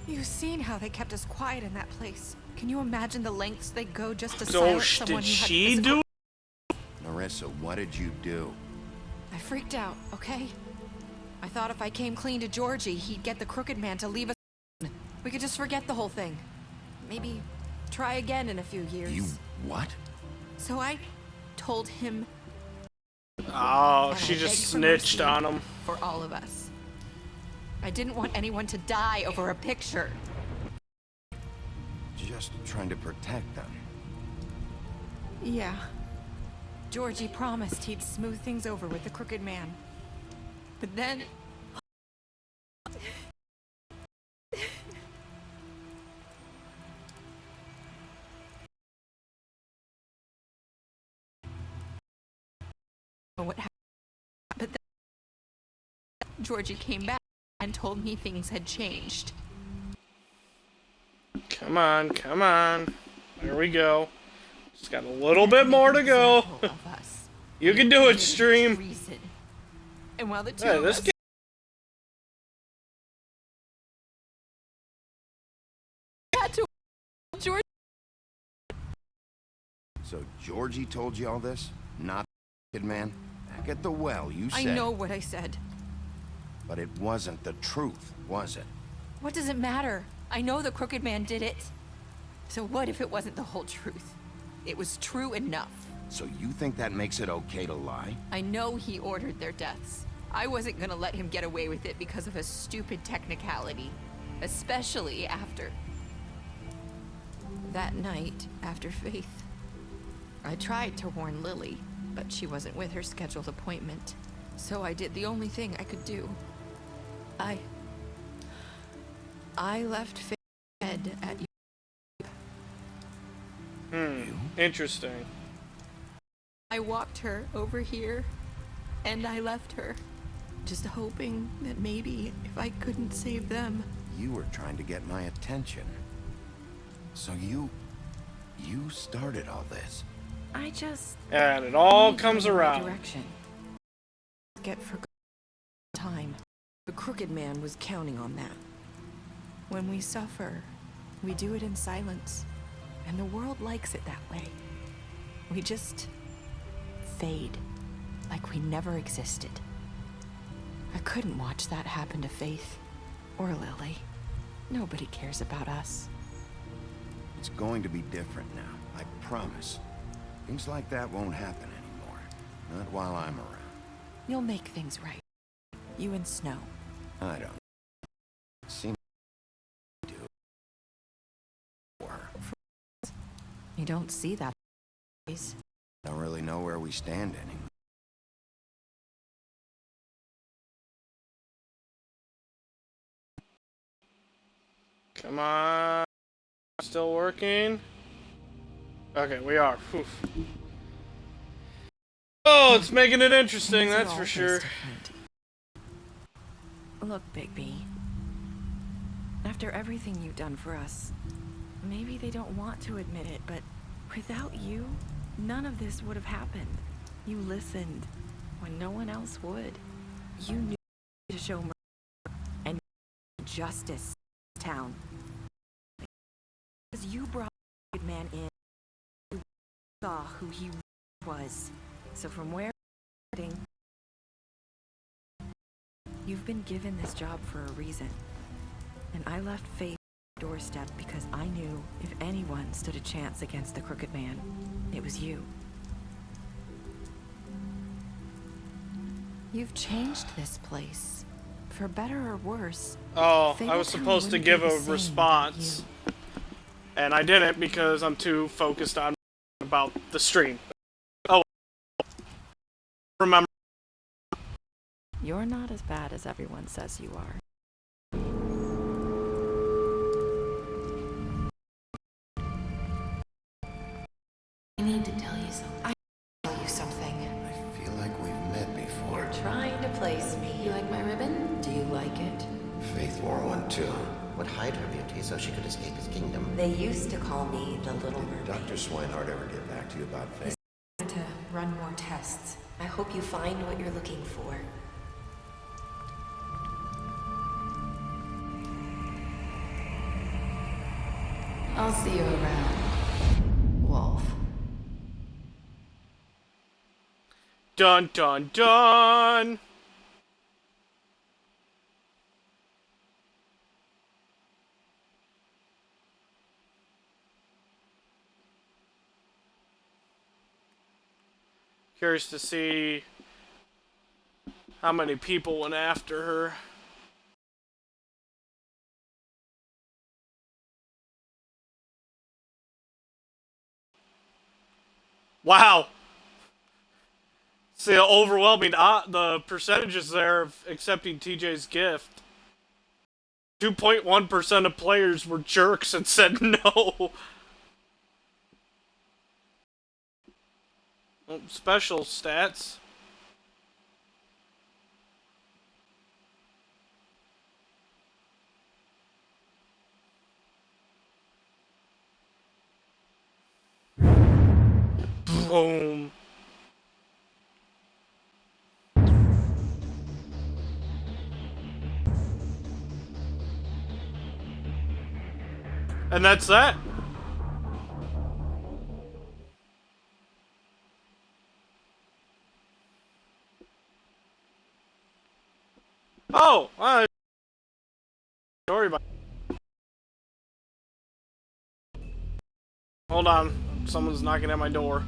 You've seen how they kept us quiet in that place. Can you imagine the lengths they go just to silence someone did who had she physical... do? Narissa, what did you do? I freaked out, okay? I thought if I came clean to Georgie, he'd get the Crooked Man to leave us. We could just forget the whole thing. maybe try again in a few years. You what? So I told him. Oh, and she I just begged for snitched mercy on him. For all of us. I didn't want anyone to die over a picture. Just trying to protect them. Yeah. Georgie promised he'd smooth things over with the Crooked Man. But then... what happened? But then Georgie came back and told me things had changed. Come on, come on. There we go. Just got a little bit more to go. You can do it, stream. And while the two Hey, of this us game. had to George. So Georgie told you all this? Not the Crooked Man? Back at the well, you said. I know what I said. But it wasn't the truth, was it? What does it matter? I know the Crooked Man did it. So what if it wasn't the whole truth? It was true enough. So you think that makes it okay to lie? I know he ordered their deaths. I wasn't gonna let him get away with it because of a stupid technicality. Especially after... that night, after Faith. I tried to warn Lily, but she wasn't with her scheduled appointment. So I did the only thing I could do. I left Faith dead at you. Interesting. I walked her over here, and I left her. Just hoping that maybe if I couldn't save them... You were trying to get my attention. So you started all this. I just... And it all moved comes in the right around. Direction. Get forgotten time. The Crooked Man was counting on that. When we suffer, we do it in silence. And the world likes it that way. We just fade, like we never existed. I couldn't watch that happen to Faith or Lily. Nobody cares about us. It's going to be different now, I promise. Things like that won't happen anymore. Not while I'm around. You'll make things right. You and Snow. I don't seem to do for her. You don't see that always. Don't really know where we stand anymore. Come on. Still working? Okay, we are. Whew. Oh, it's making it interesting, Things are that's for always sure. different. Look, Bigby. After everything you've done for us, maybe they don't want to admit it, but without you, none of this would have happened. You listened when no one else would. You knew to show mercy and justice in town. Because you brought the Crooked Man in, you saw who he was. So from where you're sitting, you've been given this job for a reason. And I left Faith at the doorstep because I knew if anyone stood a chance against the Crooked Man, it was you. You've changed this place. For better or worse. Oh, I Fable was Town supposed to wouldn't give be the a same response. And I didn't because I'm too focused on about the stream. Oh, remember. You're not as bad as everyone says you are. I need to tell you something. I tell you something. I feel like we've met before. You're trying to place me. You like my ribbon? Do you like it? Faith wore one too. Would hide her beauty so she could escape his kingdom. They used to call me the Little Mermaid. Dr. Swinehart ever get back to you about Faith? To run more tests. I hope you find what you're looking for. I'll see you around, Wolf. Dun dun dun! Curious to see how many people went after her. Wow. See the overwhelming the percentages there of accepting TJ's gift. 2.1% of players were jerks and said no. Special stats. Boom. And that's that. Oh, story about. Hold on, someone's knocking at my door.